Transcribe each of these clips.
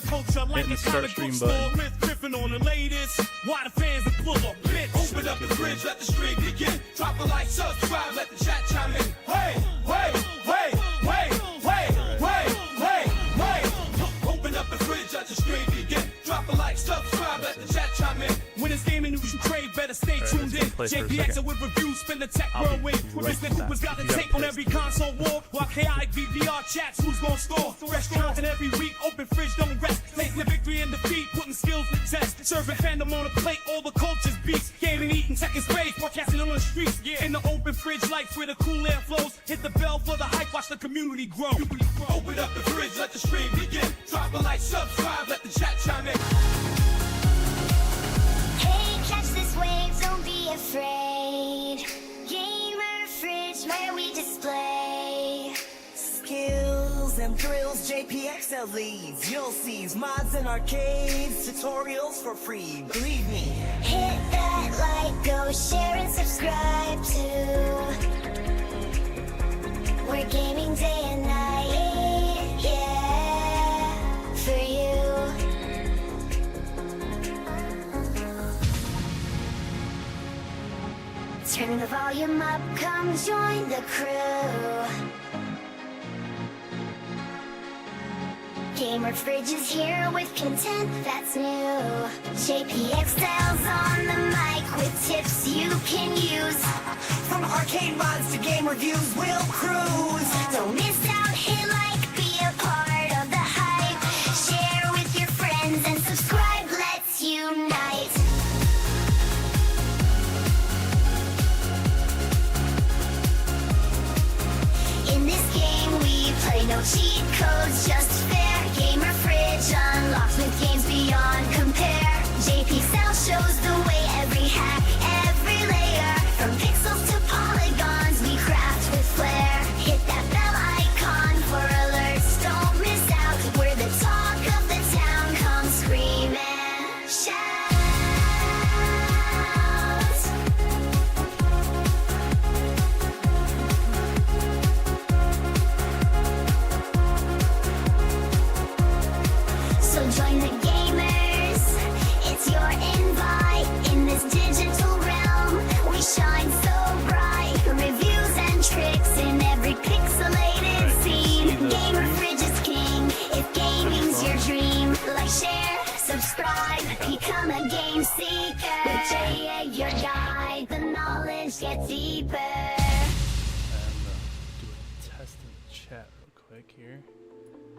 hitting the start stream button. On the latest, why the fans are full of bits. Open up the fridge, let the stream begin. Drop a like, subscribe, let the chat chime in. Hey, wait. Open up the fridge, let the stream begin. Drop a like, subscribe, let the chat chime in. When it's gaming news you crave, better stay tuned in. JPX with reviews, spin the tech whirlwind. Listening who has got the take on every console war. While chaotic VVR chats, who's gonna score? Restaurant and every week, open fridge don't rest. Tasting victory and defeat, putting skills to test. Serving fandom on a plate, all the culture's beats. Gaming, eating, tech and space, broadcasting on the streets. In the open fridge life where the cool air flows. Hit the bell for the hype, watch the community grow. Open up the fridge, let the stream begin. Drop a like, subscribe, let the chat chime in. Hey, catch this wave, don't be afraid. Gamer fridge where we display skills and thrills JPXL leads. You'll see mods and arcades, tutorials for free. Believe me. Hit that like, go share and subscribe to. We're gaming day and night, yeah, for you. Turn the volume up, come join the crew. Gamer Fridge is here with content that's new. JPX styles on the mic with tips you can use. From arcade mods to game reviews, we'll cruise. Don't miss out, hit like, be a part of the hype. Share with your friends and subscribe, let's unite. In this game we play no cheat codes, just fair. Gamer Fridge unlocked with games beyond compare. JP Cell shows the way, every hack, every layer. From pixels to polygons, we craft with flair. Hit that bell icon for alerts, don't miss out. We're the talk of the town, come scream and shout. So join the gamers, it's your invite. In this digital realm, we shine so bright. Reviews and tricks in every pixelated scene. Gamer Fridge is king, if gaming's your dream. Like, share, subscribe, become a game seeker. With JA, your guide, the knowledge gets deeper. And do a test in the chat real quick here.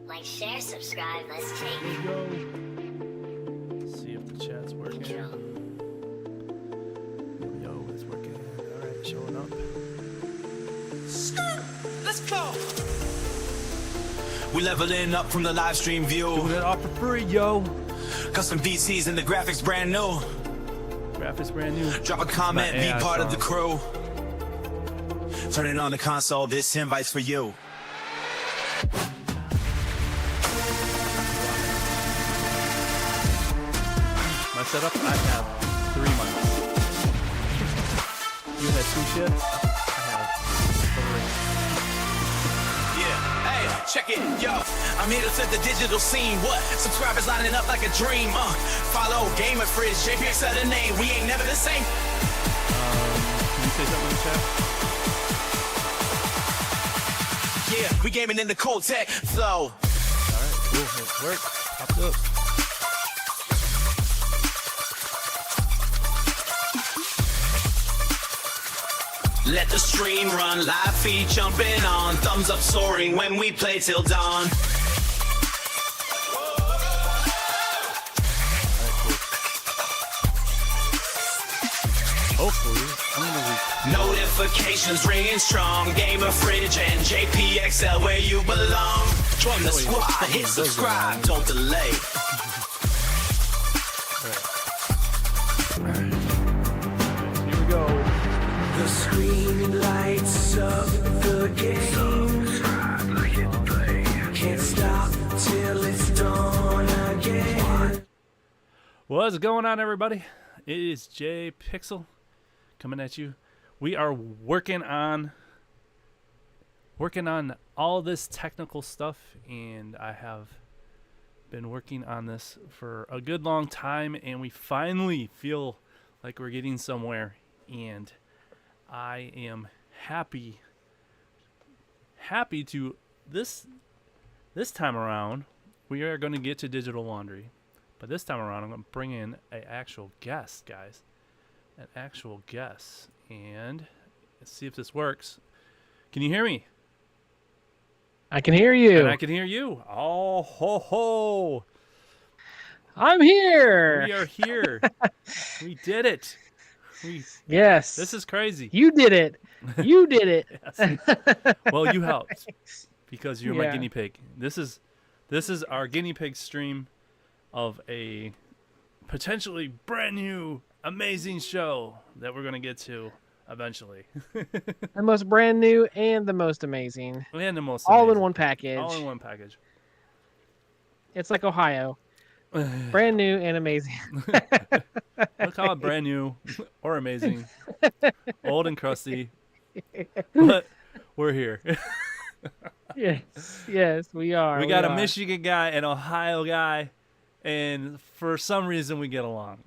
Like, share, subscribe, let's take Here we go. See if the chat's working. Yo, it's working. Alright, showing up. Let's go. We leveling up from the live stream view. Doing it all for free, yo. Custom VCs and the graphics brand new. Graphics brand new. Drop a comment, be AI part of the song. crew. Turn it on the console, this invite's for you. My setup, I have 3 months. You had 2 shifts? I have 3. Yeah, hey, check it, yo. I'm here to set the digital scene. What? Subscribers lining up like a dream. Follow Gamer Fridge, JPX at the name. We ain't never the same. Can you say something in the chat? Yeah, we gaming in the cold tech flow. Alright, cool. It worked. Popped up. Let the stream run, live feed jumping on. Thumbs up soaring when we play till dawn. Hopefully, I'm gonna Notifications ringing strong. Gamer Fridge and JPXL where you belong. Join the squad, hit subscribe, don't delay. Here we go. The screen lights up the game. Can't stop till it's done again. What's going on, everybody? It is J Pixel coming at you. We are working on all this technical stuff, and I have been working on this for a good long time, and we finally feel like we're getting somewhere. And I am happy to this time around we are going to get to Digital Laundry, but this time around I'm going to bring in an actual guest, guys, an actual guest, and let's see if this works. Can you hear me? I can hear you. And I can hear you. Oh ho ho! I'm here. We are here. We did it. Yes. This is crazy. You did it. You did it. Yes. Well, you helped because you're my Yeah. guinea pig. This is our guinea pig stream of a potentially brand new, amazing show that we're gonna get to eventually. The most brand new and the most amazing. And the most All in amazing. one package. All in one package. It's like Ohio. Brand new and amazing. We'll call it brand new or amazing, old and crusty, but we're here. Yes, we are. We got a are. Michigan guy, an Ohio guy, and for some reason we get along.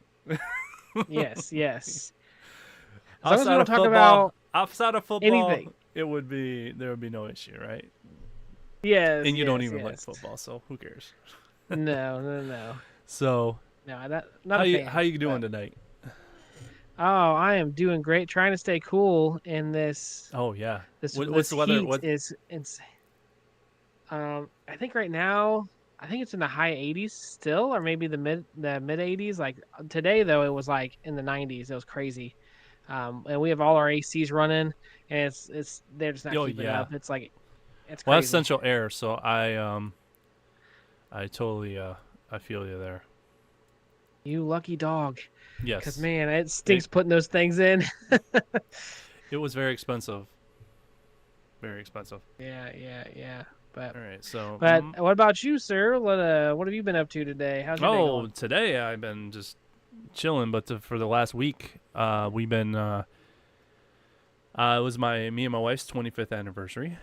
Yes. As long as we Outside don't of talk football, about outside of football, anything. there would be no issue, right? yes. And you don't yes, even like yes. football, so who cares? No. So No, not a fan, how you doing but- tonight? Oh, I am doing great. Trying to stay cool in this. Oh yeah. This What's this the weather? heat is insane. I think right now, I think it's in the high 80s still, or maybe the mid 80s. Like today, though, it was like in the 90s. It was crazy. And we have all our ACs running, and it's they're just not Oh, keeping yeah. up. It's like it's Well, crazy. that's central air, so I totally I feel you there. You lucky dog, Yes. because man, it stinks putting those things in. It was very expensive. Very expensive. Yeah. But All right, so what about you, sir? What have you been up to today? How's your day oh, going? today I've been just chilling, but for the last week, we've been. It was me and my wife's 25th anniversary.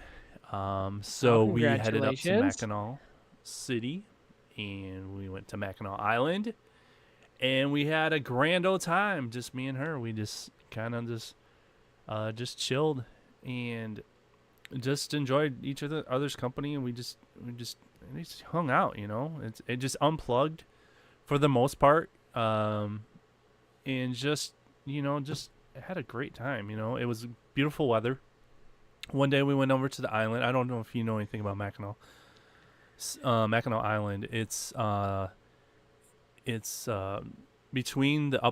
So we headed up to Congratulations. Mackinac City, and we went to Mackinac Island, and we had a grand old time. Just me and her. We just kind of just chilled and just enjoyed each other's company, and we just hung out. You know, it just unplugged for the most part, and just had a great time. You know, it was beautiful weather. One day we went over to the island. I don't know if you know anything about Mackinac. Mackinac Island. It's between the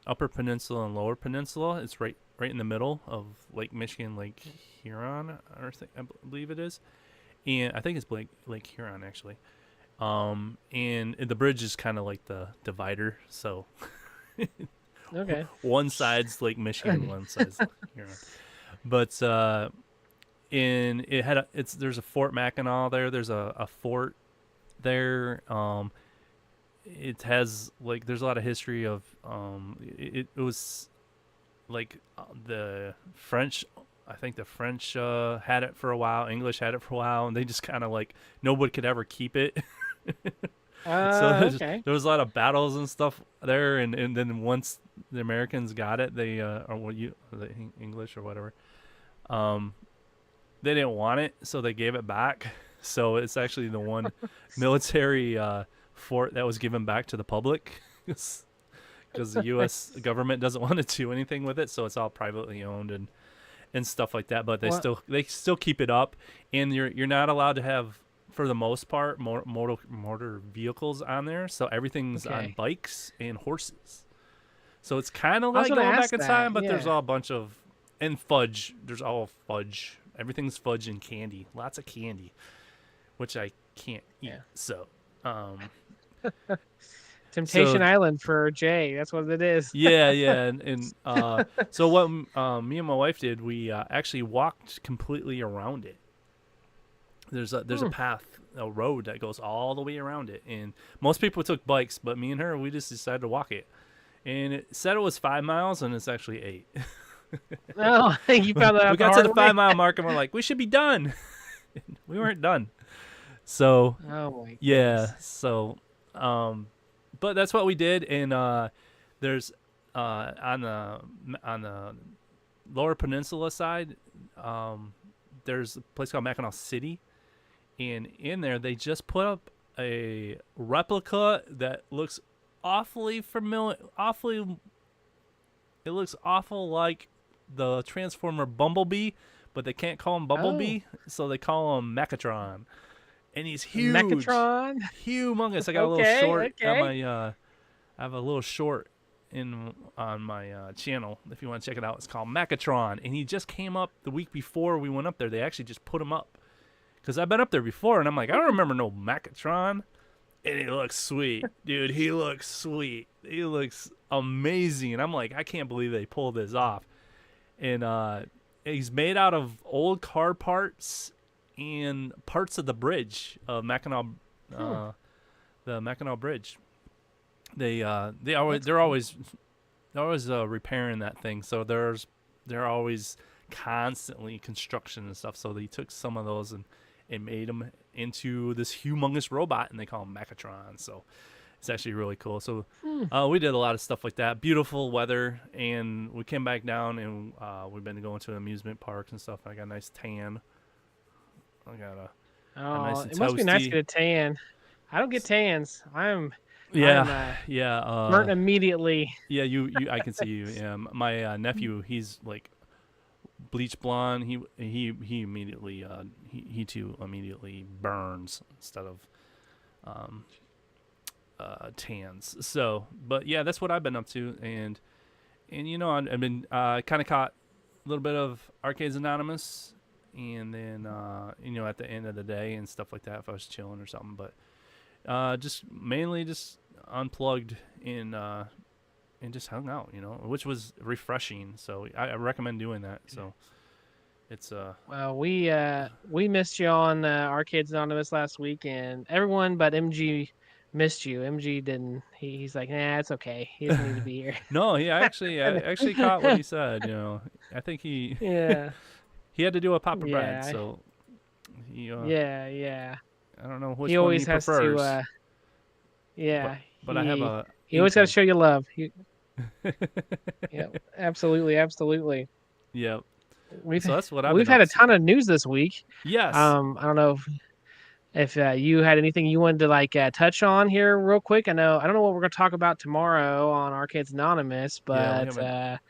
upper peninsula and lower peninsula. It's right in the middle of Lake Michigan, Lake Huron, I believe it is, and I think it's Lake Huron actually. And the bridge is kind of like the divider, so Okay. one side's Lake Michigan, one side's Lake Huron. But there's a Fort Mackinac there. There's a fort there. It has there's a lot of history of it was like the French. I think the French had it for a while. English had it for a while, and they just kind of nobody could ever keep it. Okay. There was a lot of battles and stuff there, and then once the Americans got it, they the English or whatever, they didn't want it, so they gave it back. So it's actually the one military fort that was given back to the public, because the U.S. government doesn't want to do anything with it, so it's all privately owned and stuff like that. But they still keep it up, and you're not allowed to have, for the most part, motor vehicles on there. So everything's on bikes and horses. So it's kind of I was like gonna going back ask in that, time, but there's yeah. all a bunch of fudge. There's all fudge. Everything's fudge and candy. Lots of candy, which I can't eat. Yeah. So, Temptation Island for Jay. That's what it is. yeah, and so what me and my wife did, we actually walked completely around it. There's a path, a road that goes all the way around it, and most people took bikes, but me and her, we just decided to walk it. And it said it was 5 miles, and it's actually 8. Oh, you found that out We got to the 5 mile mark, and we're like, we should be done. We weren't done. So Oh my yeah, goodness. so but that's what we did, and there's on the Lower Peninsula side, there's a place called Mackinac City, and in there they just put up a replica that looks awfully familiar. It looks awful like the Transformer Bumblebee, but they can't call him Bumblebee, so they call him Megatron, and he's huge, Megatron. humongous. I got a little Okay, short on okay. my. I have a little short on my channel if you want to check it out. It's called Megatron, and he just came up the week before we went up there. They actually just put him up because I've been up there before, and I'm like, I don't remember no Megatron, and he looks sweet, dude. He looks sweet. He looks amazing, and I'm like, I can't believe they pulled this off. And he's made out of old car parts and parts of the bridge of Mackinac, the Mackinac Bridge. They're always repairing that thing, so they're always constantly construction and stuff. So they took some of those and made them into this humongous robot, and they call him Megatron. So it's actually really cool. So we did a lot of stuff like that. Beautiful weather, and we came back down, and we've been going to amusement parks and stuff. I got a nice tan. I got a nice and It must be nice to toasty. get a tan. I don't get tans. I'm Yeah. burnt immediately. Yeah, you I can see you. Yeah, my nephew, he's like bleach blonde. He immediately he too immediately burns instead of tans. So, but yeah, that's what I've been up to, and you know, I've been kind of caught a little bit of Arcades Anonymous, and then you know, at the end of the day and stuff like that if I was chilling or something, but just mainly just unplugged and just hung out, you know, which was refreshing. So I recommend doing that. So it's Well, we missed you on Arcades Anonymous last week, and everyone but MG missed you. MG didn't. He's like, nah, it's okay. He doesn't need to be here. no, I actually caught what he said. You know, I think he Yeah, he had to do a Papa yeah, Bread, so he yeah. I don't know which He one always he has prefers. to. Yeah, but I have a he always got to inkling. show you love. Yeah, absolutely. Yeah, We've so that's what I've we've been had up a to. ton of news this week. Yes. I don't know if you had anything you wanted to touch on here real quick. I don't know what we're gonna talk about tomorrow on Arcades Anonymous, Yeah, we but haven't.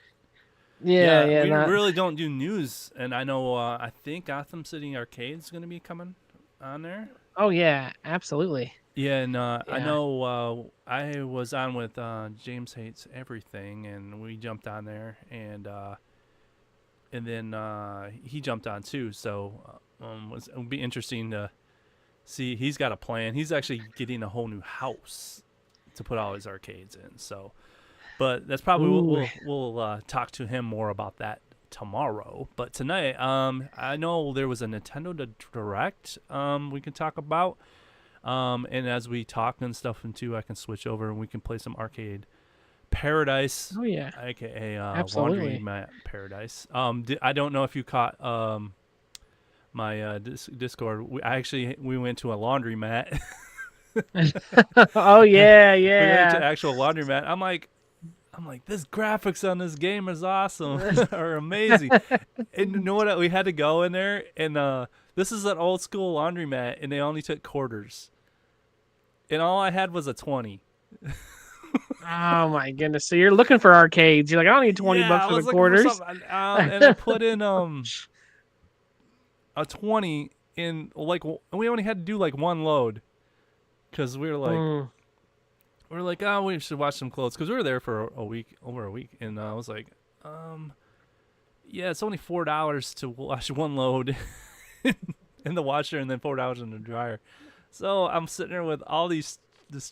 yeah, We not really don't do news, and I know I think Gotham City Arcade's gonna be coming on there. oh yeah, absolutely. Yeah, and I Yeah. know I was on with James Hates Everything, and we jumped on there, and then he jumped on too. So it would be interesting to see. He's got a plan. He's actually getting a whole new house to put all his arcades in. So, but that's probably Ooh. we'll talk to him more about that tomorrow. But tonight, I know there was a Nintendo Direct we can talk about. And as we talk and stuff, and too, I can switch over and we can play some Arcade Paradise, Oh yeah, aka absolutely. Laundry Mat Paradise. I don't know if you caught my Discord. We went to a laundromat. Oh yeah, We went to yeah. actual laundromat. I'm like, this graphics on this game is awesome or amazing. And you know what? We had to go in there, and this is an old school laundromat, and they only took quarters. And all I had was a 20. Oh my goodness. So you're looking for arcades. You're like, I don't need 20 Yeah, bucks I for was the looking for quarters. something, and I put in a 20 in we only had to do like one load because we were like Mm. oh, we should watch some clothes because we were there for over a week, and I was like, yeah, it's only $4 to wash one load in the washer and then $4 in the dryer. So I'm sitting there with all this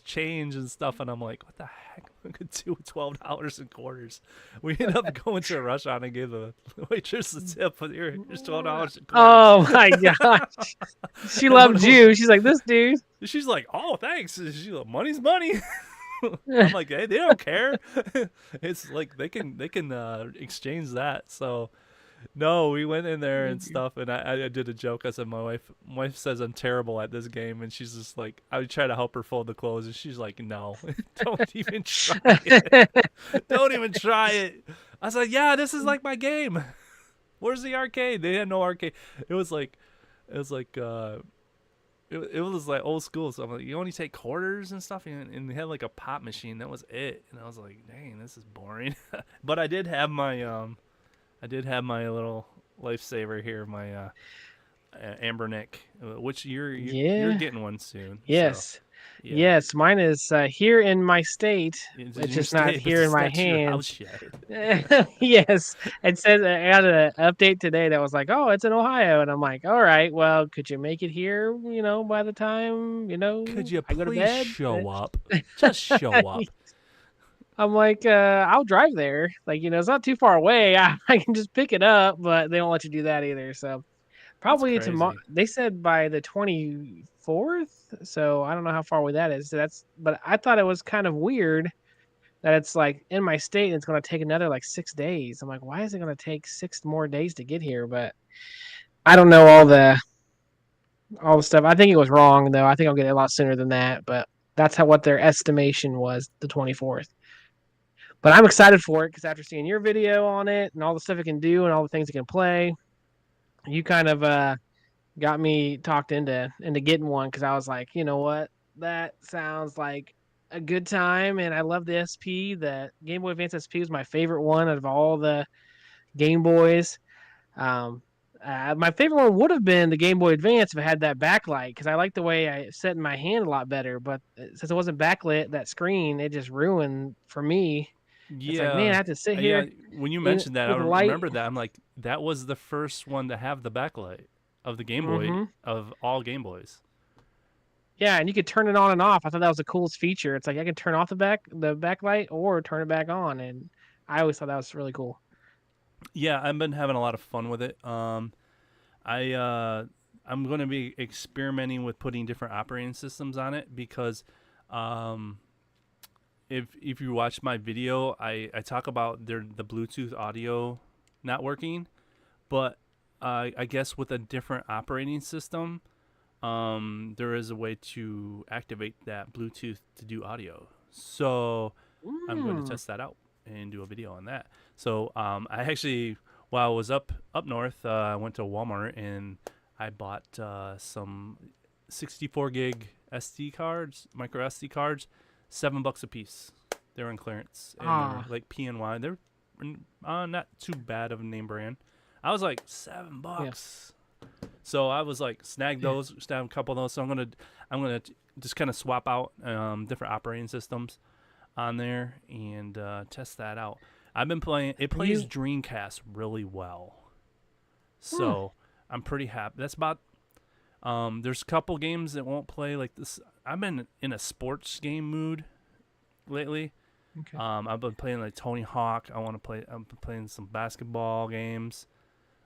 change and stuff, and I'm like, what the heck? We could do $12 in quarters. We ended up going to a restaurant and gave the waitress a tip. But here's $12 in quarters. Oh my gosh. She loved you. She's like, this dude. She's like, oh, thanks. She's like, money's money. I'm like, hey, they don't care. It's like they can exchange that. So No, we went in there and stuff, and I did a joke. I said my wife says I'm terrible at this game, and she's just like, I would try to help her fold the clothes, and she's like, no, don't even try it. Don't even try it. I was like, yeah, this is like my game. Where's the arcade? They had no arcade. It was like it was like old school. So I'm like, you only take quarters and stuff, and they had like a pop machine. That was it. And I was like, dang, this is boring. But I did have my little lifesaver here, my Ambernick, which you're getting one soon. Yes. So, yeah. Yes, mine is here in my state. It's It's in your just not state, but here in it's my not your house hands. yet. Yes, it says I got an update today that was like, "Oh, it's in Ohio," and I'm like, "All right, well, could you make it here? By the time Could you I go to please bed?" show up? Just show up. I'm like, I'll drive there. Like, it's not too far away. I can just pick it up, but they don't let you do that either. So probably tomorrow. crazy. They said by the 24th. So I don't know how far away that is. But I thought it was kind of weird that it's like in my state and it's going to take another like 6 days. I'm like, why is it going to take 6 more days to get here? But I don't know all the stuff. I think it was wrong though. I think I'll get it a lot sooner than that. But that's what their estimation was, the 24th. But I'm excited for it because after seeing your video on it and all the stuff it can do and all the things it can play, you kind of got me talked into getting one because I was like, you know what, that sounds like a good time, and I love the SP. The Game Boy Advance SP was my favorite one out of all the Game Boys. My favorite one would have been the Game Boy Advance if it had that backlight because I like the way I set in my hand a lot better. But since it wasn't backlit, that screen, it just ruined for me. Yeah. It's like, man, I have to sit here. When you mentioned that, I with the light. remember that. I'm like, that was the first one to have the backlight of the Game Boy, of all Game Boys. Yeah, and you could turn it on and off. I thought that was the coolest feature. It's like I can turn off the backlight or turn it back on, and I always thought that was really cool. Yeah, I've been having a lot of fun with it. I'm going to be experimenting with putting different operating systems on it because if you watch my video, I talk about the Bluetooth audio not working, but I guess with a different operating system, there is a way to activate that Bluetooth to do audio. So I'm going to test that out and do a video on that. So I actually, while I was up north, I went to Walmart and I bought some 64 gig SD cards, micro SD cards, $7 a piece. They're on clearance, and they're like PNY. They're not too bad of a name brand. I was like $7. Yeah. So I was like, snag those, snag a couple of those. So I'm gonna just kind of swap out different operating systems on there and test that out. I've been playing. It plays Dreamcast really well, so I'm pretty happy. That's about. There's a couple games that won't play like this. I've been in a sports game mood lately. Okay. I've been playing like Tony Hawk. I'm playing some basketball games.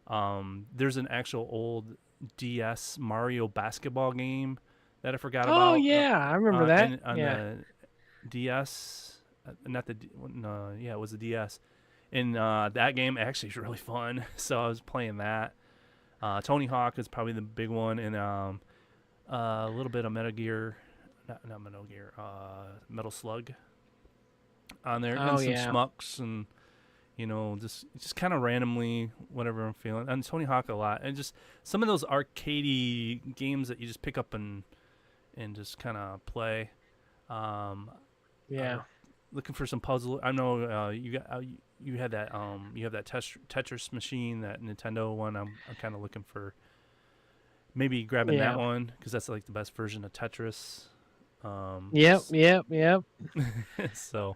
There's an actual old DS Mario basketball game that I forgot about. Oh yeah, I remember that. On the DS, not the yeah, it was the DS. And that game actually is really fun. So I was playing that. Tony Hawk is probably the big one, and a little bit of Metal Gear, not Metal Gear, Metal Slug on there, and some Schmucks, and just kind of randomly whatever I'm feeling. And Tony Hawk a lot, and just some of those arcadey games that you just pick up and just kind of play. Looking for some puzzle. I know you had that you have that Tetris machine, that Nintendo one. I'm kind of looking for maybe grabbing that one because that's like the best version of Tetris. Yep. So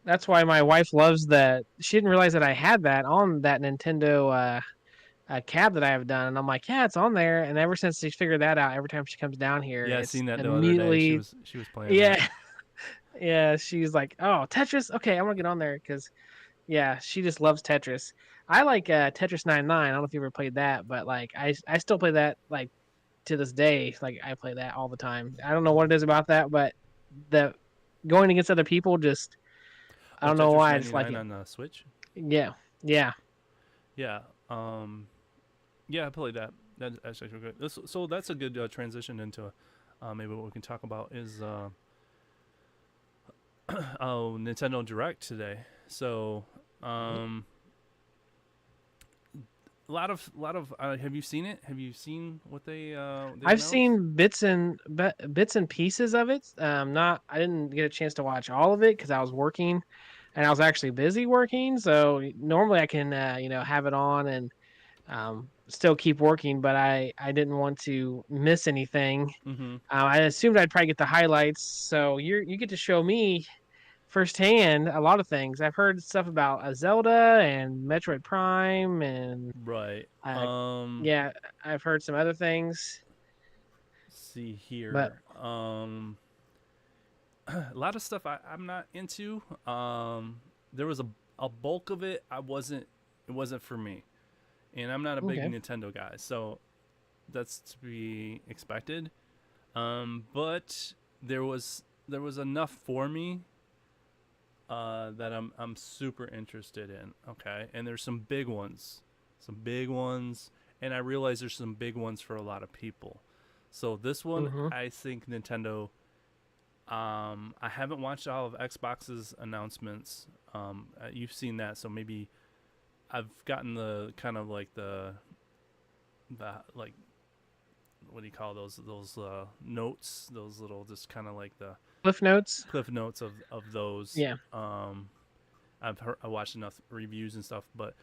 that's why my wife loves that. She didn't realize that I had that on that Nintendo cab that I have done, and I'm like, yeah, it's on there. And ever since she figured that out, every time she comes down here, I seen that the other day. She was playing. Yeah. That. Yeah, she's like, oh, Tetris? Okay, I'm going to get on there because, she just loves Tetris. I like Tetris 99. I don't know if you ever played that, but, like, I still play that, like, to this day. Like, I play that all the time. I don't know what it is about that, but the going against other people just, I don't know why. I just like it. On the Switch? Yeah. Yeah. Yeah, I played that. That's actually good. So that's a good transition into maybe what we can talk about is Nintendo Direct today. So a lot of have you seen it? Have you seen what they I've announced? seen bits and pieces of it. Not I didn't get a chance to watch all of it because I was working, and I was actually busy working. So normally I can have it on and still keep working, but I didn't want to miss anything. Mm-hmm. I assumed I'd probably get the highlights. So you get to show me firsthand a lot of things. I've heard stuff about a Zelda and Metroid Prime, and Right. yeah, I've heard some other things. See But here. A lot of stuff I'm not into. There was a bulk of it it wasn't for me. And I'm not a big okay, Nintendo guy, so that's to be expected. But there was enough for me that I'm super interested in. Okay, and there's some big ones, and I realize there's some big ones for a lot of people. So this one, hmm I think Nintendo. I haven't watched all of Xbox's announcements. You've seen that, so maybe I've gotten the kind of like the like what do you call those notes, those little just kind of like the Cliff Notes. cliff notes of those. Yeah. I watched enough reviews and stuff, but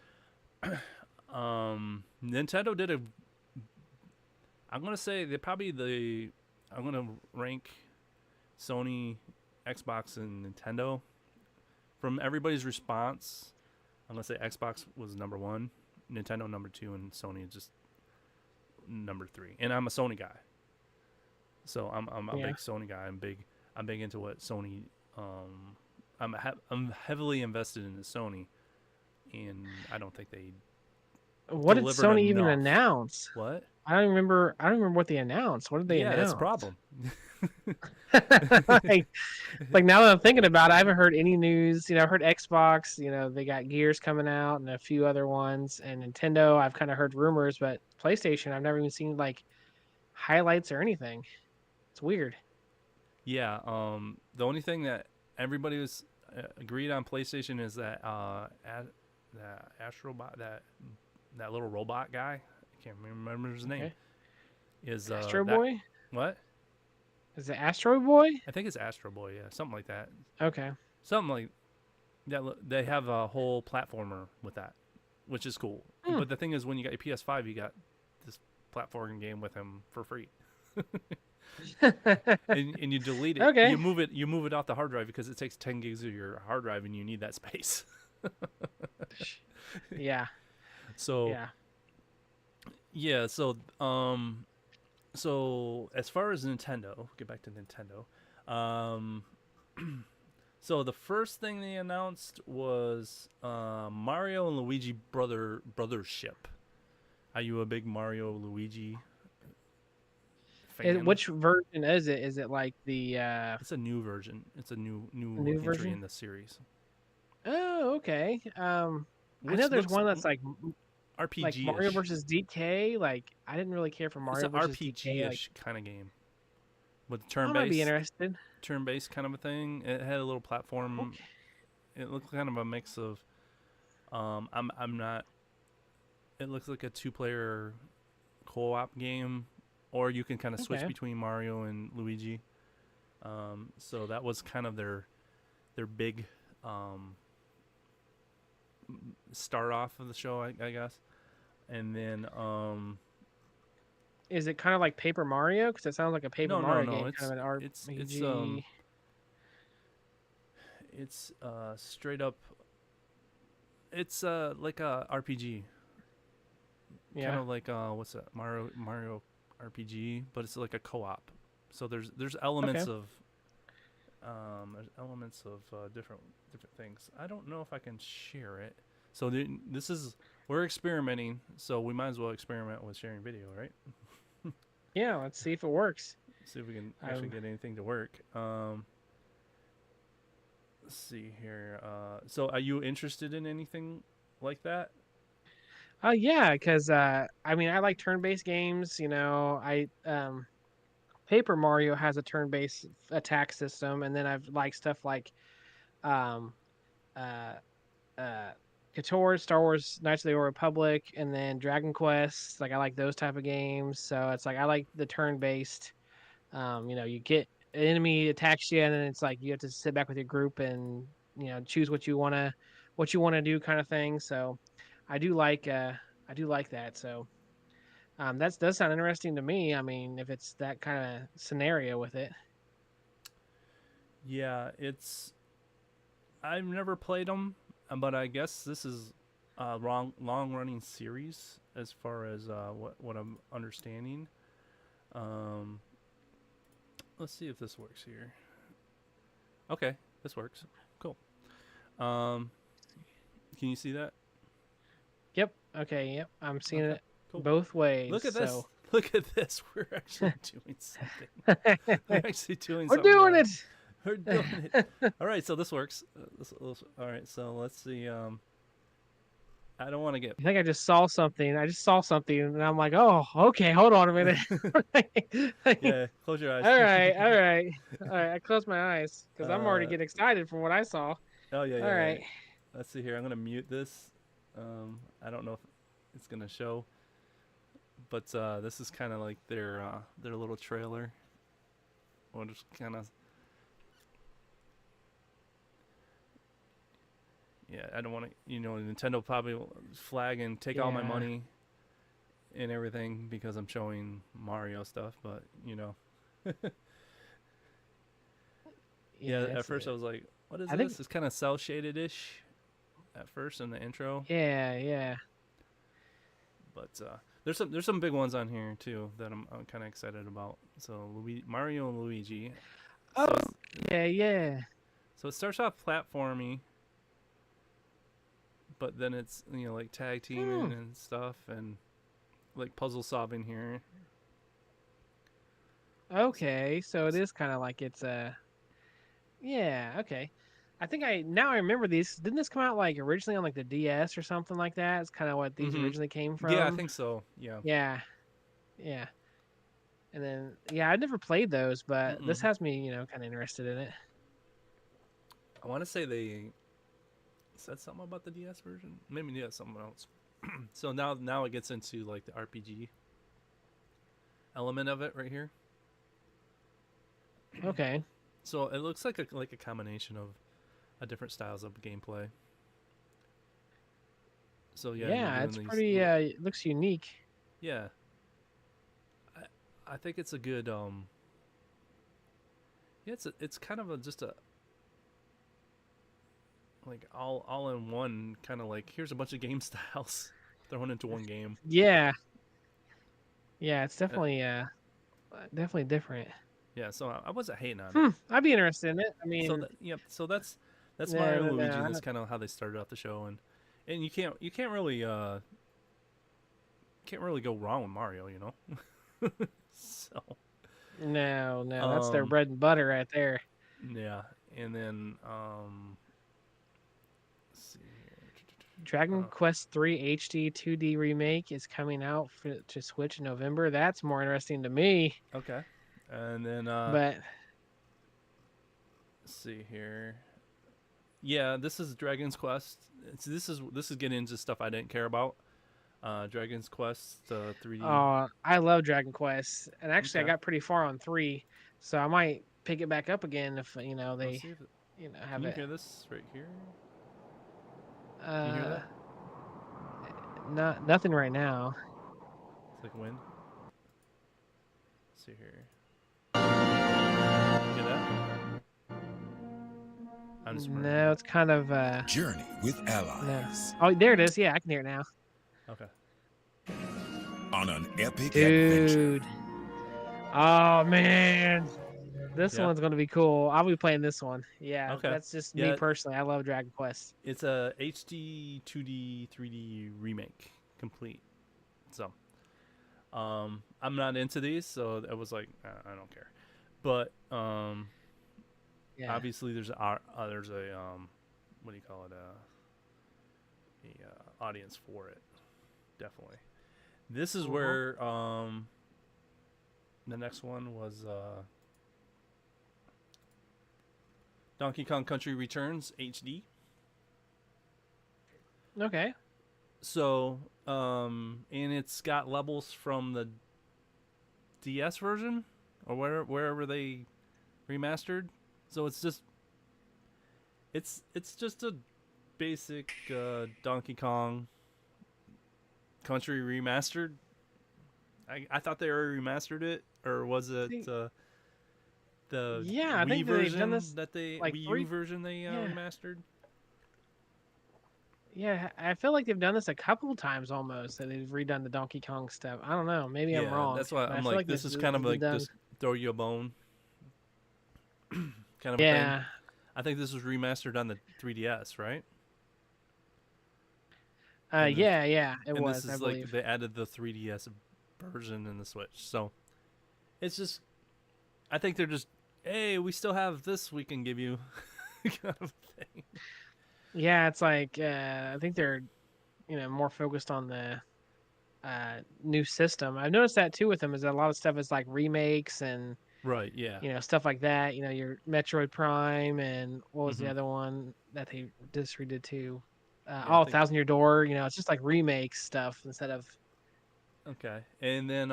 Nintendo did a. I'm gonna say I'm gonna rank Sony, Xbox, and Nintendo from everybody's response. I'm gonna say Xbox was number one, Nintendo number two, and Sony just number three. And I'm a Sony guy, so I'm a Yeah. big Sony guy. I'm big into what Sony. I'm heavily invested in the Sony, and I don't think they What did delivered Sony even enough. announce? What? I don't remember. I don't remember what they announced. What did they Yeah, announce? that's a problem. like, like now that I'm thinking about it, I haven't heard any news. I heard Xbox. They got Gears coming out and a few other ones, and Nintendo. I've kind of heard rumors, but PlayStation, I've never even seen like highlights or anything. It's weird. Yeah. The only thing that everybody was agreed on PlayStation is that that Astrobot, that little robot guy. I can't remember his name. Okay. Is Astro that- Boy? What? Is it Astro Boy? I think it's Astro Boy. Yeah, something like that. Okay. Something like that. They have a whole platformer with that, which is cool. Hmm. But the thing is, when you got your PS5, you got this platforming game with him for free. and you delete it. Okay. You move it off the hard drive because it takes 10 gigs of your hard drive, and you need that space. Yeah. So Yeah. yeah. So as far as Nintendo, get back to Nintendo. So the first thing they announced was Mario and Luigi brothership. Are you a big Mario Luigi fan? Which version is it? Is it like the? It's a new version. It's a new new entry version? in the series. Oh, okay. I Which know there's looks one that's like RPG-ish. Mario versus DK. Like I didn't really care for It's Mario an versus DK. Like, RPG-ish kind of game with I might be turn-based interested. turn-based kind of a thing. It had a little platform. Okay. It looked kind of a mix of I'm not. It looks like a two-player co-op game, or you can kind of switch Okay. between Mario and Luigi. So that was kind of their big start off of the show, I guess. And then Is it kind of like Paper Mario? Because it sounds like a Paper Mario game, It's kind of an RPG. it's straight up. It's like a RPG. Yeah. Kind of like what's that Mario RPG, but it's like a co-op. So there's elements Okay. of different things. I don't know if I can share it. So we're experimenting, so we might as well experiment with sharing video, right? Yeah. Let's see if it works. See if we can actually get anything to work. Let's see here. So are you interested in anything like that? Yeah, because I mean, I like turn-based games. You know, Paper Mario has a turn-based attack system, and then I've like stuff like um, uh, uh, KOTOR, Star Wars: Knights of the Old Republic, and then Dragon Quest. Like I like those type of games. So it's like I like the turn-based. You know, you get an enemy attacks you, and then it's like you have to sit back with your group and choose what you wanna do, kind of thing. So I do like I do like that. So that does sound interesting to me. I mean, if it's that kind of scenario with it. Yeah, it's I've never played them, but I guess this is a long running series as far as what I'm understanding. Um, let's see if this works here. Okay, this works. Cool. Um, can you see that? Yep. Okay. Yep. I'm seeing Okay, it cool. both ways. Look at this. So Look at this. We're actually doing something. We're actually doing we're something. doing guys. it. We're doing it. All right, so this works. All right, so let's see. I don't want to get. I think I just saw something. I just saw something, and I'm like, oh, okay. Hold on a minute. Yeah, close your eyes. All right. All right. All right. I closed my eyes because I'm already Uh, getting excited from what I saw. Oh yeah, All right. Let's see here. I'm gonna mute this. I don't know if it's gonna show, but this is kind of like their little trailer. We'll just kind of. Yeah, I don't want to. Nintendo probably will flag and take all my Yeah. money and everything because I'm showing Mario stuff. But yeah. At that's first it. I was like, "What is I this?" think. It's kind of cell shaded ish at first in the intro. Yeah. Yeah. But there's some big ones on here too that I'm kind of excited about. So Mario and Luigi. Oh. Yeah. Yeah. So it starts off platformy, but then it's like tag teaming and stuff and like puzzle solving here. Okay. So it is kind of like it's a. Yeah. Okay. I think I remember these. Didn't this come out like originally on like the DS or something like that? It's kind of what these Hmm. originally came Yeah, I from. think so. Yeah. Yeah. Yeah. And then yeah, I'd never played those, but this Mm-mm. has me, kind of interested in it. I want to say they said something about the DS version. Maybe yeah, something else. So now it gets into like the RPG element of it right here. Okay. So it looks like a combination of different styles of gameplay. So yeah, you're Yeah, doing it's these. pretty. It looks unique. Yeah, I think it's a good. Yeah, it's kind of just a like all in one kind of like here's a bunch of game styles thrown into one game. Yeah. Yeah, it's Uh, definitely different. Yeah, so I wasn't hating on it. I'd be interested in it. I So mean, so that's no, Mario no, and no. Luigi. That's kind of how they started off the show, and you can't really go wrong with Mario, So No, that's their um bread and butter right there. yeah, and then let's see here. Dragon Quest 3 HD 2D remake is coming out to Switch in November. That's more interesting to me. Okay, and then But let's see here. Yeah, this is Dragon's Quest. This is getting into stuff I didn't care about. Dragon's Quest 3D. I love Dragon Quest, and actually I Okay. got pretty far on 3, so I might pick it back up again if Let's they see if have can you it. hear this right here? Can you hear Uh, that? nothing right now. It's like wind. Let's see here. Hear that? I'm just No, it's kind of Journey with no. allies Oh, there it is. Yeah, I can hear it now. Okay. on an epic adventure. Dude. Oh man. This Yeah. one's gonna be cool. I'll be playing this one. Yeah, Okay. that's just Yeah. me personally. I love Dragon Quest. It's a HD 2D 3D remake complete. So, I'm not into these, so I was like, I don't care. But Yeah. obviously there's a what do you call it? A audience for it. definitely. This is where the next one was Donkey Kong Country Returns HD. Okay. So, and it's got levels from the DS version or wherever they remastered. So it's just a basic Donkey Kong Country remastered. I thought they already remastered it, or was it the I Wii think they've version done this that they like Wii U 3 version they yeah. remastered? Yeah, I feel like they've done this a couple times almost. That they've redone the Donkey Kong stuff. I don't know. Maybe I'm wrong. That's why but I I'm feel like, this is kind of has been like done. just throw you a bone kind of a thing. Yeah. I think this was remastered on the 3DS, right? Yeah, it And was. this I is like believe. they added the 3DS version in the Switch. So it's just, I think they're just, hey, we still have this we can give you kind of thing. Yeah, it's like I think they're more focused on the new system. I've noticed that too with them is that a lot of stuff is like remakes and Right, yeah. stuff like that. Your Metroid Prime and what was the Mhm. other one that they just redid too? Yeah, I think- Thousand Year Door. It's just like remake stuff instead of. Okay. And then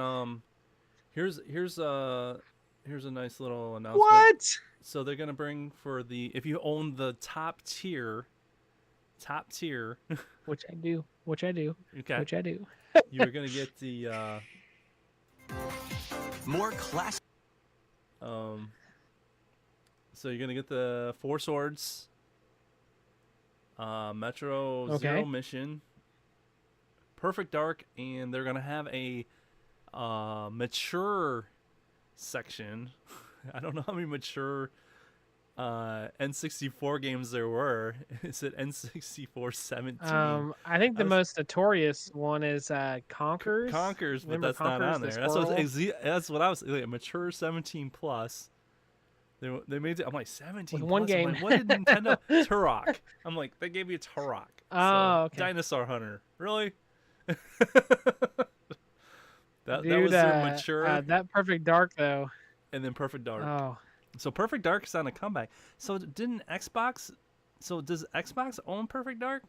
here's a nice little announcement. What? So they're gonna bring for the, if you own the top tier Which I do. okay, Which I do. you're gonna get the More class. so you're gonna get the Four Swords, Metro Zero Okay. Mission, Perfect Dark, and they're gonna have a mature section. I don't know how many mature N64 games there were. Is it N64 17? I think the I was- most notorious one is Conkers. Conkers, but Remember that's not Conkers, on the there. That's what I was like, mature 17 plus. They made it. I'm like 17 With one plus? I'm game. like, what did Nintendo Turok? I'm like, they gave you Turok. Oh, okay. Dinosaur Hunter. Really? that Dude, was their mature, that Perfect Dark though. and then Perfect Dark. Oh, So Perfect Dark is on a comeback. So didn't Xbox? So does Xbox own Perfect Dark?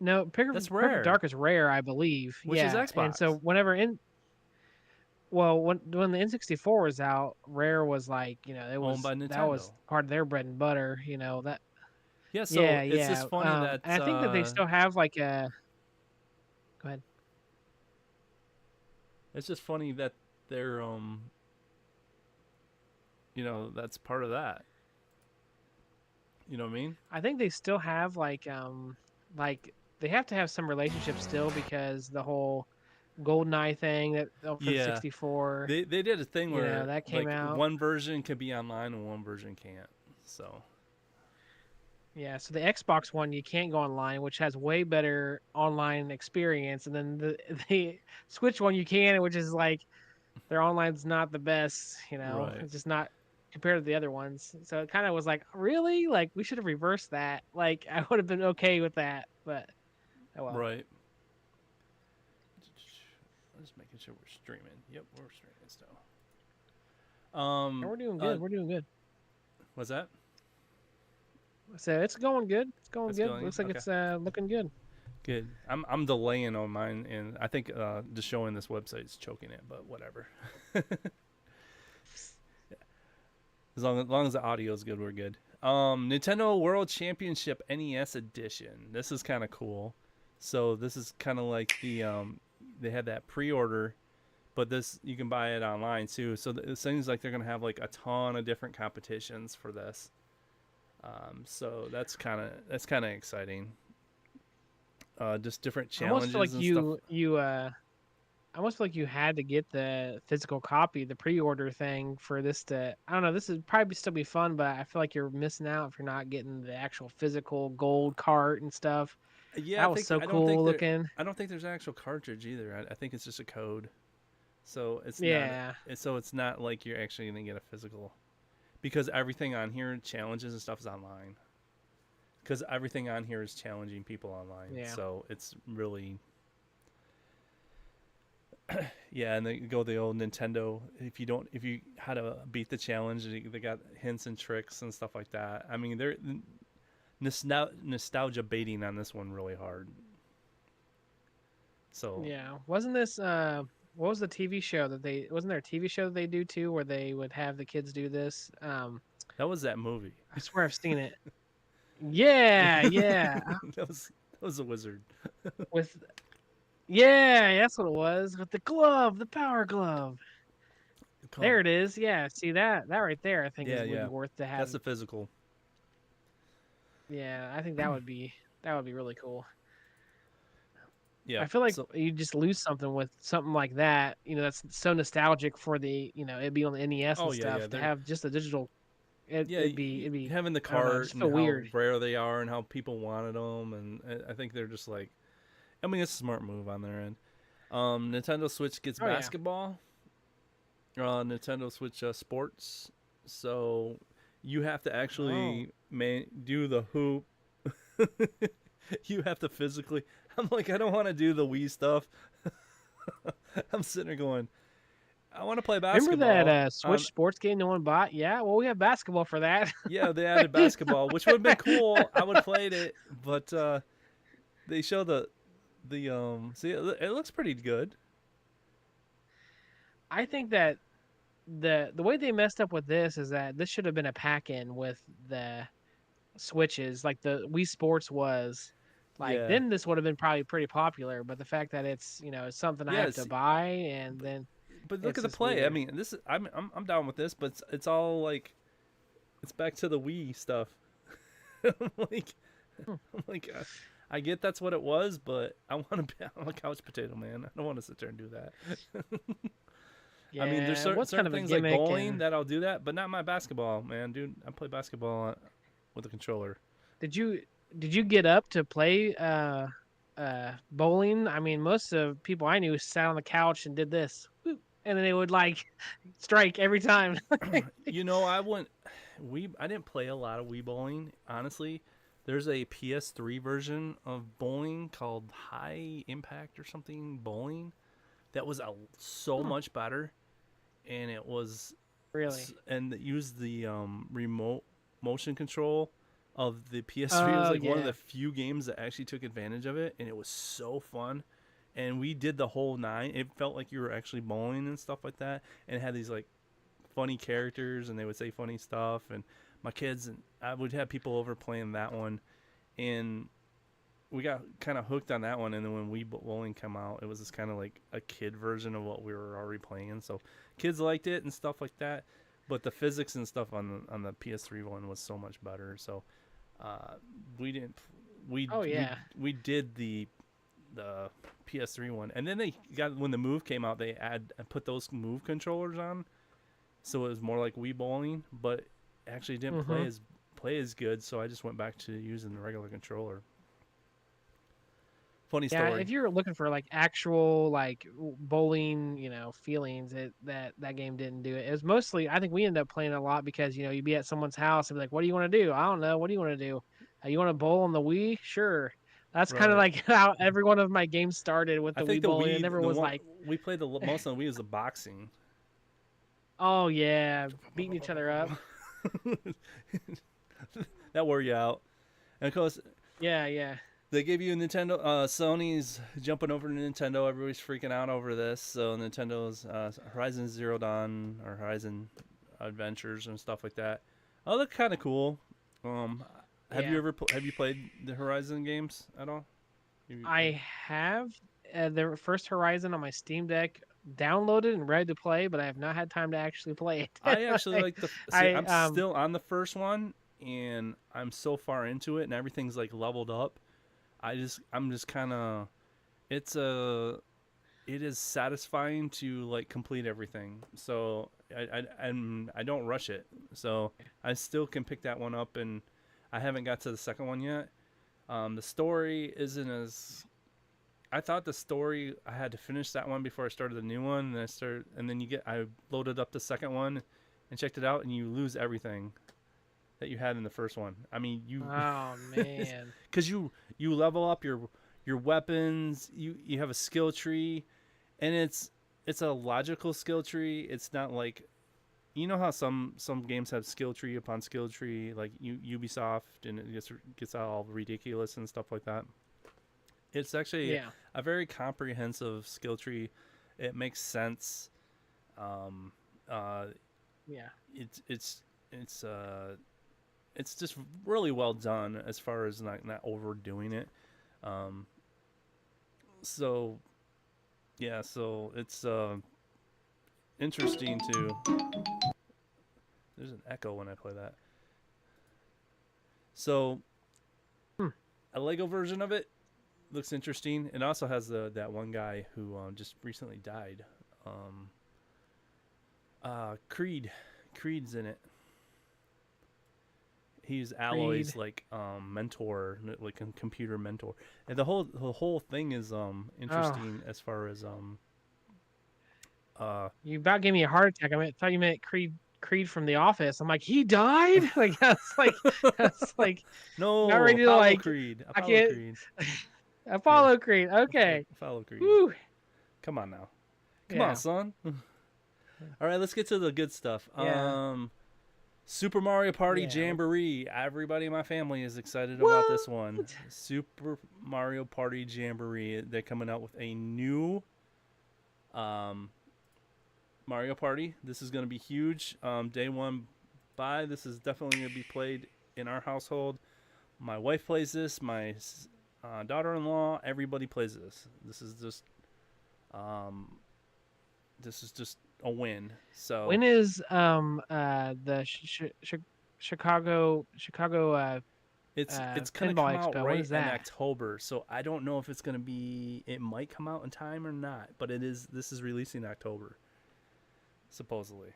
no, That's rare. Perfect Dark is rare, I believe. Which is yeah. And so Xbox. whenever when the N64 was out, Rare was like, it was by that was Nintendo. part of their bread and butter. That. Yeah. So Yeah, it's yeah. just funny that and I think that they still have like a. Go ahead. it's just funny that they're that's part of that. You know what I mean? I think they still have like they have to have some relationship still because the whole GoldenEye thing that for the Yeah. 64. They did a thing where that came like, out. one version could be online and one version can't. So Yeah, so the Xbox One you can't go online, which has way better online experience, and then the Switch one you can, which is like their online's not the best. Right. It's just not compared to the other ones. So it kind of was like, really, like we should have reversed that. Like I would have been okay with that, but oh well. right. I'm just making sure we're streaming. Yep, we're streaming still. Yeah, we're doing good. We're doing good. What's that? So it's going good. It's going It's good. going- Looks like okay. it's looking good. Good. I'm delaying on mine, and I think just showing this website is choking it, but whatever. As long as the audio is good, we're good. Nintendo World Championship NES Edition. This is kind of cool. So this is kind of like the they had that pre-order, but this you can buy it online too. So it seems like they're gonna have like a ton of different competitions for this. So that's kind of exciting. Just different I almost challenges feel like and stuff. I almost feel like you had to get the physical copy, the pre-order thing for this to. I don't know. This would probably still be fun, but I feel like you're missing out if you're not getting the actual physical gold cart and stuff. Yeah, That was so cool looking. I don't think there's an actual cartridge either. I think it's just a code. So it's Yeah. so it's not like you're actually gonna get a physical, because everything on here, challenges and stuff, is online. because everything on here is challenging people online. Yeah. So it's really, yeah. And they go the old Nintendo. If you how to beat the challenge, they got hints and tricks and stuff like that. I mean, they're nostalgia baiting on this one really hard. So Yeah. Wasn't this what was the TV show that they wasn't there a TV show that they do too where they would have the kids do this? that was that movie. I swear I've seen it. Yeah, yeah. that was a wizard. With yeah, that's what it was. With the glove, the power glove. There it is. Yeah, see that right there I think Yeah, would yeah. be worth to have. That's the physical. Yeah, I think that would be really cool. Yeah. I feel like so, you just lose something with something like that. You know, that's so nostalgic for the it be on the NES and Oh, yeah, stuff. yeah, To they're- have just a digital, it'd be having the I don't know, cart just and feel how weird. rare they are and how people wanted them, and I think they're just like, I mean, it's a smart move on their end. Nintendo Switch gets Oh, yeah. basketball. Nintendo Switch Sports, so you have to actually do the hoop. You have to physically. I'm like, I don't want to do the Wii stuff. I'm sitting there going, I want to play basketball. Remember that Switch sports game no one bought? Yeah, well, we have basketball for that. Yeah, they added basketball, which would have been cool. I would have played it, but they show the see, it looks pretty good. I think that the way they messed up with this is that this should have been a pack-in with the Switches, like the Wii Sports was. Like Yeah. then this would have been probably pretty popular, but the fact that it's it's something I have to Yes. buy and then But look It's at the just play. I weird. mean, this is I'm down with this, but it's all like it's back to the Wii stuff. I'm like, I get that's what it was, but I want to be I'm a couch potato, man. I don't want to sit there and do that. yeah, I mean, there's certain, what's kind of a things like gimmick bowling and- that I'll do that, but not my basketball, man, dude. I play basketball with a controller. Did you get up to play bowling? I mean, most of people I knew sat on the couch and did this, whoop, and then they would like strike every time. You know, I didn't play a lot of Wii bowling, honestly. There's a PS3 version of bowling called High Impact or something bowling that was so much better, and it was Really? and it used the remote motion control of the PS3. It was Oh, like one of yeah. the few games that actually took advantage of it, and it was so fun. And we did the whole 9. It felt like you were actually bowling and stuff like that, and it had these like funny characters, and they would say funny stuff. And my kids and I would have people over playing that one, and we got kind of hooked on that one. And then when Wii Bowling came out, it was just kind of like a kid version of what we were already playing. So kids liked it and stuff like that. But the physics and stuff on the PS3 one was so much better. So we didn't. Oh, yeah. We did the PS3 one, and then they got when the Move came out, they put those Move controllers on, so it was more like Wii Bowling, but actually didn't play as good. So I just went back to using the regular controller. Funny Yeah, story. if you're looking for like actual like bowling, feelings, that game didn't do it. It was mostly I think we ended up playing a lot because you'd be at someone's house and be like, "What do you want to do?" I don't know. What do you want to do? You want to bowl on the Wii? Sure. That's kind of Right. like how every one of my games started with the I think Wii the bowling. Wii, It never the was one- like, we played most of the Wii was the boxing. oh yeah, beating each other up. That wore you out, and of course Yeah. they gave you a Nintendo. Sony's jumping over to Nintendo. Everybody's freaking out over this. So Nintendo's Horizon Zero Dawn or Horizon Adventures and stuff like that. Oh, look kind of cool. Have Yeah. you ever have you played the Horizon games at all? I have the first Horizon on my Steam Deck downloaded and ready to play, but I have not had time to actually play it. I actually like I'm I, still on the first one, and I'm so far into it, and everything's like leveled up. I'm just kind of, it is satisfying to like complete everything. So I don't rush it. So I still can pick that one up, and I haven't got to the second one yet. The story isn't as. I thought the story I had to finish that one before I started the new one, and then I loaded up the second one and checked it out, and you lose everything. that you had in the first one. I mean, you Oh man. because you level up your weapons. You have a skill tree, and it's a logical skill tree. It's not like, you know how some games have skill tree upon skill tree, like Ubisoft, and it gets all ridiculous and stuff like that. It's actually Yeah. a very comprehensive skill tree. It makes sense. Yeah. It's just really well done as far as not overdoing it. So it's interesting to. There's an echo when I play that. So a Lego version of it looks interesting. It also has that one guy who just recently died. Creed's in it. He's Alloy's Creed. mentor, like a computer mentor, and the whole thing is interesting as far as You about gave me a heart attack. I thought you meant Creed from The Office. I'm like, he died? Like that's like no, not ready to, Apollo like, Creed. I Apollo can't- Creed. Apollo Creed. Okay. Apollo Creed. Woo. Come on now. Come Yeah. on, son. All right, let's get to the good stuff. Yeah. Super Mario Party Yeah. Jamboree. Everybody in my family is excited about this one. Super Mario Party Jamboree. They're coming out with a new Mario Party. This is going to be huge. Day one buy. This is definitely going to be played in our household. My wife plays this. My daughter-in-law. Everybody plays this. This is just a win. So When is the Chicago it's gonna Pinball come out Expo? When right is in that? October. So I don't know if it's gonna be. It might come out in time or not. But it is. This is releasing in October, supposedly.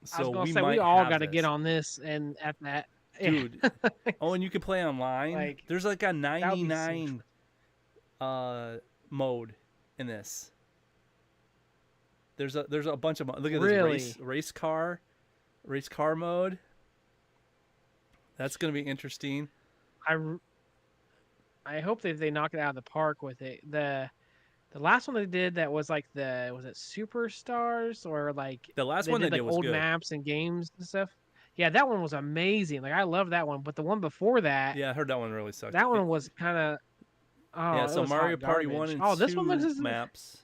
So I was gonna we say might we all have got to get this. on this and at that. Yeah. Dude. Oh, and you can play online. Like, There's like a would be so 99 mode in this. There's a bunch of look at Really? this race car mode. That's gonna be interesting. I hope that they knock it out of the park with it. The last one they did that was like was it Superstars or like The last they one did they like did was old good. maps and games and stuff. Yeah, that one was amazing. Like I love that one. But the one before that, Yeah, I heard that one really sucked. that one was kind of Yeah, so Mario Party 1 and 2 this one looks as maps.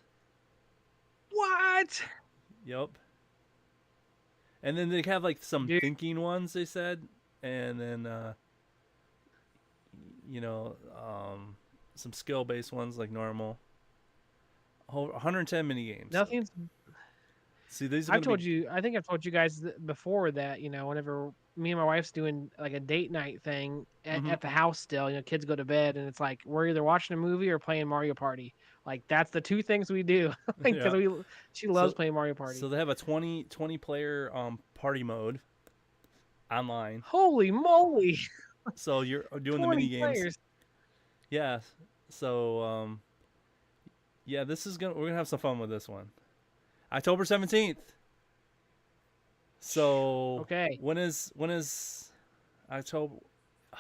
what? Yep. And then they have like some Dude. thinking ones, they said, and then some skill-based ones like normal. 110 mini games. Nothing's. See, these are I gonna told be, you. I think I've told you guys before that whenever me and my wife's doing like a date night thing Mm-hmm. at the house still, kids go to bed and it's like we're either watching a movie or playing Mario Party. Like that's the two things we do. Because Yeah. she loves So- playing Mario Party. So they have a 20 player party mode online. Holy moly! So you're doing the 20 mini games. players. Yeah. So yeah, we're gonna have some fun with this one. October 17th. So Okay. When is October? Oh,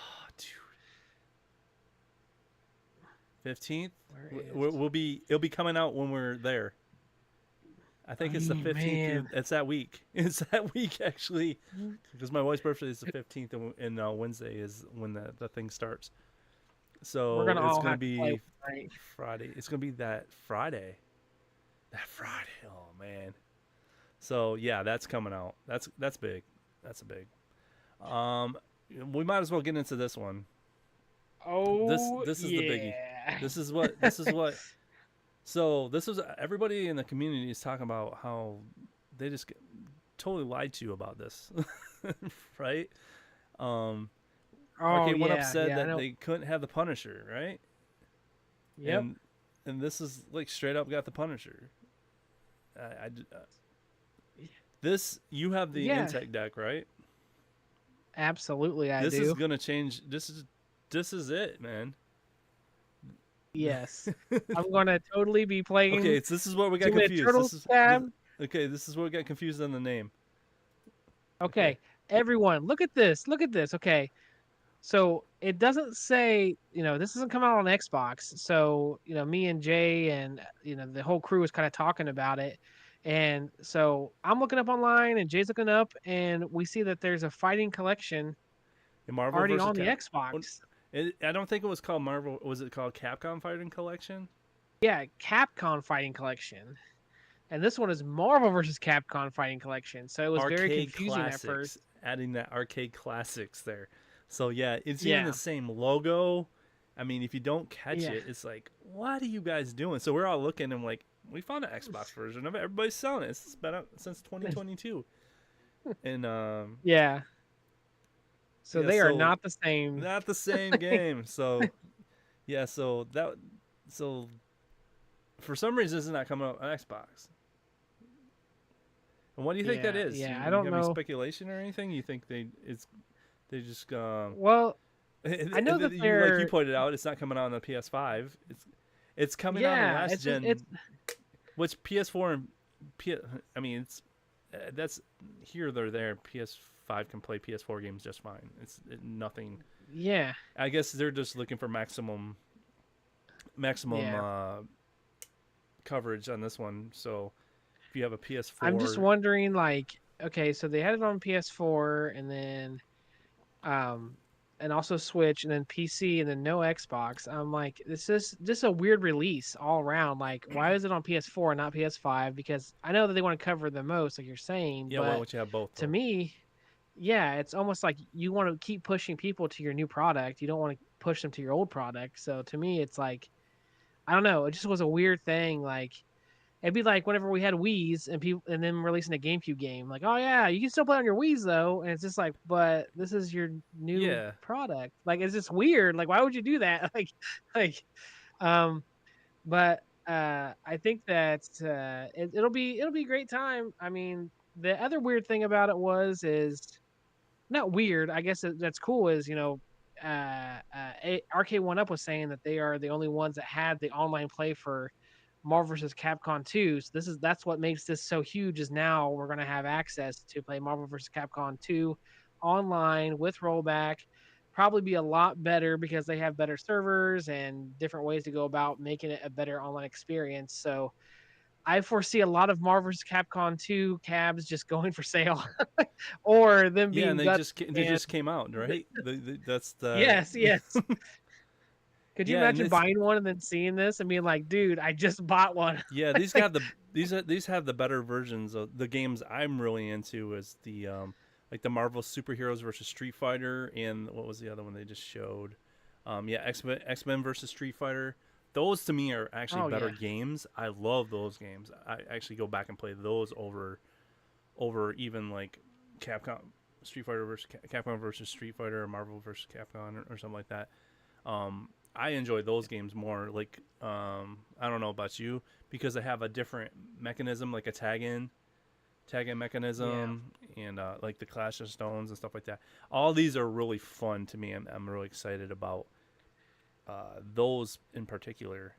dude. 15th. Where is- It'll be coming out when we're there. I think it's the Ay, 15th. man. It's that week. It's that week actually, because my wife's birthday is the 15th, and Wednesday is when the thing starts. So We're gonna it's all gonna have to play be tonight. Friday. It's gonna be that Friday. That Friday. Oh man. So yeah, that's coming out. That's big. That's a big. We might as well get into this one. Oh, This is the biggie. yeah. This is what. So this is everybody in the community is talking about how they just totally lied to you about this, right? Oh, Arcade One Up yeah, said yeah, I that know. they couldn't have the Punisher, right? Yep. And this is like straight up got the Punisher. This you have the Yeah. Intech deck, right? Absolutely, I This do. is gonna change. This is it, man. Yes, I'm gonna totally be playing. Okay, this is where we got Doing a confused. turtle stab. Okay, this is where we got confused on the name. Okay, everyone, look at this. Look at this. Okay. So it doesn't say, this doesn't come out on Xbox. So, me and Jay and, the whole crew was kind of talking about it. And so I'm looking up online and Jay's looking up and we see that there's a fighting collection In Marvel already versus on the Cap- Xbox. I don't think it was called Marvel. Was it called Capcom Fighting Collection? Yeah, Capcom Fighting Collection. And this one is Marvel versus Capcom Fighting Collection. So it was very confusing at first. Adding that arcade classics there. So yeah, it's Yeah. even the same logo. I mean, if you don't catch Yeah. it, it's like, what are you guys doing? So we're all looking and like, we found an Xbox version of it. Everybody's selling it. It's been out since 2022. And Yeah. So Yeah, they are so- not the same. not the same game. So yeah, so for some reason this is not coming up on Xbox. And what do you think that Yeah, is? yeah, You I don't have any know. speculation or anything? You think they just Well, I know that like you they're- pointed out, it's not coming out on the PS5. It's coming out on Yeah, last it's gen. just- Which PS4 and I mean, it's that's here they're there. PS5 can play PS4 games just fine. Nothing. yeah. I guess they're just looking for maximum Yeah. coverage on this one. So if you have a PS4, I'm just wondering, like, okay, so they had it on PS4 and then, and also Switch and then PC and then no Xbox. I'm like, this is just a weird release all around. Like, why is it on PS4 and not PS5? Because I know that they want to cover the most, like you're saying. yeah, but why don't you have both? to though? me, yeah, it's almost like you want to keep pushing people to your new product. You don't want to push them to your old product. So to me, it's like, I don't know. It just was a weird thing. Like, it'd be like whenever we had Wii's and people, and then releasing a GameCube game. Like, oh yeah, you can still play on your Wii's though. And it's just like, but this is your new Yeah. product. Like, it's just weird. Like, why would you do that? like, but I think that it'll be a great time. I mean, the other weird thing about it is not weird. I guess that's cool. Is Arcade One Up was saying that they are the only ones that had the online play for Marvel vs. Capcom 2. So that's what makes this so huge. Is now we're gonna have access to play Marvel vs. Capcom 2 online with rollback. Probably be a lot better because they have better servers and different ways to go about making it a better online experience. So I foresee a lot of Marvel vs. Capcom 2 cabs just going for sale, or them being Yeah, and they gut- just came out, right? That's the yes. Could you Yeah, and imagine it's- buying one and then seeing this and being like, "Dude, I just bought one." Yeah, these have these have the better versions of the games I'm really into. Is the like the Marvel superheroes versus Street Fighter, and what was the other one they just showed? X-Men versus Street Fighter. Those to me are actually better yeah. games. I love those games. I actually go back and play those over even like Capcom Street Fighter versus Capcom versus Street Fighter or Marvel versus Capcom or something like that. I enjoy those games more. Like, I don't know about you, because they have a different mechanism, like a tag-in mechanism, and like the Clash of Stones and stuff like that. All these are really fun to me. I'm really excited about those in particular.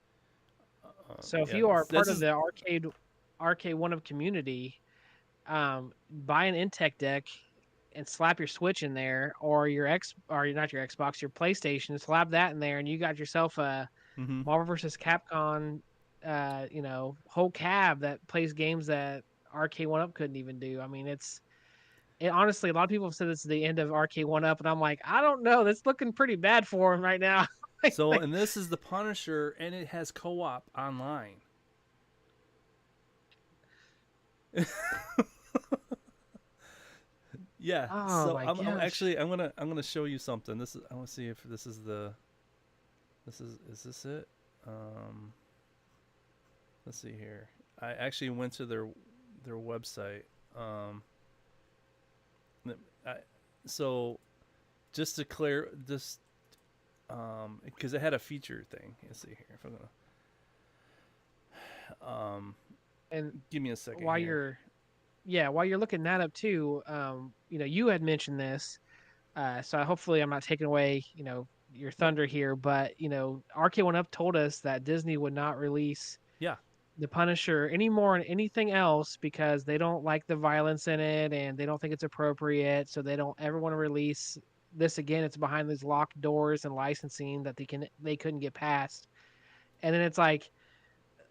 So if yeah, you are this part of is- the arcade One Up community, buy an Intech deck and slap your Switch in there, or not your Xbox, your PlayStation, slap that in there, and you got yourself a Mhm. Marvel vs. Capcom, whole cab that plays games that Arcade One Up couldn't even do. I mean, honestly, a lot of people have said this is the end of Arcade One Up, and I'm like, I don't know. That's looking pretty bad for him right now. So, and this is the Punisher, and it has co-op online. Yeah. Oh so my I'm gosh. I'm gonna show you something. I want to see if this is this it? Let's see here. I actually went to their website. So just to clear this, because it had a feature thing. Let's see here. If I'm gonna, And give me a second. while here. while you're looking that up too, you had mentioned this, so hopefully I'm not taking away, your thunder here, but Arcade One Up told us that Disney would not release Yeah. the Punisher anymore and anything else because they don't like the violence in it and they don't think it's appropriate. So they don't ever want to release this again. It's behind these locked doors and licensing that they couldn't get past. And then it's like,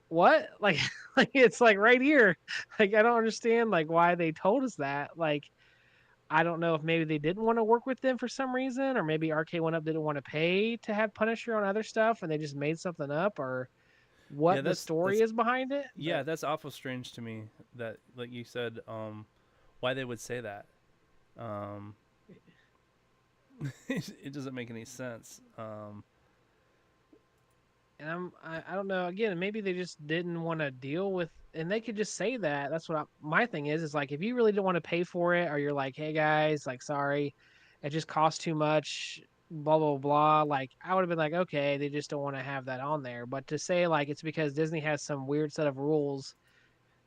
what? Like, like it's like right here. Like I don't understand like why they told us that. Like I don't know if maybe they didn't want to work with them for some reason, or maybe RK1UP didn't want to pay to have Punisher on other stuff and they just made something up, or Yeah, what the story is behind it. yeah, But that's awful strange to me that, like you said, why they would say that. Um, it doesn't make any sense. and I don't know. Again, maybe they just didn't want to deal with, and they could just say that. That's what my thing is like if you really don't want to pay for it, or you're like, hey guys, like sorry, it just costs too much, blah blah blah. Like I would have been like, okay, they just don't want to have that on there. But to say like it's because Disney has some weird set of rules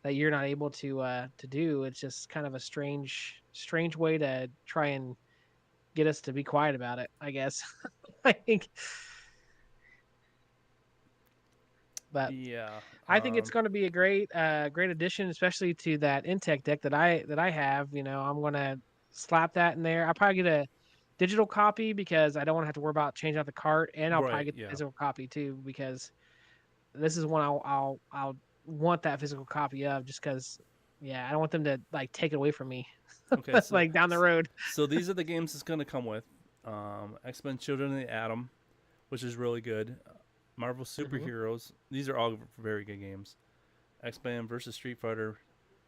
that you're not able to do, it's just kind of a strange way to try and get us to be quiet about it, I guess. Like, but Yeah, I think it's going to be a great addition, especially to that Intech deck that I have. You know, I'm gonna slap that in there. I'll probably get a digital copy because I don't want to have to worry about changing out the cart, and I'll probably right. get the Yeah. physical copy too because this is one I'll want that physical copy of just because. Yeah, I don't want them to like take it away from me, Okay. So, like down the road. so these are the games it's going to come with. X-Men: Children of the Atom, which is really good. Marvel Superheroes. These are all very good games. X-Men versus Street Fighter.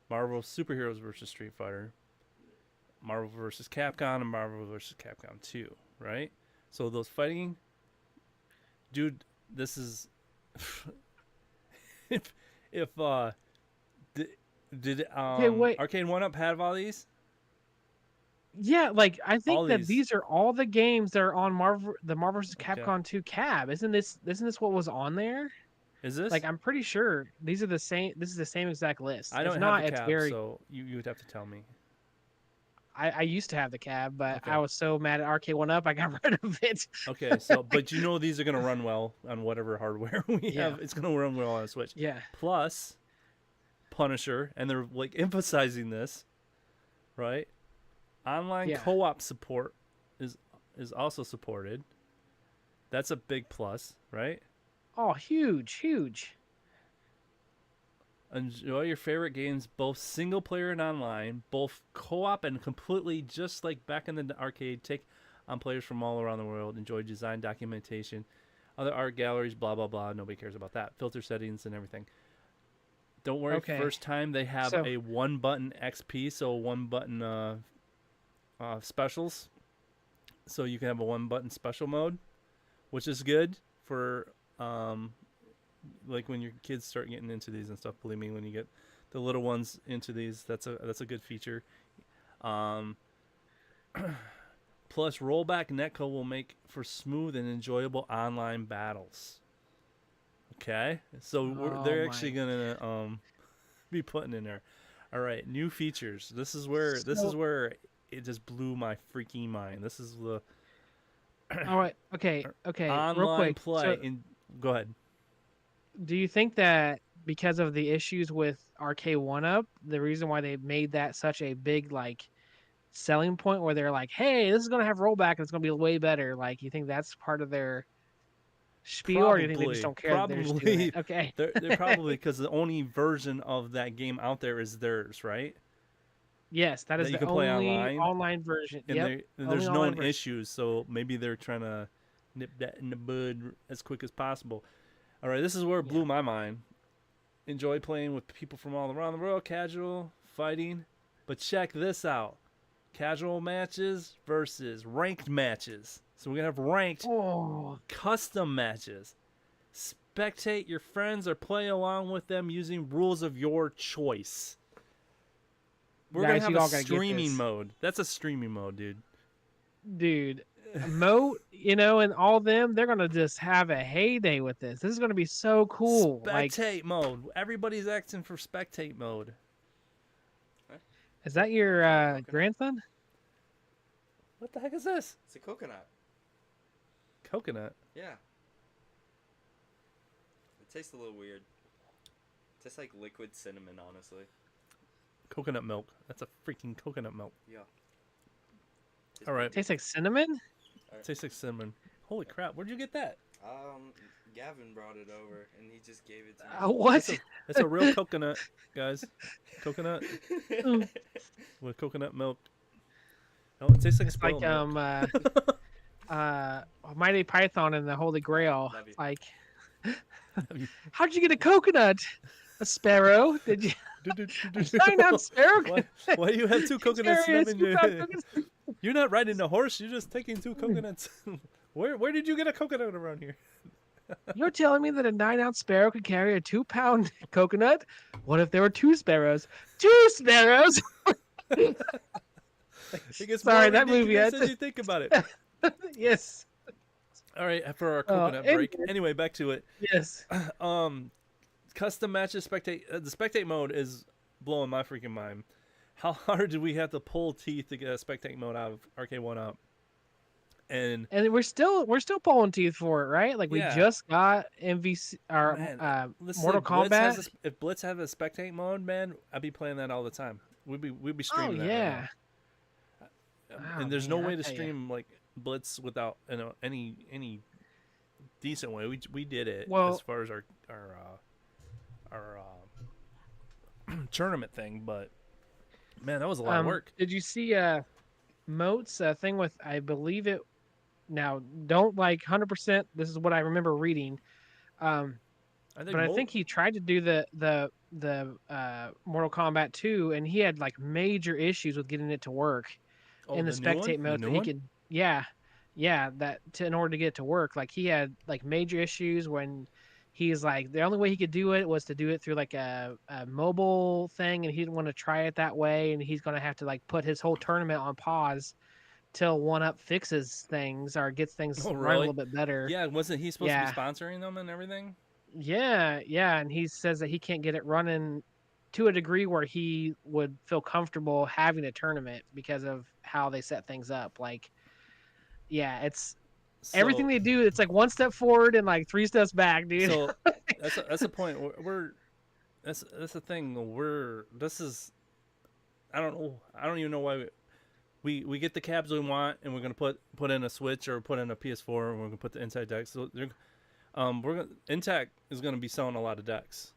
Marvel Superheroes versus Street Fighter. Marvel versus Capcom and Marvel versus Capcom 2, right? So those fighting, dude, this is if did Okay, wait. Arcade1Up have all these? Yeah, like I All think that these. these are all the games that are on the Marvel vs. Okay. Capcom 2 cab. Isn't this what was on there? Is this? Like I'm pretty sure these are the same. This is the same exact list. I don't if have not, the it's cab, very. so you would have to tell me. I used to have the cab, but Okay. I was so mad at RK1UP, I got rid of it. Okay, so but you know these are gonna run well on whatever hardware we Yeah. have. It's gonna run well on a Switch. Yeah. Plus, Punisher, and they're like emphasizing this, right? Online Yeah. co-op support is also supported. That's a big plus, right? Oh, huge. Enjoy your favorite games, both single player and online, both co-op and completely just like back in the arcade. Take on players from all around the world. Enjoy design documentation, other art galleries, blah blah blah. Nobody cares about that. Filter settings and everything. Don't worry. Okay. First time they have So- a one button XP, so one button specials. So you can have a one button special mode, which is good for like when your kids start getting into these and stuff. Believe me, when you get the little ones into these, that's a good feature. Plus, rollback netcode will make for smooth and enjoyable online battles. Okay, so they're actually gonna be putting in there. All right, new features. This is where it just blew my freaking mind. This is the All right. Okay. online Real quick. play. So, Go ahead. do you think that because of the issues with RK1UP, the reason why they made that such a big like selling point where they're like, hey, this is gonna have rollback and it's gonna be way better? Like, you think that's part of their spiel, or do you think they just don't care? That they're just doing it? Okay. They're probably because the only version of that game out there is theirs, right? Yes, that is That you the can play only online? online version. And, Yep. and only there's online known version. issues, so maybe they're trying to nip that in the bud as quick as possible. All right, this is where it blew my mind. Enjoy playing with people from all around the world, casual fighting, but check this out: casual matches versus ranked matches. So we're gonna have ranked Oh, custom matches. Spectate your friends or play along with them using rules of your choice. We're Guys, gonna you all have a gotta get streaming this. mode. That's a streaming mode, dude. dude. Moat, and all them, they're gonna just have a heyday with this. This is gonna be so cool. Like, Spectate mode. Everybody's acting for spectate mode. is that your grandson? What the heck is this? It's a coconut. Coconut. Yeah. It tastes a little weird. Tastes like liquid cinnamon, honestly. Coconut milk. That's a freaking coconut milk. Yeah. All right. Tastes like cinnamon. Tastes like cinnamon. Holy crap! Where'd you get that? Gavin brought it over, and he just gave it to me. What? It's a real coconut, guys. Coconut with coconut milk. Oh, it tastes like It's spoiled like milk. Mighty Python and the Holy Grail. Love you. Like, how'd you get a coconut? A sparrow? Did you? 9-ounce sparrow? Why do you have two coconuts? Serious? Slim in You your- found coconuts? You're not riding a horse. You're just taking two coconuts. Where did you get a coconut around here? You're telling me that a 9-ounce sparrow could carry a 2-pound coconut? What if there were 2 sparrows? 2 sparrows? It gets Sorry, more that movie ridiculous had as to- you think about it. Yes. All right, for our coconut break. anyway. Anyway, back to it. Yes. Custom matches, spectate. The spectate mode is blowing my freaking mind. How hard did we have to pull teeth to get a spectate mode out of Arcade 1-Up? And And we're still pulling teeth for it, right? Like we Yeah. just got MVC or man, listen, Mortal Kombat. If Blitz have a spectate mode, man, I'd be playing that all the time. We'd be Oh streaming that. right yeah. now. Oh, And there's no man, I way to tell ya. stream like Blitz without any decent way. We did it Well- as far as our tournament thing, but man, that was a lot of work. Did you see Moat's thing with I believe it now don't like 100% this is what I remember reading. But I think he tried to do the Mortal Kombat 2 and he had like major issues with getting it to work in the spectate mode so he could in order to get it to work like he had like major issues when he's like the only way he could do it was to do it through like a mobile thing and he didn't want to try it that way and he's going to have to like put his whole tournament on pause till 1-Up fixes things or gets things Oh, run a really? little bit better. Yeah, wasn't he supposed Yeah. to be sponsoring them and everything? Yeah, and he says that he can't get it running to a degree where he would feel comfortable having a tournament because of how they set things up. Like, yeah, it's everything So- they do. It's like 1 step forward and like 3 steps back, dude. So that's a point. That's the thing. This is I don't know. I don't even know why we get the cabs we want and we're gonna put in a Switch or put in a PS4 and we're gonna put the inside decks. So Intac is gonna be selling a lot of decks.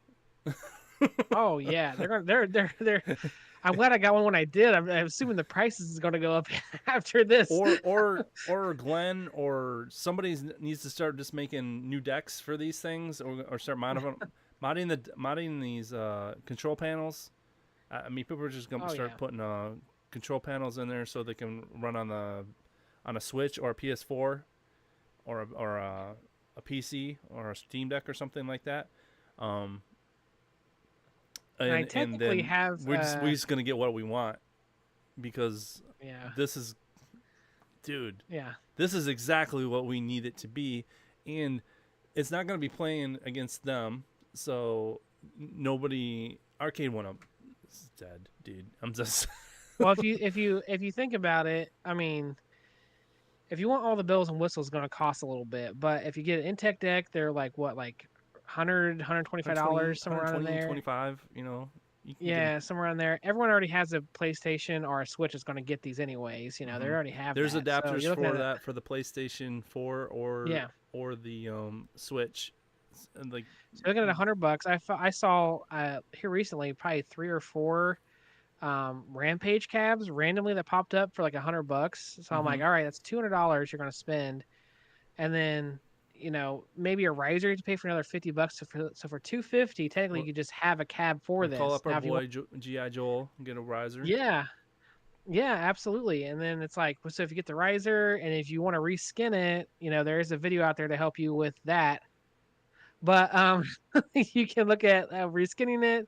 Oh yeah, they're. I'm glad I got one when I did. I'm assuming the prices is going to go up after this. Or Glenn or somebody needs to start just making new decks for these things or start modding these control panels. I mean, people are just gonna start putting control panels in there so they can run on a Switch or a PS4 or a PC or a Steam Deck or something like that. And I technically have. We're just gonna get what we want because this is, dude. Yeah. This is exactly what we need it to be, and it's not gonna be playing against them. So nobody Arcade 1-Up is dead, dude. I'm just. Well, if you think about it, I mean, if you want all the bells and whistles, it's going to cost a little bit. But if you get an Intech deck, they're like what, like $100, $125 somewhere around there. 25, you know. You can Yeah, get- somewhere around there. Everyone already has a PlayStation or a Switch is going to get these anyways. You know, they already have. There's that. So adapters you're looking for at that for the PlayStation 4 or the Switch. And like So looking at $100, I saw here recently probably 3 or 4 Rampage cabs randomly that popped up for like $100. So I'm like, all right, that's $200 you're going to spend, and then you know maybe a riser you have to pay for another $50. So for $250, technically you could just have a cab for this. call up Now, our if you boy GI Joel and get a riser. Yeah, absolutely. And then it's like, so if you get the riser and if you want to reskin it, you know, there is a video out there to help you with that. But you can look at reskinning it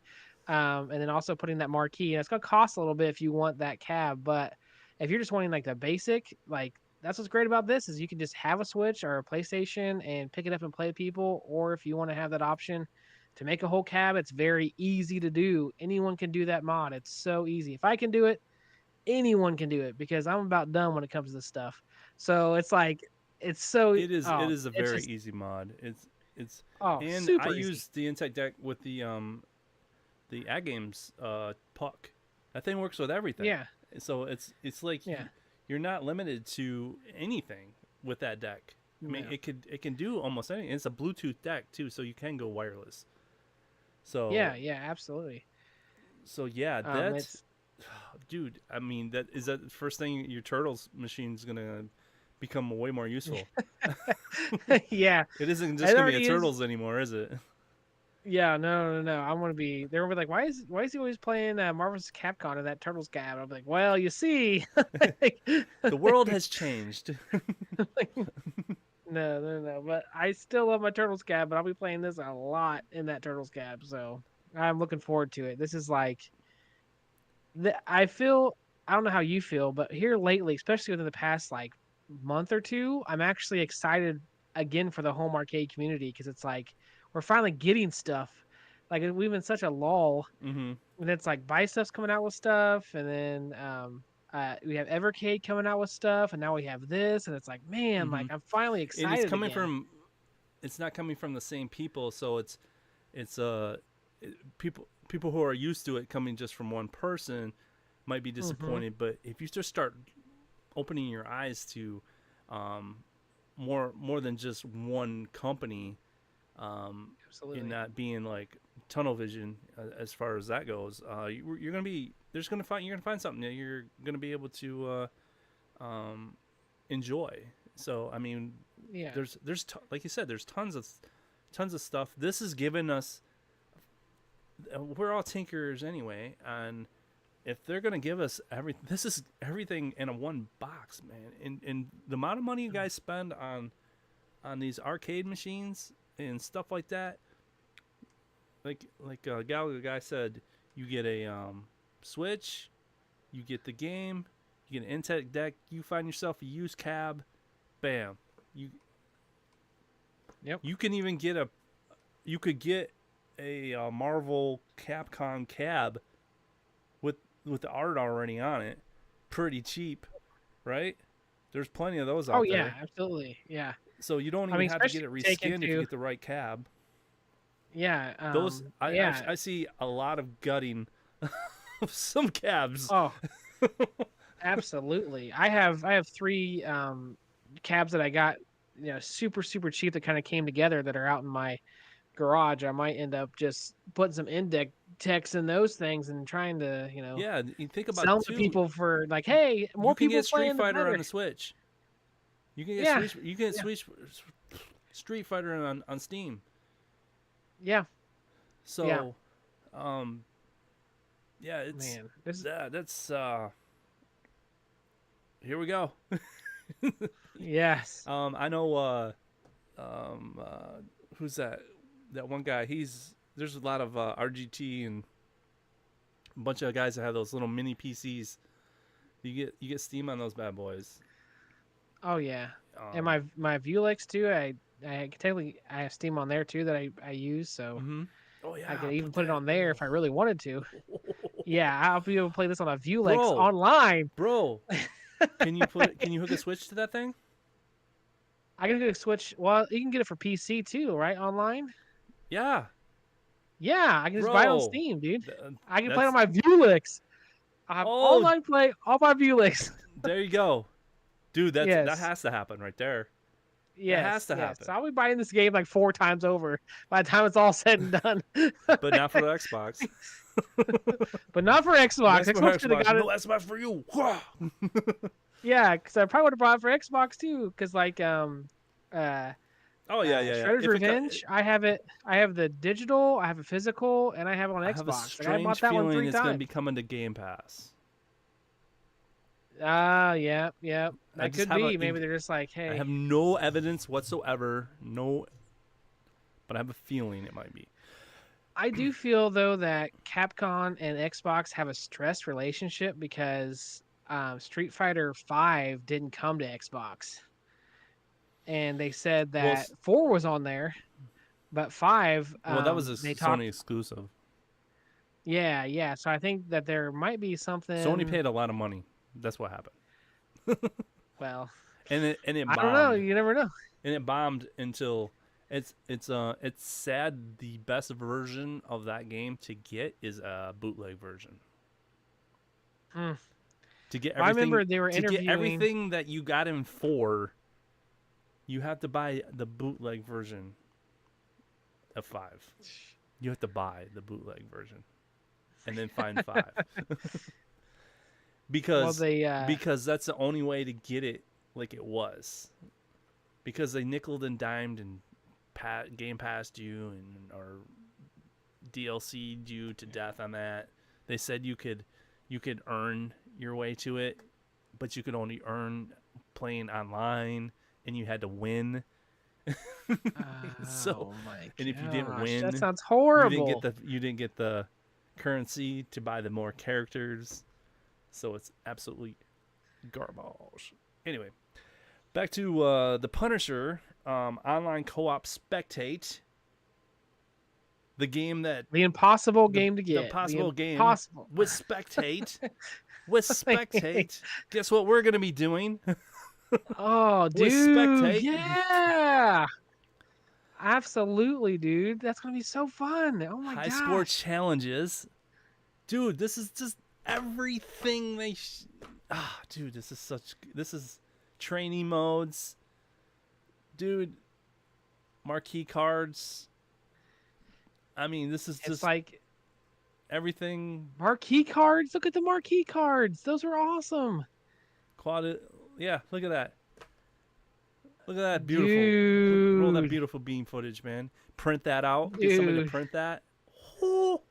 and then also putting that marquee. And it's going to cost a little bit if you want that cab. But if you're just wanting like the basic, like that's what's great about this is you can just have a Switch or a PlayStation and pick it up and play with people. Or if you want to have that option to make a whole cab, it's very easy to do. Anyone can do that mod. It's so easy. If I can do it, anyone can do it because I'm about done when it comes to this stuff. So it's like, it's so It is a very just- easy mod. It's Oh, and super I easy. used the Intech deck with the the Ad Games puck. That thing works with everything. Yeah. So it's like Yeah. you're not limited to anything with that deck. I mean, No. it can do almost anything. It's a Bluetooth deck too, so you can go wireless. So Yeah, absolutely. So yeah, Um, that's it's dude. I mean, that the first thing your Turtles machine's gonna become way more useful. yeah, It isn't It just gonna already be is. a Turtles anymore, is it? yeah. No. I want to be. They're gonna be like, why is he always playing Marvel's Capcom or that Turtles Gab? I'm like, well, you see, The world has changed. no. But I still love my Turtles Gab, but I'll be playing this a lot in that Turtles Gab. So I'm looking forward to it. This is like, I feel. I don't know how you feel, but here lately, especially within the past like month or two, I'm actually excited again for the home arcade community because it's like we're finally getting stuff. Like we've been such a lull, Mm-hmm. and it's like Bicep's coming out with stuff, and then we have Evercade coming out with stuff, and now we have this, and it's like, man, Mhm. like I'm finally excited. And it's coming again. from. It's not coming from the same people, so it's people who are used to it coming just from one person might be disappointed. But if you just start opening your eyes to more than just one company, Absolutely. and not being like tunnel vision as far as that goes, you're gonna be you're gonna find something that you're gonna be able to enjoy. So I mean, Yeah. like you said, there's tons of stuff. This has given us. We're all tinkers anyway, and if they're gonna give us everything, this is everything in a one box, man. And the amount of money you guys spend on these arcade machines and stuff like that, like Gallagher guy said, you get a Switch, you get the game, you get an Intech deck, you find yourself a used cab, bam, Yep. you can even get you could get a Marvel Capcom cab with the art already on it, pretty cheap, right? There's plenty of those out Oh there. yeah, absolutely. Yeah. So you don't I even mean, have to get it especially taken reskinned if you to- get the right cab. Yeah. Those yeah. I see a lot of gutting of some cabs. Oh, absolutely. I have 3 cabs that I got, super cheap that kind of came together that are out in my garage. I might end up just putting some index in those things and trying to, Yeah, you think about sell it to too. people for like, hey, more You can people get Street playing the Fighter on better. the Switch. You can get Yeah. Street Fighter on Steam. Yeah, So, yeah, it's man. This is, that's here we go. yes. I know who's that one guy, there's a lot of RGT and a bunch of guys that have those little mini PCs. You get Steam on those bad boys. Oh yeah. And Um, my Vulex too. I technically I have Steam on there too that I use, so mhm. Oh yeah, I could even put it that- on there if I really wanted to. Yeah, I'll be able to play this on a Vulex Bro. online. Bro, can you hook a Switch to that thing? I can get a Switch. Well, you can get it for PC too, right? Online. Yeah. Yeah, I can just buy it on Bro. Steam, dude. Th- I can play it on that's- my Vulex. I have Oh. online play on my Vulex. There you go. Dude, that Yes. has to happen right there. Yes, has to yes. happen. So I'll be buying this game like 4 times over by the time it's all said and done. But not for the Xbox. But not for Xbox. That's for Xbox could have got it. No Xbox for you. Wah! Yeah, because I probably would have bought it for Xbox too. Because like Oh yeah, yeah. Shredder's If it co- Revenge, I have it. I have the digital, I have a physical, and I have it on I have a Xbox. Like, I strange bought that one feeling 3 it's going to times. be coming to Game Pass. Yeah. I That just could have a be. Maybe inc- they're just like, hey. I have no evidence whatsoever. No, but I have a feeling it might be. I do feel though that Capcom and Xbox have a stressed relationship because Street Fighter V didn't come to Xbox, and they said Well, that s- 4 was on there, but 5. Well, that was a they Sony talked. exclusive. Yeah. So I think that there might be something. Sony paid a lot of money. That's what happened. Well, And it I bombed. don't know. You never know. And it bombed until It's sad. The best version of that game to get is a bootleg version. Hmm. To get I everything, remember they were to get interviewing- everything that you got in 4, you have to buy the bootleg version of 5. You have to buy the bootleg version, and then find 5. Because because that's the only way to get it like it was. Because they nickeled and dimed and game passed you and or DLC'd you to death on that. They said you could earn your way to it, but you could only earn playing online, and you had to win. So, Oh my and if you didn't gosh, win, that sounds horrible. You didn't get the currency to buy the more characters. So it's absolutely garbage. Anyway, back to the Punisher online co-op Spectate. The game that The impossible game to get. the possible game Impossible. with Spectate. With Spectate, guess what we're gonna be doing? Oh, With dude. Spectate. Yeah. Absolutely, dude. That's gonna be so fun. Oh my High god. score challenges, dude. This is just everything they. Dude, this is training modes, dude. Marquee cards. I mean, this is It's just like everything. marquee cards. Look at the marquee cards. Those are awesome. Quality. Yeah, look at that. Look at that beautiful. Roll that Dude. beautiful beam footage, man. Print that out. Get somebody to Dude. print that. Oh,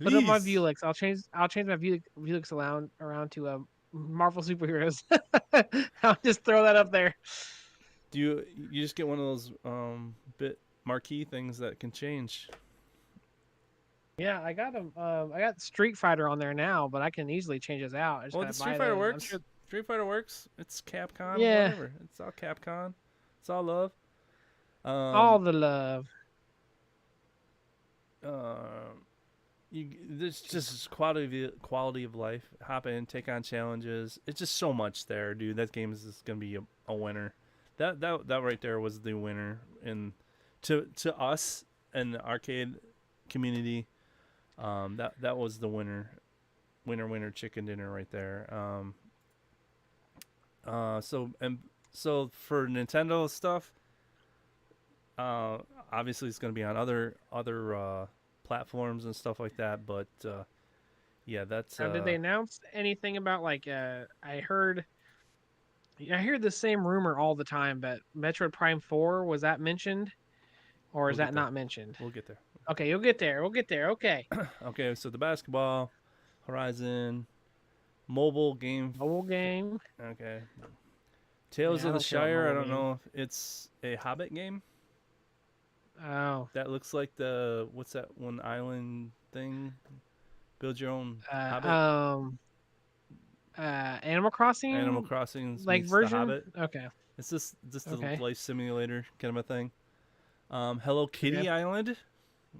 Put up my please. Vuelix. I'll change my Vuelix around to Marvel superheroes. I'll just throw that up there. Do you just get one of those bit marquee things that can change? Yeah, I got I got Street Fighter on there now, but I can easily change this out. I just Well, gotta the buy Street Fighter I'm works. sure- Street Fighter works. It's Capcom. Yeah. Whatever. It's all Capcom. It's all love. all the love. There's just quality of life. Hop in, take on challenges. It's just so much there, dude. That game is just gonna be a winner. That right there was the winner, and to us and the arcade community, that was the winner, chicken dinner right there. So for Nintendo stuff, obviously it's gonna be on other platforms and stuff like that, but yeah, that's Now, did they announce anything about like I heard the same rumor all the time, but Metroid Prime 4, was that mentioned? Or is We'll that get there. not mentioned? we'll get there. Okay, you'll get there. We'll get there. Okay. Okay, so the basketball, Horizon, mobile game. Mobile game. Okay, Tales Yeah, of I the don't care about Shire. I mobile don't know if it's a Hobbit game. Oh. That looks like what's that one island thing? Build your own Hobbit. Animal Crossing. Animal Crossing like meets version. The Hobbit. Okay. It's just Okay. a life simulator kind of a thing. Hello Kitty Okay. Island.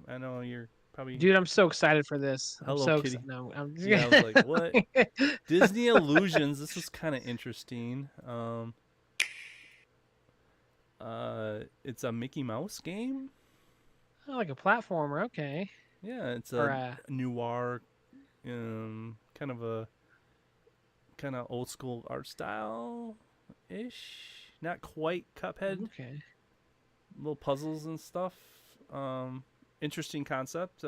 I know you're probably. Dude, I'm so excited for this. Hello, I'm so Kitty. No, I'm Yeah, I was like, what? Disney Illusions. This was kind of interesting. It's a Mickey Mouse game. Oh, like a platformer. Okay. Yeah, it's Or a noir, kind of old school art style ish. Not quite Cuphead. Okay. Little puzzles and stuff. Interesting concept.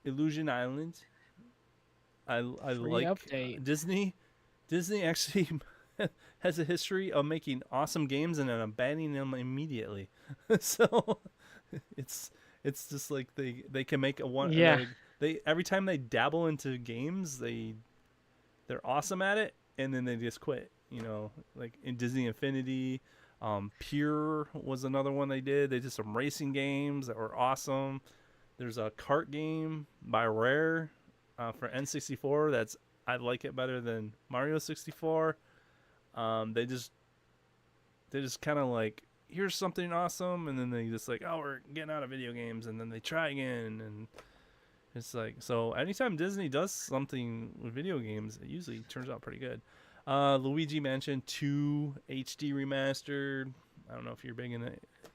Illusion Island. I Free like update. Disney. Disney actually has a history of making awesome games and then abandoning them immediately. So it's just like they can make a one. Yeah. They every time they dabble into games, they're awesome at it, and then they just quit. You know, like in Disney Infinity. Pure was another one they did. They did some racing games that were awesome. There's a kart game by Rare for N64 I like it better than Mario 64. They just kind of like, here's something awesome, and then they just like, oh, we're getting out of video games, and then they try again, and it's like, so anytime Disney does something with video games, it usually turns out pretty good. Luigi Mansion 2 HD remastered. I don't know if you're big into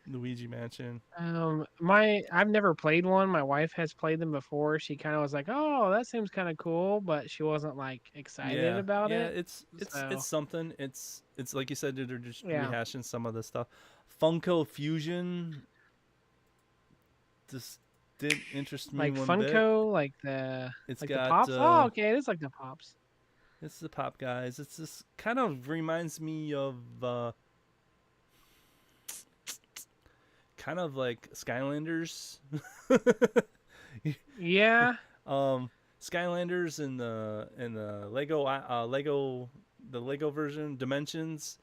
Luigi Mansion. I've never played one. My wife has played them before. She kind of was like, "Oh, that seems kind of cool," but she wasn't like excited Yeah, about yeah, it. it's So something. It's like you said, they're just yeah, rehashing some of the stuff. Funko Fusion just didn't interest me like one bit. Funko, It's like the got pops. Oh, okay, it is like the pops. it's the pop guys. It's just kind of reminds me of kind of like Skylanders. Yeah, Skylanders and the Lego version Dimensions.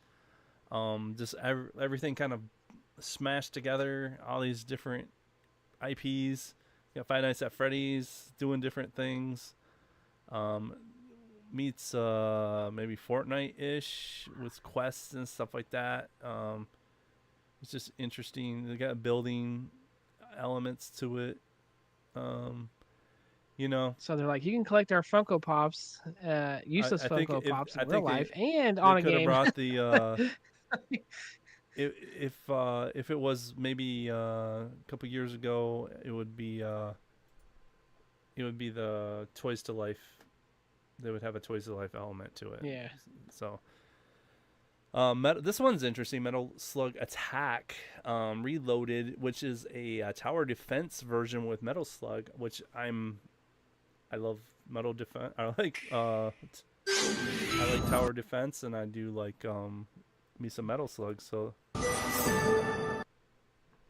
Just everything kind of smashed together. All these different IPs. You got Five Nights at Freddy's doing different things. Meets maybe Fortnite ish with quests and stuff like that. It's just interesting. They got building elements to it. You know, so they're like, you can collect our Funko Pops, useless I think Funko if Pops I in real think life and they on a could have game. brought the if it was maybe a couple years ago, it would be the Toys to Life. They would have a Toys to Life element to it. Yeah. So this one's interesting. Metal Slug Attack Reloaded, which is a tower defense version with Metal Slug, which I love Metal Defense. I like tower defense, and I do like me some Metal Slug. So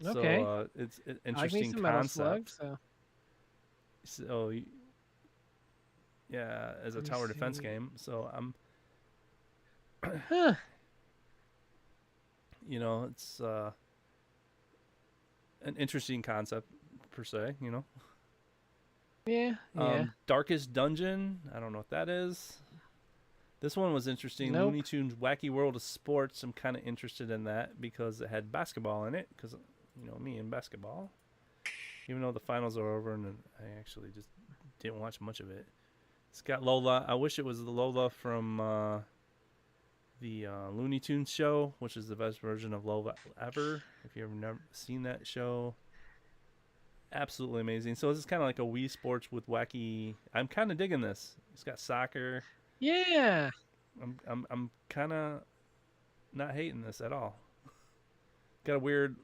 Okay. it's an I like me interesting some Metal concept. Slug, So yeah, as a Let me tower defense see. game. So I'm Huh. you know, it's an interesting concept per se, you know. Yeah. Yeah. Darkest Dungeon, I don't know what that is. This one was interesting. Nope. Looney Tunes Wacky World of Sports. I'm kind of interested in that because it had basketball in it. Because you know me and basketball. Even though the finals are over, and I actually just didn't watch much of it. It's got Lola. I wish it was the Lola from the Looney Tunes show, which is the best version of Lola ever. If you've never seen that show, absolutely amazing. So this is kind of like a Wii Sports with wacky. I'm kind of digging this. It's got soccer. Yeah. I'm kind of not hating this at all. Got a weird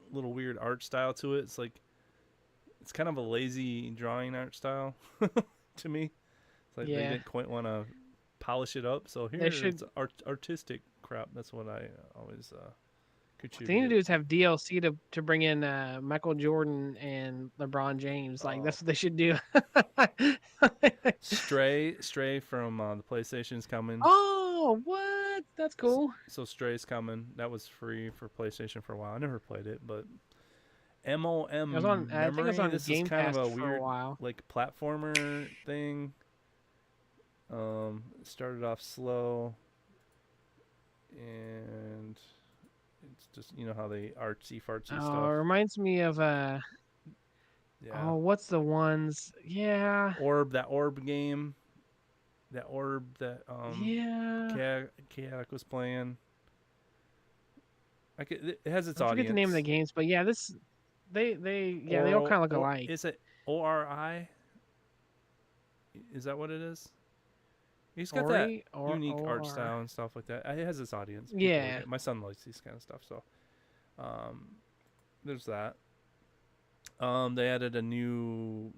art style to it. It's like it's kind of a lazy drawing art style to me. It's like they Yeah. didn't quite want to polish it up. So here They should- it's artistic crap. That's what I always What contribute. they need to do is have DLC to bring in Michael Jordan and LeBron James. Like that's what they should do. Stray from the PlayStation's coming. Oh, what? That's cool. So Stray's coming. That was free for PlayStation for a while. I never played it, but MOM It was on. I think it was Memory. on This Game is kind Pass of a for weird a while. like platformer thing. Started off slow, and it's just you know how they artsy fartsy Oh, it stuff. reminds me of Yeah. Oh, what's the ones? Yeah. That orb game. That orb that Yeah. Chaotic was playing. It has its I audience. forget the name of the games, but yeah, they all kind of look alike. Is it ORI? Is that what it is? He's got Ori that or unique art OR? style and stuff like that. It has its audience. People Yeah. like it. My son likes these kind of stuff, so there's that. They added a new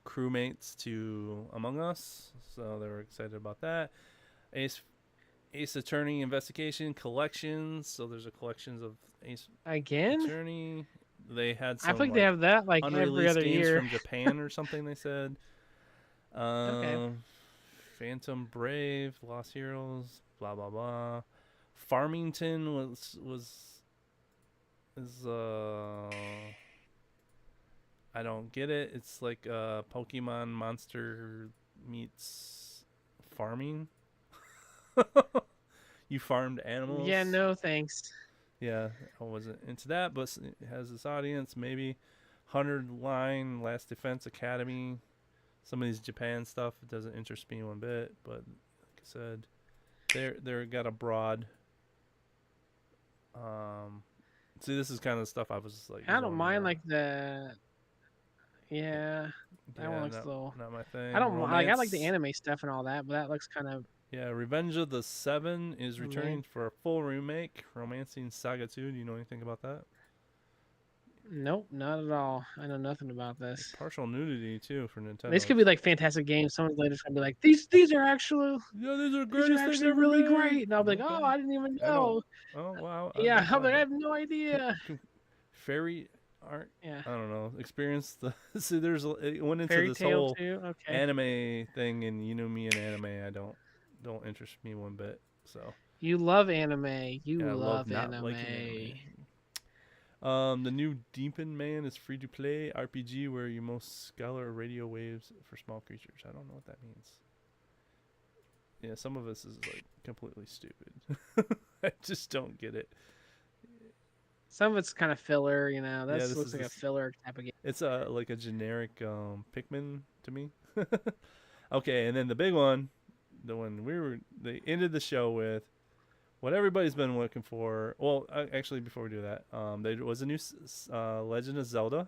crewmates to Among Us, so they were excited about that. Ace Attorney Investigation Collections, so there's a collections of Ace Again? Attorney. They had I some think they have that like every unreleased other games year. from Japan or something. They said. Phantom Brave, Lost Heroes, blah blah blah. Farmington is I don't get it. It's like Pokemon Monster meets farming. You farmed animals. Yeah, no thanks. Yeah, I wasn't into that, but it has this audience. Maybe 100 Line, Last Defense Academy. Some of these Japan stuff, it doesn't interest me one bit. But like I said, they're got a broad See, this is kind of stuff I was just like. I don't zoning mind out. like the. Yeah, that one looks not, a little. not my thing. I don't like. I like the Romance- anime stuff and all that, but that looks kind of. Yeah, Revenge of the Seven is Oh, man. returning for a full remake. Romancing Saga 2. Do you know anything about that? Nope, not at all. I know nothing about this. Partial nudity too for Nintendo. These could be like fantastic games. Someone later's gonna be like, these are actually Yeah, these are the these greatest are thing actually ever really made. great. And I'll be like, Okay. oh, I didn't even I don't- know. Oh wow. Yeah, that's I'm like, I why. have no idea. Fairy art. Yeah. I don't know. Experience the. See, it went into Fairy this Tale whole too. Okay. anime thing, and you know me in anime. I don't interest me one bit. So You love anime. You and I love not anime. liking anime. The new Deepin Man is free to play RPG where you most scalar radio waves for small creatures. I don't know what that means. Yeah, some of this is like completely stupid. I just don't get it. Some of it's kind of filler, you know. That this looks is like a this- filler type of game. It's like a generic Pikmin to me. Okay, and then the big one, the one they ended the show with, what everybody's been looking for. Well, actually, before we do that, there was a new Legend of Zelda: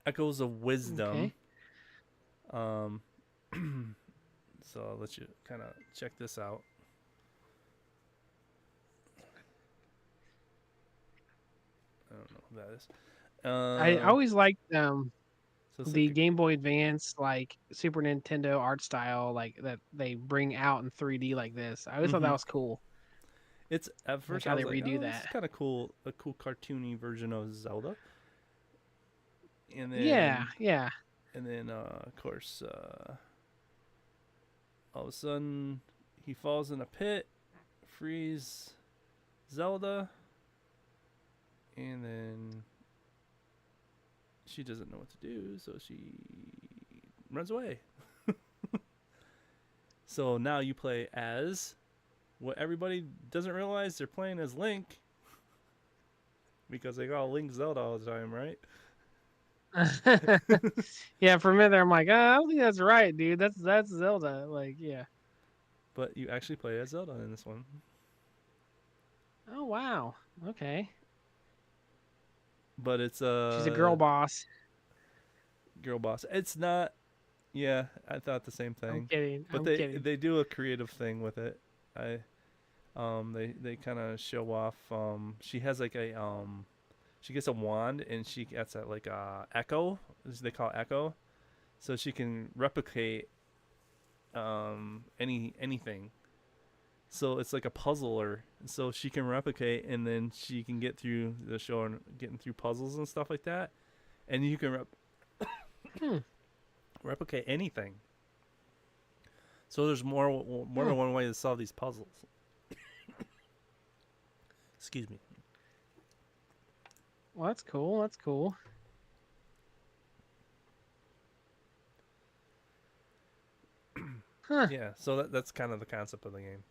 Echoes of Wisdom. Okay. So I'll let you kind of check this out. I don't know what that is. I always liked So it's the like Game Boy Advance, like Super Nintendo art style, like that they bring out in 3D like this. I always thought that Mhm. was cool. It's at first how I was they like, redo oh, that. It's kind of cool, a cool cartoony version of Zelda. And then Yeah. And then of course all of a sudden he falls in a pit, frees Zelda, and then she doesn't know what to do, so she runs away. So now you play as what everybody doesn't realize they're playing as Link because they call Link Zelda all the time, right? Yeah, for a minute there, I'm like, I don't think that's right, dude. That's Zelda. Like, yeah. But you actually play as Zelda in this one. Oh wow. Okay. But it's She's a girl boss. girl boss. It's not. Yeah, I thought the same I'm thing. kidding. But I'm they kidding. they do a creative thing with it. They kind of show off. She has like a she gets a wand and she gets a, like a echo, as they call it echo, so she can replicate anything. So it's like a puzzler. So she can replicate, and then she can get through the show and getting through puzzles and stuff like that. And you can replicate anything. So there's more than one way to solve these puzzles. Excuse me. Well, that's cool. That's cool. Huh. Yeah, so that's kind of the concept of the game.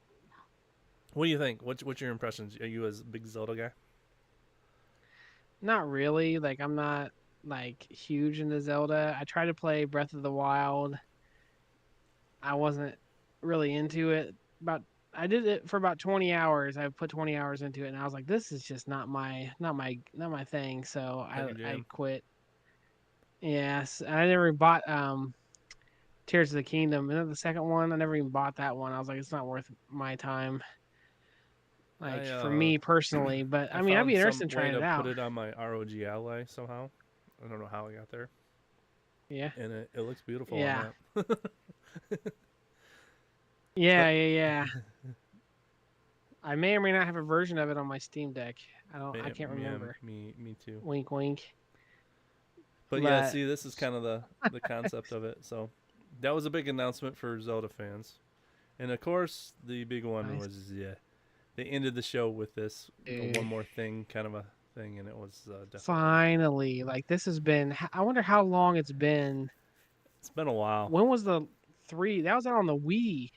What do you think? What's your impressions? Are you a big Zelda guy? Not really. Like, I'm not like huge into Zelda. I tried to play Breath of the Wild. I wasn't really into it. I did it for about 20 hours. I put 20 hours into it, and I was like, this is just not my thing. So Not your I jam. quit. Yes, I never even bought Tears of the Kingdom. And then the second one, I never even bought that one. I was like, it's not worth my time. Like, for me personally, but I mean, I'd found be interested in some way trying it to out. Put it on my ROG Ally somehow. I don't know how I got there, Yeah. and it looks beautiful. Yeah. On that. Yeah. I may or may not have a version of it on my Steam Deck. I can't remember. Me too. Wink, wink. But yeah, But- see, this is kind of the concept of it. So that was a big announcement for Zelda fans, and of course, the big one Nice. was they ended the show with this Dude. one more thing, kind of a thing, and it was definitely. Finally, like this has been. I wonder how long it's been. It's been a while. When was the 3? That was on the Wii.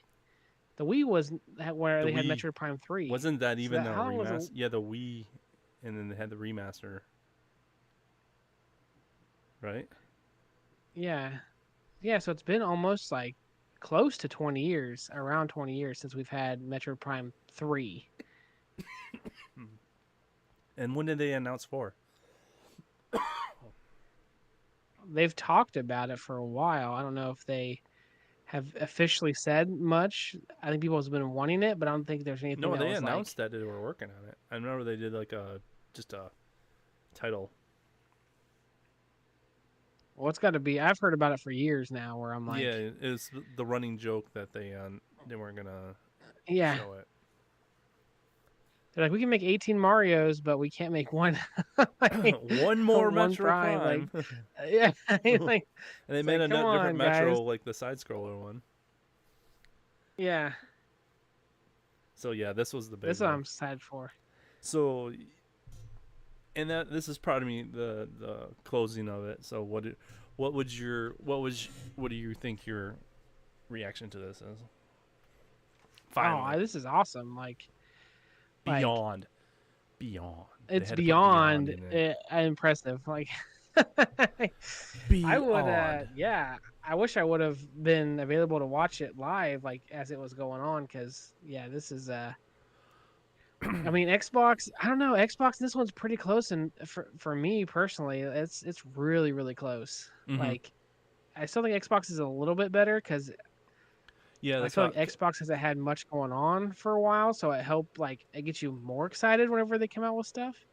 The Wii was where The they had Wii. Metroid Prime 3. Wasn't that even that- a how long was it- remaster? Yeah, the Wii, and then they had the remaster. Right? Yeah. Yeah, so it's been almost like close to 20 years, around 20 years since we've had Metroid Prime 3. And when did they announce for? They've talked about it for a while. I don't know if they have officially said much. I think people have been wanting it, but I don't think there's anything. No, that they was announced like, that they were working on it. I remember they did like just a title. well, it's got to be. I've heard about it for years now. Where I'm like, yeah, it was the running joke that they weren't gonna yeah. show it. They're like, we can make 18 Marios, but we can't make one. like, One more one Metro Prime, Prime. yeah, like, And they it's made like, a come different on, Metro, guys. like the side scroller one. yeah. So yeah, this was the big That's what one. I'm sad for. So, and this is probably the closing of it. So what do you think your reaction to this is? Finally, Oh, this is awesome. Like beyond. They it's had to put beyond in it. impressive. Like Beyond. I would, yeah. I wish I would have been available to watch it live, like as it was going on, because yeah, this is I mean, Xbox. I don't know. Xbox. This one's pretty close, and for me personally, it's really really close. Mhm. Like, I still think Xbox is a little bit better because Yeah, I that's feel what, like Xbox hasn't had much going on for a while, so it helped like it gets you more excited whenever they come out with stuff.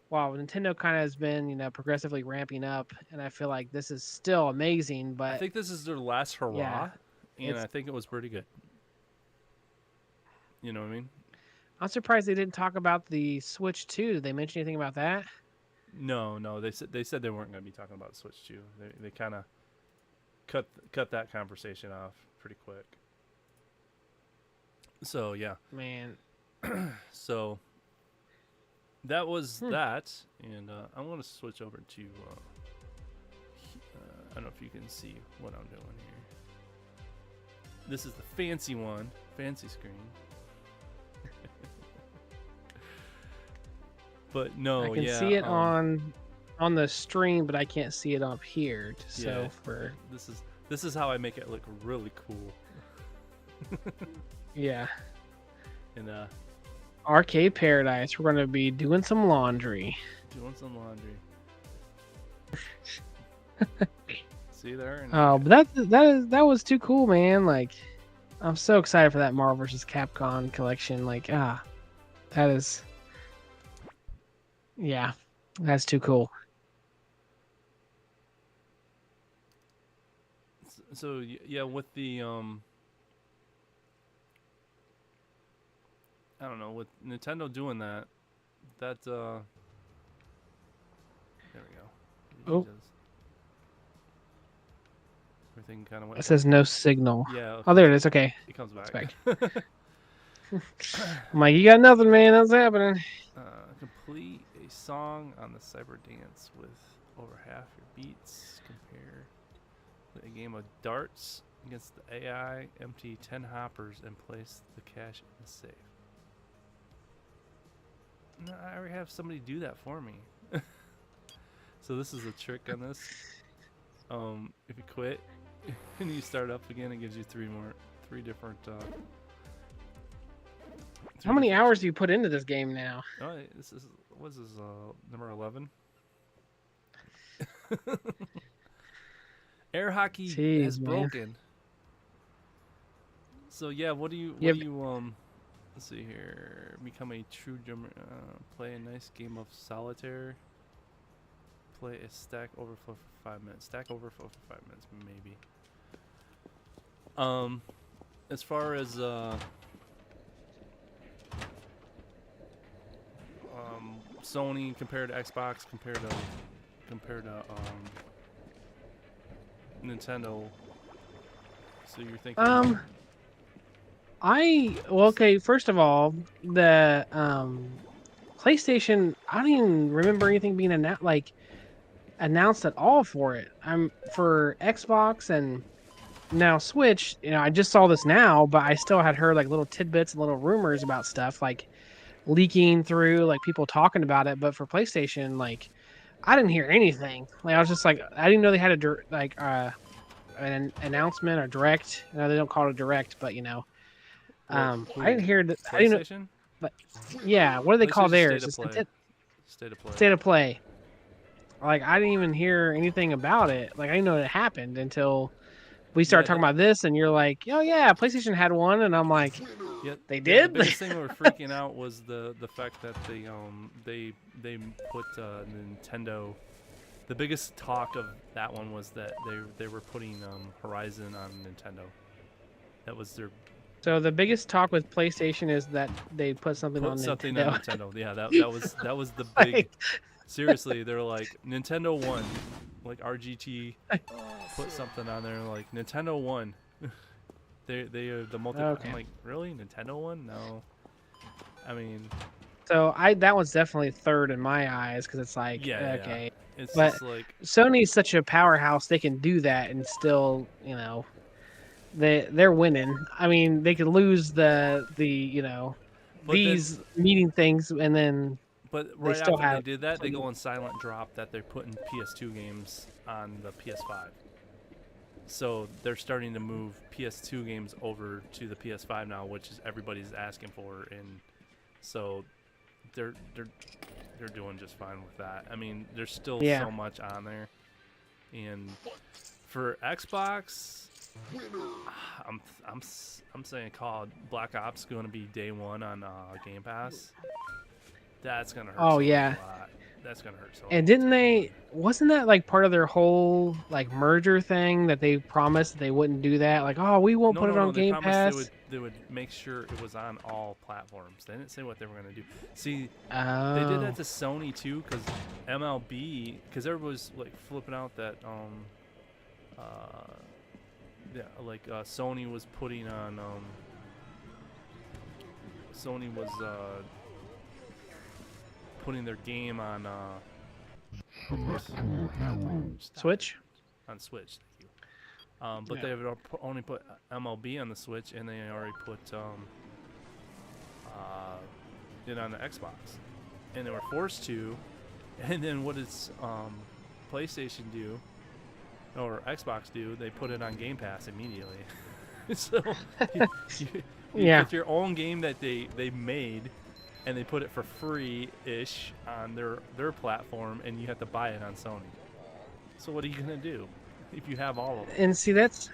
While Nintendo kind of has been, progressively ramping up, and I feel like this is still amazing. But I think this is their last hurrah, Yeah, and it's- I think it was pretty good. You know what I mean? I'm surprised they didn't talk about the Switch 2. Did they mention anything about that? No, they said they weren't going to be talking about Switch 2. They kind of cut that conversation off pretty quick. So yeah, Man, so that was that, and I want to switch over to. I don't know if you can see what I'm doing here. This is the fancy one, fancy screen. But no, I can yeah, see it on the stream, but I can't see it up here. So Yeah. for this is how I make it look really cool. yeah, And Arcade Paradise. We're gonna be doing some laundry. doing some laundry. See there? And Oh, but that was too cool, man. Like, I'm so excited for that Marvel vs. Capcom collection. Like, that is, yeah, that's too cool. So yeah, with the I don't know, with Nintendo doing that there we go. Oh. Everything kind of went. It says no signal. Yeah. Oh, there it is. Okay. It comes back. back. I'm like, you got nothing, man. What's happening? Complete a song on the Cyber Dance with over half your beats. Compare a game of darts against the AI. Empty 10 hoppers and place the cash in the safe. No, I already have somebody do that for me. So this is a trick on this. If you quit and you start up again, it gives you three different. How many hours do you put into this game now? Oh, this is what is this? Number 11. Air hockey Jeez, has man. broken. So yeah, what do you Yep. let's see here. Become a true drummer. Play a nice game of solitaire. Play a Stack Overflow for 5 minutes. Stack Overflow for 5 minutes, maybe. As far as Sony compared to Xbox, compared to Nintendo. So you're thinking? Okay. First of all, the PlayStation. I don't even remember anything being announced at all for it. For Xbox and now Switch. I just saw this now, but I still had heard like little tidbits and little rumors about stuff like leaking through, like people talking about it. But for PlayStation, like I didn't hear anything. Like I was just like, I didn't know they had an announcement or direct. No, they don't call it a direct, but I didn't hear that. I didn't know. PlayStation? But yeah, what do they call PlayStation theirs? State of It's Play. State of Play. State of Play. Like I didn't even hear anything about it. Like I didn't know it happened until we started talking about this, and you're like, "Oh yeah, PlayStation had one," and I'm like, Yeah, "They yeah, did." the biggest thing we were freaking out was the fact that they put Nintendo. The biggest talk of that one was that they were putting Horizon on Nintendo. That was their So the biggest talk with PlayStation is that they put something on something Nintendo. on Nintendo. Yeah, that was the big. Like- Seriously, they're like Nintendo won, like RGT put something on there like Nintendo won. they are the multi. Okay. I'm like, really, Nintendo won? No. I mean, So that one's definitely third in my eyes because it's like, Yeah, yeah. okay, it's But- just like Sony's such a powerhouse; they can do that and still, they're winning. I mean, they could lose the But these meeting things, and then But They right still after they have did that, they some- go on silent drop that they're putting PS2 games on the PS5. So they're starting to move PS2 games over to the PS5 now, which is everybody's asking for, and so they're doing just fine with that. I mean, there's still Yeah. so much on there, and for Xbox, I'm saying call Black Ops going to be day one on Game Pass. That's gonna hurt. Oh, Sony yeah. a lot. That's gonna hurt. and wasn't that like part of their whole like merger thing that they promised that they wouldn't do that? Like, oh, we won't put it on they Game promised Pass. They would make sure it was on all platforms. They didn't say what they were gonna do. See, Oh. they did that to Sony too, because MLB, because everybody was like flipping out that Sony was putting on Sony was putting their game on Switch. on Switch. Thank you. But Yeah. they have only put MLB on the Switch, and they already put it on the Xbox, and they were forced to. And then what does PlayStation do, or Xbox do? They put it on Game Pass immediately. So you Yeah. put your own game that they made, and they put it for free-ish on their platform, and you have to buy it on Sony. So what are you gonna do if you have all of them? And see, that's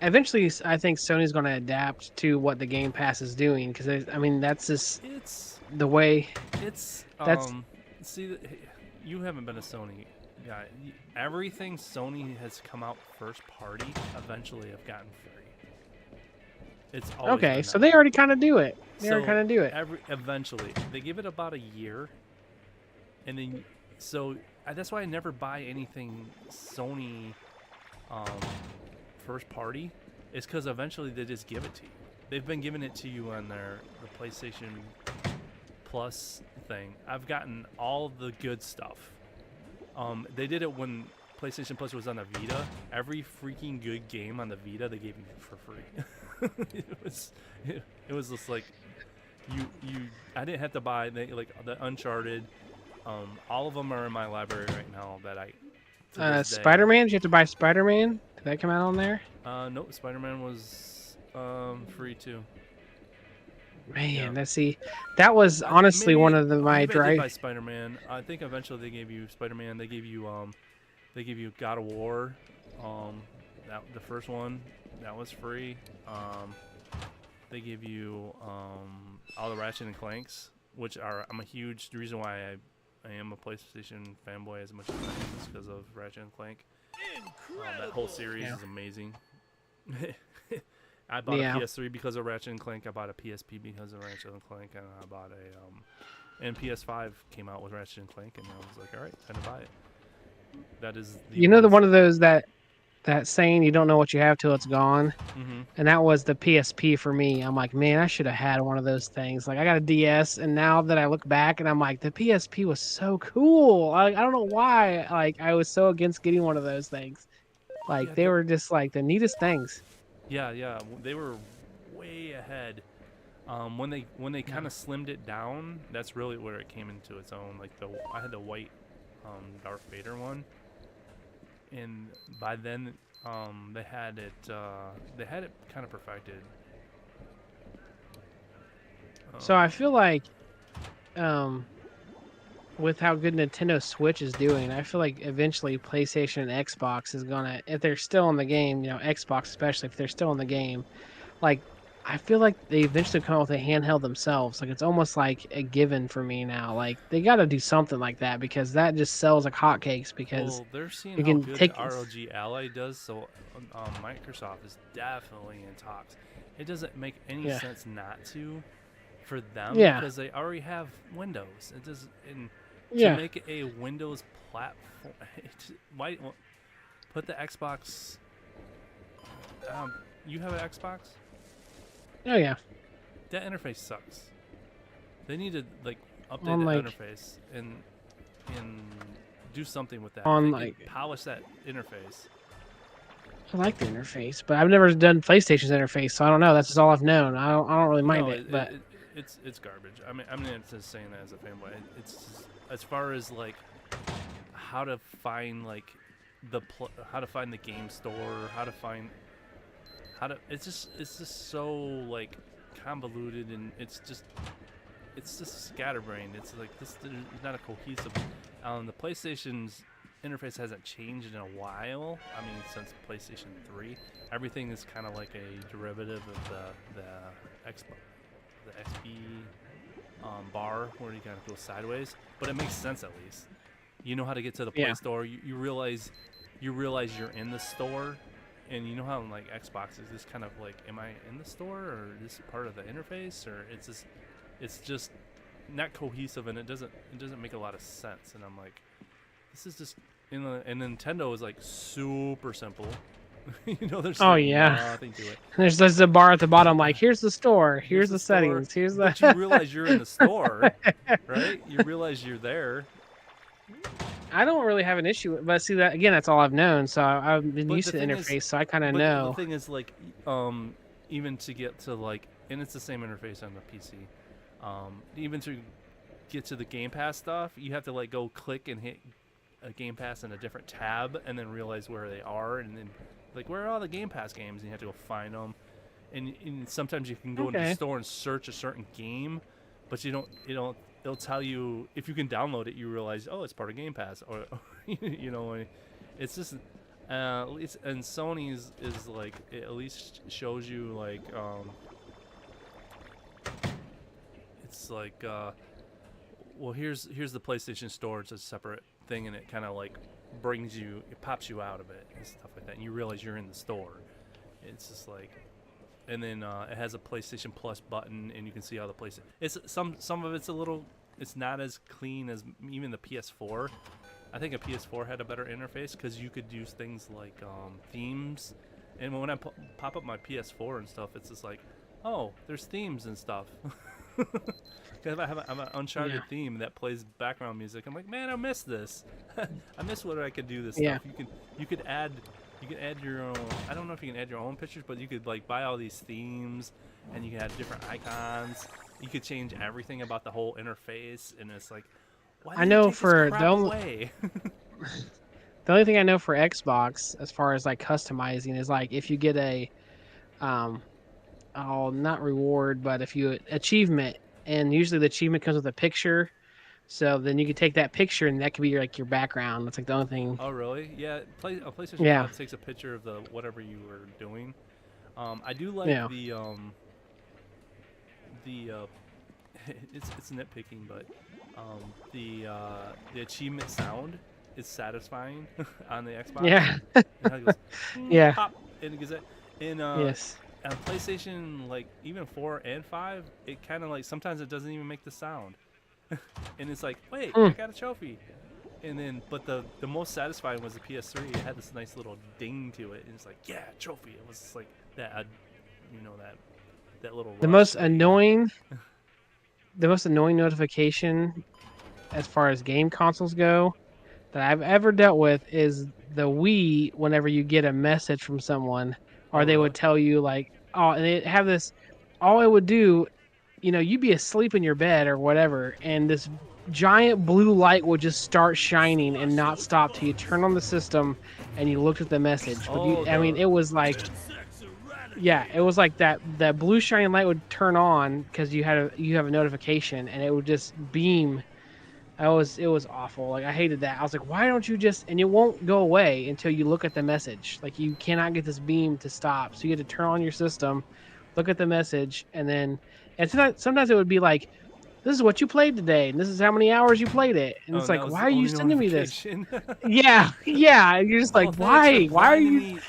eventually. I think Sony's going to adapt to what the Game Pass is doing because I mean that's just It's the way. That's see, you haven't been a Sony guy. Everything Sony has come out first party eventually have gotten free. It's always Okay, been so that they way. already kind of do it. They So already kind of do it. Eventually, they give it about a year, and then that's why I never buy anything Sony first party. Is because eventually they just give it to you. They've been giving it to you on the PlayStation Plus thing. I've gotten all the good stuff. They did it when PlayStation Plus was on the Vita. Every freaking good game on the Vita they gave you for free. it was just like I didn't have to buy like the Uncharted. All of them are in my library right now that I. to this day- Spider-Man. Did you have to buy Spider-Man? Did that come out on there? Nope, Spider-Man was free too. Man, Yeah. that was honestly one of my maybe I did buy drive. Spider-Man. I think eventually they gave you Spider-Man. They gave you God of War. That the first one that was free. They give you all the Ratchet and Clanks, which I'm a huge. The reason why I am a PlayStation fanboy as much as I am is because of Ratchet and Clank. That whole series is amazing. I bought Yeah. a PS3 because of Ratchet and Clank. I bought a PSP because of Ratchet and Clank, and I bought and PS5 came out with Ratchet and Clank, and I was like, all right, time to buy it. That is You know, the one of those that saying you don't know what you have till it's gone, Mm-hmm. and that was the PSP for me. I'm like, man, I should have had one of those things. Like I got a DS, and now that I look back, and I'm like, the PSP was so cool. I don't know why. Like I was so against getting one of those things. Like Yeah, they were just like the neatest things. Yeah, they were way ahead. When they kind of slimmed it down, that's really where it came into its own. Like I had the white Darth Vader one, and by then they had it kind of perfected. So I feel like with how good Nintendo Switch is doing, I feel like eventually PlayStation and Xbox is gonna, if they're still in the game, Xbox especially if they're still in the game, like I feel like they eventually come out with a handheld themselves. Like it's almost like a given for me now. Like they got to do something like that because that just sells like hotcakes. Because Well, they're seeing you how can good take the ROG Ally does, so Microsoft is definitely in talks. It doesn't make any Yeah. sense not to for them Yeah. because they already have Windows. It does, and Yeah. to make it a Windows platform, why put the Xbox? You have an Xbox? Oh yeah. That interface sucks. They need to like update On, the like- interface and do something with that. On, They like- could polish that interface. I like the interface, but I've never done PlayStation's interface, so I don't know. That's just all I've known. I don't really mind No, it, but it's garbage. I mean, I'm not just saying that as a fanboy. It's just, as far as like how to find like how to find the game store, it's just so like convoluted, and it's just scatterbrained. It's like this is not a cohesive. The PlayStation's interface hasn't changed in a while. I mean, since PlayStation 3, everything is kind of like a derivative of the XP bar where you kind of go sideways, but it makes sense at least. You know how to get to the Play Yeah. Store. You realize you're in the store, and you know how in like Xbox is this kind of like, am I in the store or is this part of the interface, or it's just not cohesive, and it doesn't make a lot of sense. And I'm like, this is just and Nintendo is like super simple. There's Oh, like yeah. nothing to it. there's a bar at the bottom like, here's the store, here's the store, settings, here's the. But you realize you're in the store, right? You realize you're there. I don't really have an issue, but see that again, that's all I've known. So I've been But used the to the thing is- interface, so I kind of But know. the thing is, like, even to get to like, and it's the same interface on the PC. Even to get to the Game Pass stuff, you have to like go click and hit a Game Pass in a different tab, and then realize where they are, and then like, where are all the Game Pass games? And you have to go find them. And sometimes you can go into the Okay. store and search a certain game, but you don't. It'll tell you if you can download it. You realize, oh, it's part of Game Pass, or it's just. At least, and Sony's is like, it at least shows you like it's like well, here's the PlayStation Store. It's a separate thing, and it kind of like it pops you out of it and stuff like that, and you realize you're in the store. It's just like, and then it has a PlayStation Plus button, and you can see all the places. It's some of it's a little, it's not as clean as even the PS4. I think a PS4 had a better interface because you could use things like themes, and when I pop up my PS4 and stuff, it's just like, oh, there's themes and stuff. Because I have an Uncharted theme that plays background music. I'm like, man, I miss this. I miss what I could do this Yeah. stuff. You could add your own. I don't know if you can add your own pictures, but you could like buy all these themes, and you can add different icons. You could change everything about the whole interface, and it's like, why I did you know take this for crap the only- away? The only thing I know for Xbox, as far as like customizing, is like if you get a, not reward, but if you achievement, and usually the achievement comes with a picture, so then you can take that picture and that could be like your background. That's like the only thing. Oh, really? Yeah. PlayStation Yeah. 5 takes a picture of the whatever you were doing. I do like Yeah. it's nitpicking, but the achievement sound is satisfying on the Xbox. Yeah. And how it goes, Yeah. pop, and it goes that. And Yes. on PlayStation, like even 4 and 5, it kind of like sometimes it doesn't even make the sound, and it's like, wait, I got a trophy. And then, but the most satisfying was the PS3. It had this nice little ding to it, and it's like, yeah, trophy. It was like that, that little. The rush most that you got. annoying, notification, as far as game consoles go, that I've ever dealt with is the Wii. Whenever you get a message from someone, or Oh, they really? would tell you like, oh, and they have this. All it would do, you'd be asleep in your bed or whatever, and this giant blue light would just start shining and not stop till you turn on the system and you looked at the message. But Oh, I mean, it was like, yeah, it was like that blue shining light would turn on because you have a notification, and it would just beam It was awful. Like I hated that. I was like, why don't you just? And it won't go away until you look at the message. Like you cannot get this beam to stop, so you have to turn on your system, look at the message, and then and sometimes it would be like, this is what you played today, and this is how many hours you played it, and Oh, it's that like, was why the are you only sending me this? notification. Yeah, yeah. And you're just like, Oh, thanks why? for Why are finding you? me.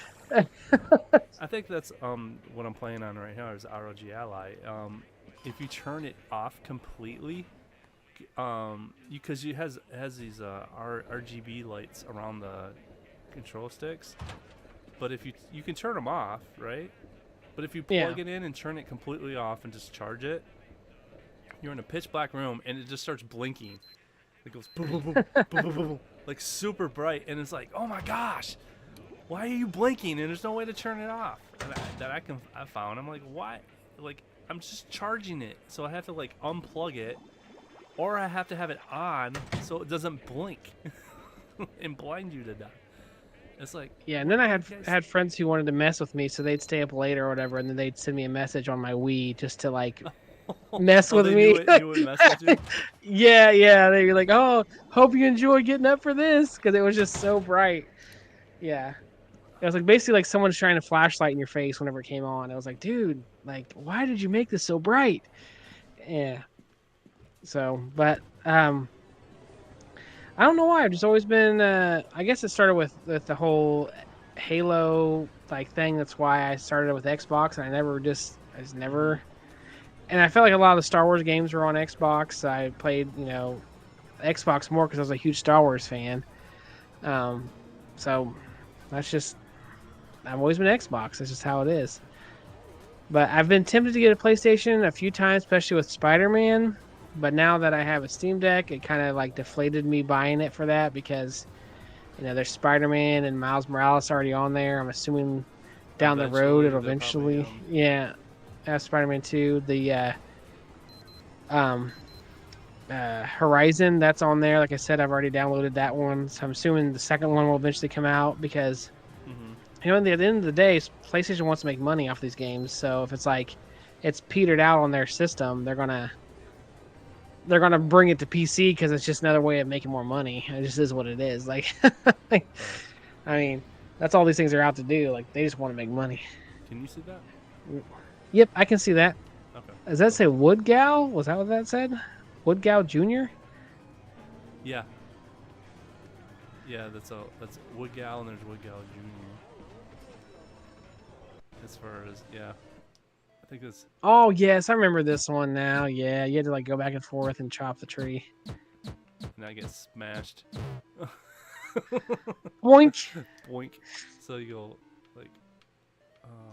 I think that's what I'm playing on right now is ROG Ally. If you turn it off completely, because it has these RGB lights around the control sticks, but if you can turn them off, right? But if you plug it in and turn it completely off and just charge it, you're in a pitch black room and it just starts blinking. It goes boom, boom, boom, boom, boom, boom, like super bright, and it's like, oh my gosh, why are you blinking? And there's no way to turn it off. And I found. I'm like, why? Like, I'm just charging it, so I have to like unplug it, or I have to have it on so it doesn't blink and blind you to death. It's like, Yeah, and then I had friends who wanted to mess with me, so they'd stay up late or whatever, and then they'd send me a message on my Wii just to like mess with they me. knew it messed with you? Yeah. They were like, "Oh, hope you enjoy getting up for this," because it was just so bright. Yeah, it was like basically like someone's trying to flashlight in your face whenever it came on. I was like, dude, like, why did you make this so bright? Yeah. So, but I don't know why. I've just always been. I guess it started with the whole Halo like thing. That's why I started with Xbox, and I just never. And I felt like a lot of the Star Wars games were on Xbox. I played, Xbox more because I was a huge Star Wars fan. So that's just. I've always been Xbox. That's just how it is. But I've been tempted to get a PlayStation a few times, especially with Spider-Man. But now that I have a Steam Deck, it kind of like deflated me buying it for that because, there's Spider-Man and Miles Morales already on there. I'm assuming down the road it'll eventually, have Spider-Man 2. The Horizon, that's on there. Like I said, I've already downloaded that one, so I'm assuming the second one will eventually come out because, at the end of the day, PlayStation wants to make money off these games. So if it's like it's petered out on their system, they're gonna bring it to PC because it's just another way of making more money. It just is what it is. Like, I mean, that's all these things are out to do. Like, they just want to make money. Can you see that? Yep, I can see that. Okay. Does that say Woodgow? Was that what that said? Woodgow Jr.? Yeah. Yeah, that's Woodgow, and there's Woodgow Jr. As far as, I think it's... Oh, yes, I remember this one now. Yeah, you had to, like, go back and forth and chop the tree. And I get smashed. Boink! Boink. So you go, like...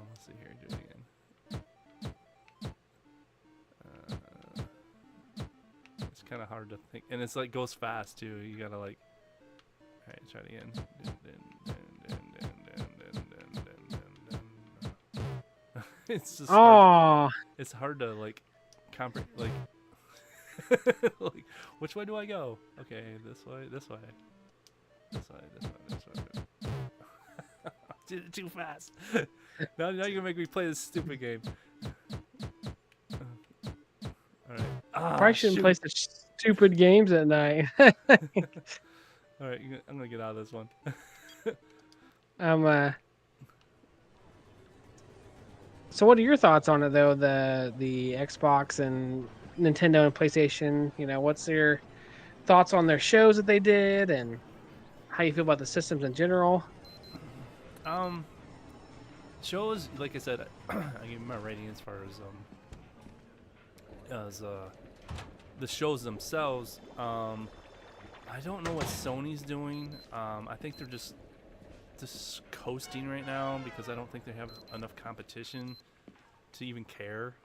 let's see here, do it again. It's kind of hard to think. And it's, like, goes fast, too. You gotta, like... Alright, try it again. It's just hard. It's hard to like like like which way do I go? Okay, this way. Did it too fast. now you're gonna make me play this stupid game. Alright. Probably shouldn't play such stupid games at night. Alright, I'm gonna get out of this one. So what are your thoughts on it though? The Xbox and Nintendo and PlayStation. What's your thoughts on their shows that they did, and how you feel about the systems in general? Shows, like I said, I give my rating as far as the shows themselves. I don't know what Sony's doing. I think they're just coasting right now because I don't think they have enough competition to even care.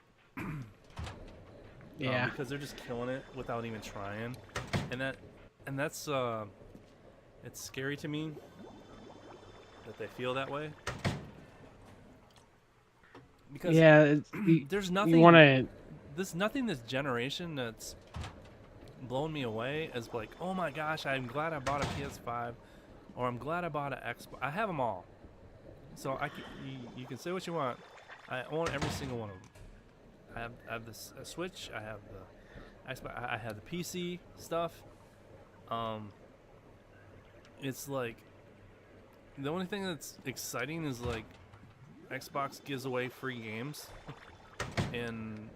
Yeah. Because they're just killing it without even trying, and that's it's scary to me that they feel that way. Because there's nothing. There's nothing this generation that's blown me away as like, oh my gosh, I'm glad I bought a PS5. Or I'm glad I bought an Xbox. I have them all, so you can say what you want. I own every single one of them. I have the Switch. I have the Xbox. I have the PC stuff. it's like the only thing that's exciting is like Xbox gives away free games, and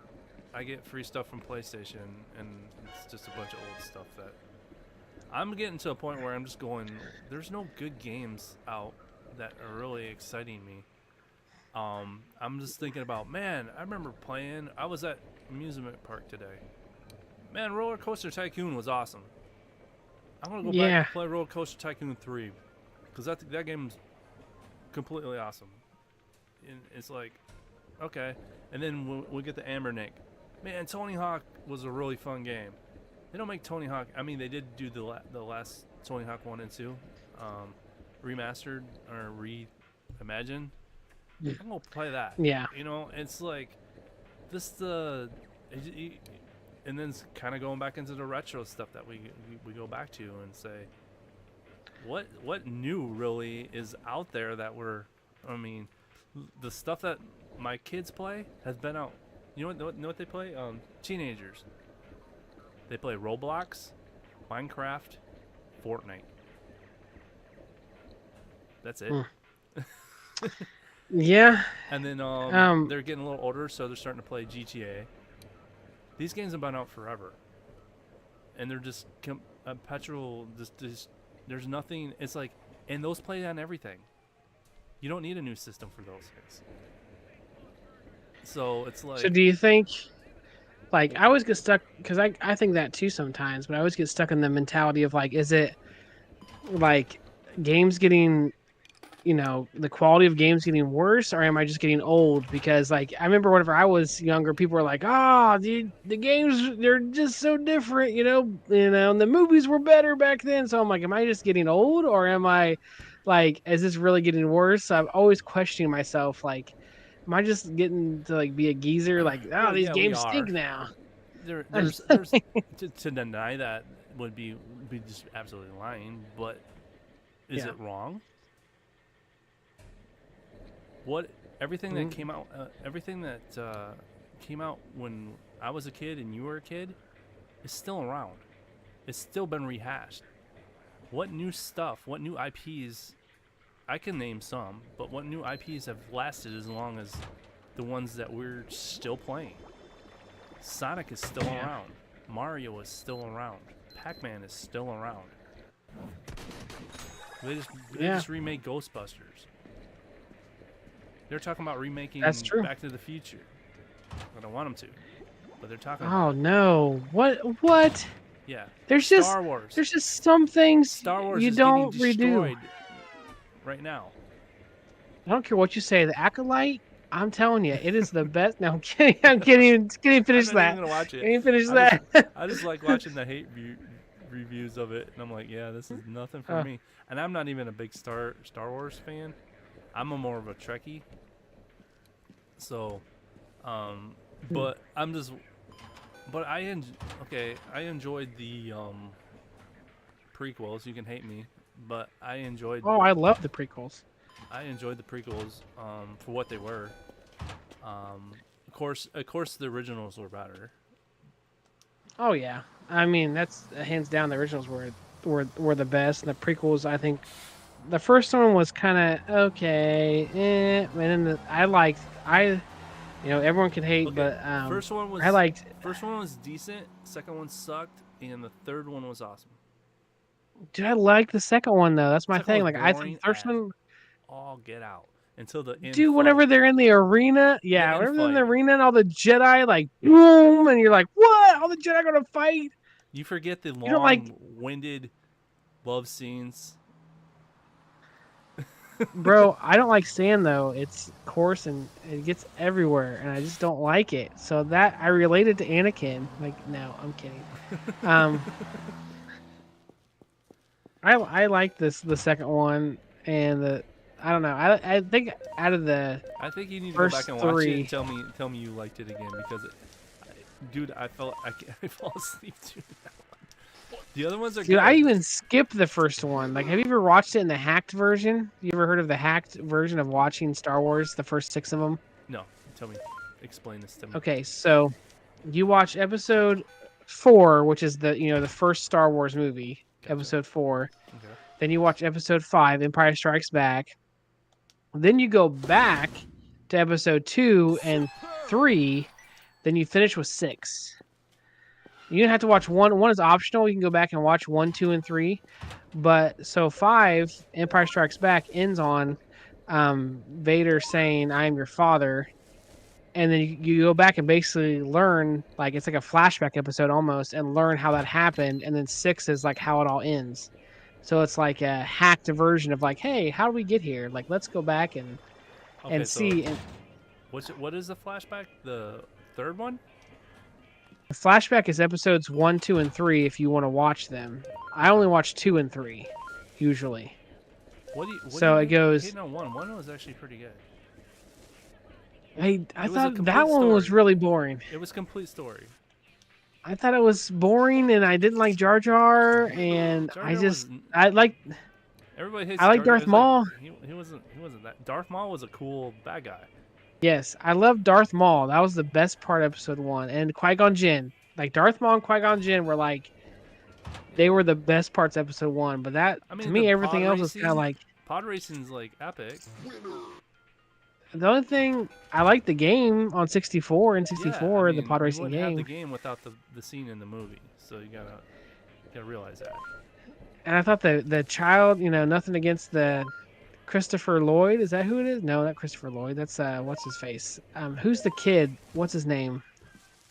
I get free stuff from PlayStation, and it's just a bunch of old stuff that I'm getting to a point where I'm just going, there's no good games out that are really exciting me. I'm just thinking about, man, I remember playing, I was at amusement park today. Man, Roller Coaster Tycoon was awesome. I'm going to go back and play Roller Coaster Tycoon 3 because that game's completely awesome. And it's like, okay. And then we'll get the Ambernick. Man, Tony Hawk was a really fun game. They don't make Tony Hawk. I mean, they did do the last Tony Hawk 1 and 2, remastered or reimagined. I'm gonna play that. Yeah. You know, it's like this and then it's kind of going back into the retro stuff that we go back to and say, what new really is out there that I mean, the stuff that my kids play has been out. You know what they play? Teenagers. They play Roblox, Minecraft, Fortnite. That's it. Yeah. And then they're getting a little older, so they're starting to play GTA. These games have been out forever, and they're just perpetual. Just there's nothing. It's like, and those play on everything. You don't need a new system for those things. So it's like. So do you think? Like, I always get stuck because I think that too sometimes, but I always get stuck in the mentality of like, is it like games getting, you know, the quality of games getting worse, or am I just getting old? Because like I remember whenever I was younger, people were like, dude, the games, they're just so different, you know, and the movies were better back then. So I'm like, am I just getting old, or am I like, is this really getting worse? I'm always questioning myself, like, am I just getting to like be a geezer? Like, these games stink now. There's to deny that would be just absolutely lying. But is it wrong? Everything that came out, came out when I was a kid and you were a kid, is still around. It's still been rehashed. What new stuff? What new IPs? I can name some, but what new IPs have lasted as long as the ones that we're still playing? Sonic is still around. Mario is still around. Pac-Man is still around. They just remade Ghostbusters. They're talking about remaking Back to the Future. I don't want them to, but they're talking. Oh no! What? Yeah. There's Star Wars. There's just some things Star Wars you is don't getting destroyed redo. Right now. I don't care what you say. The Acolyte, I'm telling you, it is the best. No, I'm kidding. I'm kidding. Can't even finish I'm that. not even gonna watch it. Can't even finish that. I just like watching the hate reviews of it, and I'm like, yeah, this is nothing for me. And I'm not even a big Star Wars fan. I'm more of a Trekkie. So, but I'm just, but I enjoyed the prequels. You can hate me, but I enjoyed. Oh, I love the prequels. I enjoyed the prequels for what they were. Of course, the originals were better. Oh yeah, I mean that's hands down. The originals were the best. And the prequels, I think, the first one was kind of okay, and then everyone can hate, but first one was First one was decent. Second one sucked, and the third one was awesome. Dude, I like the second one though. That's my thing. was Like I boring think the first one. All get out until the end. Dude, whenever fight. they're in the arena, end whenever they're in the fight. arena and all the Jedi like boom, and you're like, what? All the Jedi gonna fight? You forget the don't like- long-winded love scenes. Bro, I don't like sand though. It's coarse and it gets everywhere, and I just don't like it. So that I related to Anakin. Like, no, I'm kidding. I like the second one, and I don't know. I think out of the I think you need to go first back and watch three. it and tell me you liked it again because, dude, I fall asleep to that one. The other ones are Dude, good. I even skipped the first one. Like, have you ever watched it in the hacked version? You ever heard of the hacked version of watching Star Wars, the first 6 of them? No, tell me, explain this to me. Okay, so you watch episode 4, which is the first Star Wars movie. episode 4. Okay. Then you watch episode 5, Empire Strikes Back. Then you go back to episode 2 and 3. Then you finish with 6. You don't have to watch 1. 1 is optional. You can go back and watch 1, 2, and 3. But so 5, Empire Strikes Back, ends on Vader saying, "I am your father." And then you go back and basically learn, like, it's like a flashback episode almost, and learn how that happened. And then 6 is like how it all ends. So it's like a hacked version of like, hey, how do we get here? Like, let's go back and see. And What is the flashback? The third one? the flashback is episodes 1, 2, and 3 if you want to watch them. I only watch 2 and 3, usually. What So it goes- Hitting on 1. 1 was actually pretty good. I It was a thought complete that one was story. really boring. It was complete story. I thought it was boring, and I didn't like Jar Jar, and Jar I Jar just was- I like. Everybody hates. I like Jar Jar. Darth It's like, Maul. he wasn't that. Darth Maul was a cool bad guy. Yes, I love Darth Maul. That was the best part of episode 1, and Qui-Gon Jinn. Like Darth Maul and Qui-Gon Jinn were like, they were the best parts of episode 1. But that I mean, to me, the everything pod else was kind of racing- like. Pod racing's like epic. The only thing I like the game on 64 and Yeah, 64, I the mean, pod you racing wouldn't have game. the game without the scene in the movie. So you gotta realize that. And I thought the child, nothing against the Christopher Lloyd. Is that who it is? No, not Christopher Lloyd. That's what's his face? Who's the kid? What's his name?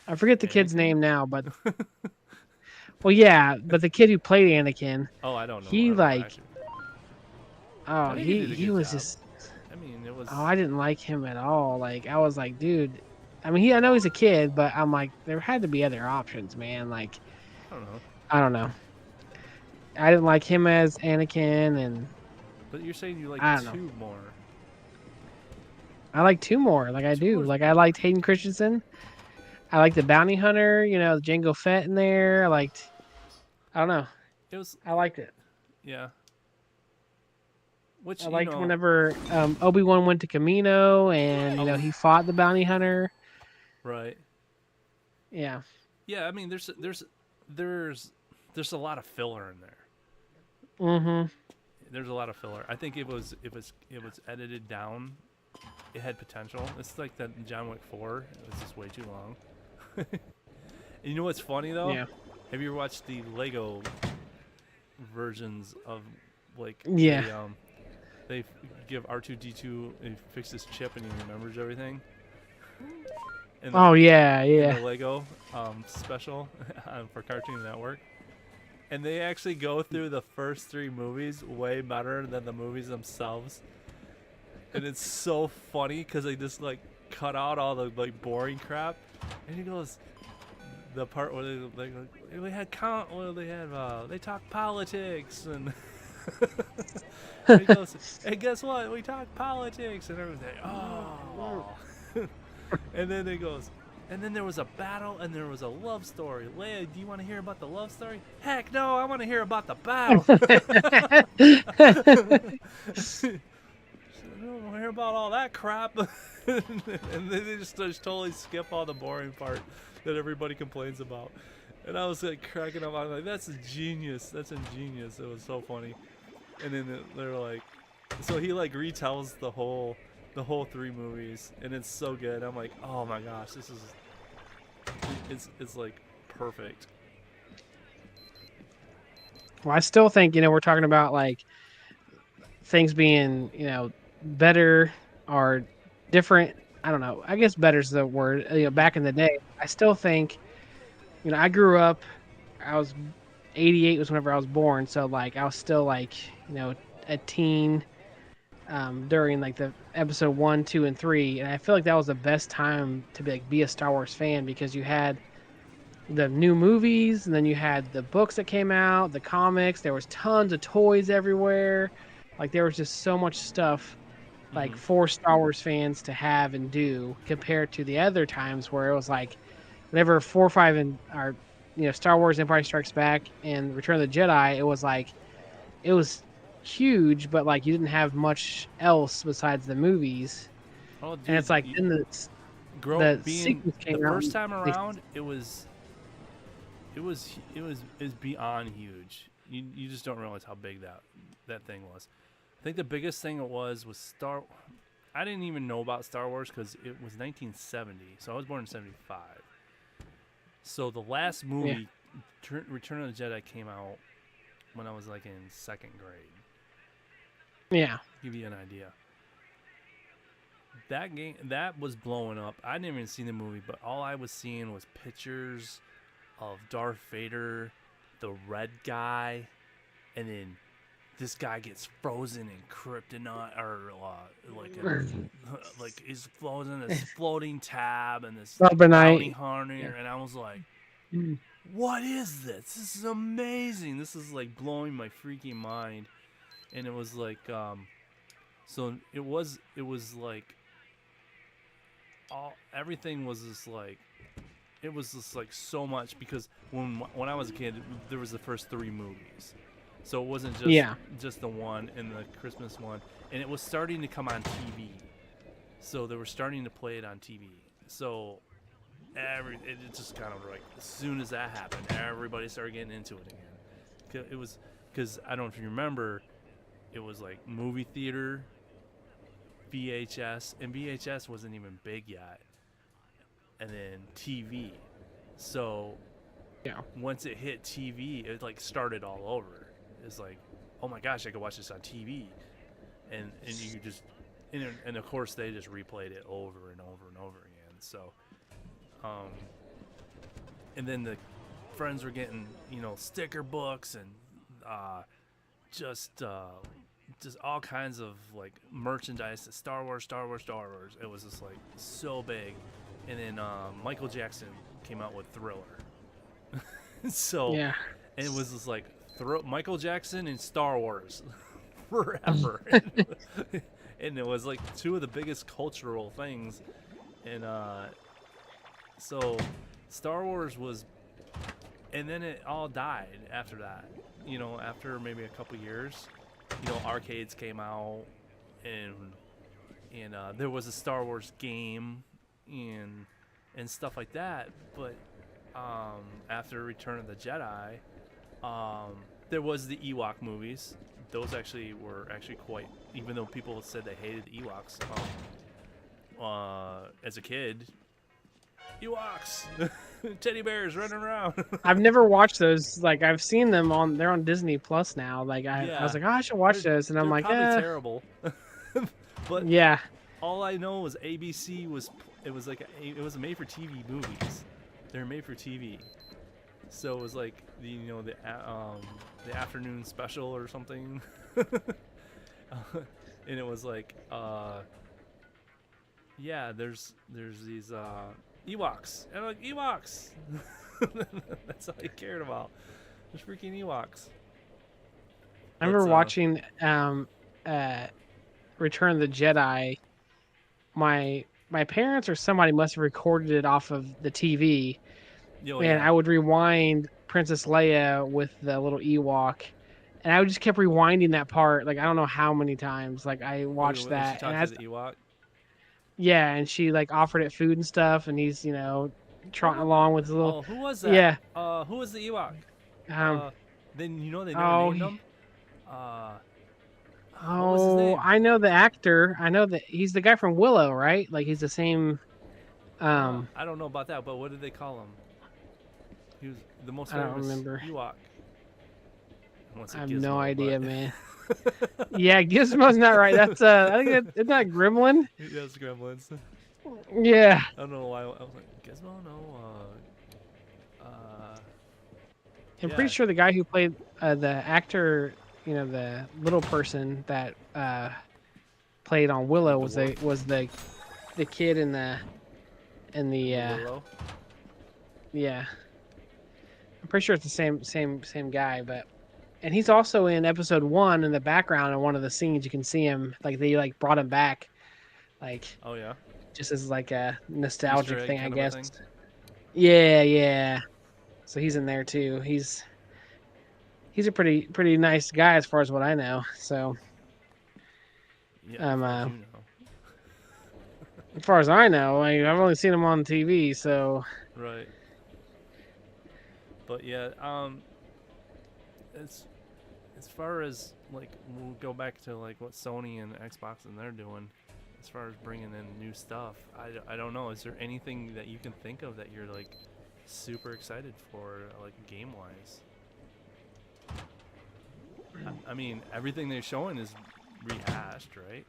I forget the kid's Anakin? name now, but well, yeah, but the kid who played Anakin. Oh, I don't know. He, I don't like- actually- Oh, think he did a he good was job. just. I mean, it was. Oh, I didn't like him at all. Like I was like, dude. I mean, I know he's a kid, but I'm like, there had to be other options, man. Like, I don't know. I don't know. I didn't like him as Anakin, and But you're saying you like I don't know. 2 more. I like 2 more. Like I do. more. Like I liked Hayden Christensen. I liked the bounty hunter. Django Fett in there. I liked. I don't know. It was. I liked it. Yeah. Which I liked you know, whenever Obi-Wan went to Camino, and Oh. he fought the bounty hunter. Right. Yeah. Yeah. I mean, there's a lot of filler in there. Mm-hmm. There's a lot of filler. I think it was edited down. It had potential. It's like that John Wick 4. It was just way too long. And you know what's funny though? Yeah. Have you ever watched the Lego versions of like? Yeah. They give R2D2 and fix this chip and he remembers everything. And Oh yeah, in yeah. the Lego special for Cartoon Network. And they actually go through the first 3 movies way better than the movies themselves. And it's so funny because they just like cut out all the like boring crap. And he goes, the part where they talk politics and and he goes, hey, guess what? We talk politics and everything. Oh. And then it goes, and then there was a battle and there was a love story. Leia, do you want to hear about the love story? Heck no, I want to hear about the battle. I don't want to hear about all that crap. And they just totally skip all the boring part that everybody complains about. And I was like cracking up. I was like, that's a genius. That's ingenious. It was so funny. And then they're like, so he like retells the whole 3 movies, and it's so good. I'm like, oh my gosh, this is, it's like perfect. Well, I still think we're talking about like things being better or different. I don't know. I guess better's the word. Back in the day, I still think. I grew up. I was 88 was whenever I was born, so like I was still like a teen during like the episode 1, 2, and 3, and I feel like that was the best time to be a Star Wars fan because you had the new movies, and then you had the books that came out, the comics. There was tons of toys everywhere. Like there was just so much stuff like for Star Wars fans to have and do compared to the other times where it was like whenever 4, 5, and Star Wars Empire Strikes Back and Return of the Jedi, it was huge, but like you didn't have much else besides the movies. Oh, dude, And it's like in the sequels came the out first and time they- around, it was beyond huge. you just don't realize how big that thing was. I think the biggest thing it was Star. I didn't even know about Star Wars because it was 1970, so I was born in '75. So the last movie, Return of the Jedi, came out when I was like in second grade. Yeah. Give you an idea. That game that was blowing up. I didn't even see the movie, but all I was seeing was pictures of Darth Vader, the red guy, and then this guy gets frozen in kryptonite, or like he's frozen in this floating tab and this bounty hunter, and I was like, "What is this? This is amazing! This is like blowing my freaking mind." And it was like, so it was like, everything was just like, it was just like so much, because when I was a kid, there was the first 3 movies, so it wasn't just the one and the Christmas one, and it was starting to come on TV, so they were starting to play it on TV, so it just kind of like, as soon as that happened, everybody started getting into it again. It was, because I don't know if you remember, it was like movie theater, VHS, and VHS wasn't even big yet, and then TV. So once it hit TV, it like started all over. It's like, oh my gosh, I could watch this on TV, and you just, and of course they just replayed it over and over and over again. So and then the friends were getting, sticker books and just all kinds of like merchandise, Star Wars. It was just like so big. And then Michael Jackson came out with Thriller. So and it was just like Michael Jackson and Star Wars forever. And it was like 2 of the biggest cultural things. And so Star Wars was, and then it all died after that. After maybe a couple years, arcades came out, and there was a Star Wars game and stuff like that. But after Return of the Jedi, there was the Ewok movies. Those were quite, even though people said they hated the Ewoks, as a kid, Ewoks, teddy bears running around. I've never watched those. Like, I've seen them they're on Disney Plus now. Like, I was like, oh, I should watch those, and I'm like, probably terrible. But yeah, all I know was ABC was made for TV movies. They're made for TV, so it was like the afternoon special or something. And it was like, there's these Ewoks, and I'm like, Ewoks. That's all I cared about. There's freaking Ewoks. I remember watching Return of the Jedi. My parents or somebody must have recorded it off of the TV, and I would rewind Princess Leia with the little Ewok, and I would just kept rewinding that part. Like, I don't know how many times. Like, I watched that, and the Ewok. Yeah, and she like offered it food and stuff, and he's trotting along with his little. Oh, who was that? Yeah. Who was the Ewok? Then they never named him. What was his name? I know the actor. I know that he's the guy from Willow, right? Like, he's the same. I don't know about that, but what did they call him? He was the most famous remember. Ewok. I have no idea, man. Yeah, Gizmo's not right. That's I think it's not Gremlin. Yeah, it's Gremlins. Yeah. I don't know why I was like, Gizmo, no. I'm pretty sure the guy who played the actor, the little person that played on Willow was the kid in the Willow? Yeah. I'm pretty sure it's the same guy, but. And he's also in episode 1 in the background in one of the scenes. You can see him, like they like brought him back, like just as like a nostalgic thing, I guess. Yeah. So he's in there too. He's a pretty nice guy as far as what I know. So as far as I know, I've only seen him on TV. So right. But yeah, as far as like we'll go back to like what Sony and Xbox and they're doing, as far as bringing in new stuff. I don't know. Is there anything that you can think of that you're like super excited for, like game wise? I mean, everything they're showing is rehashed, right?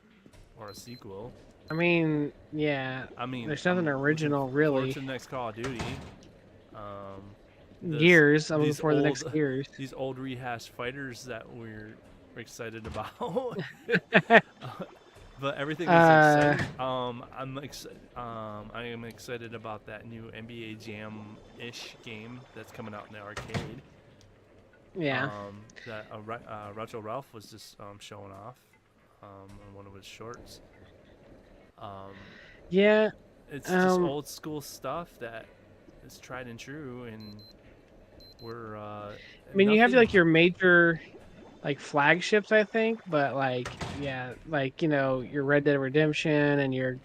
Or a sequel. I mean, yeah. I mean, There's nothing original, really. To the next Call of Duty. Gears. I'm looking these forward to the next old- Gears. These old rehashed fighters that we're excited about. But everything is exciting. I am excited about that new NBA Jam-ish game that's coming out in the arcade. Yeah. That Racho Ralph was just showing off on one of his shorts. Yeah. It's just old school stuff that is tried and true, and we're. I mean, you have nothing- like your major, like flagships, I think, but like, yeah, like your Red Dead Redemption and your,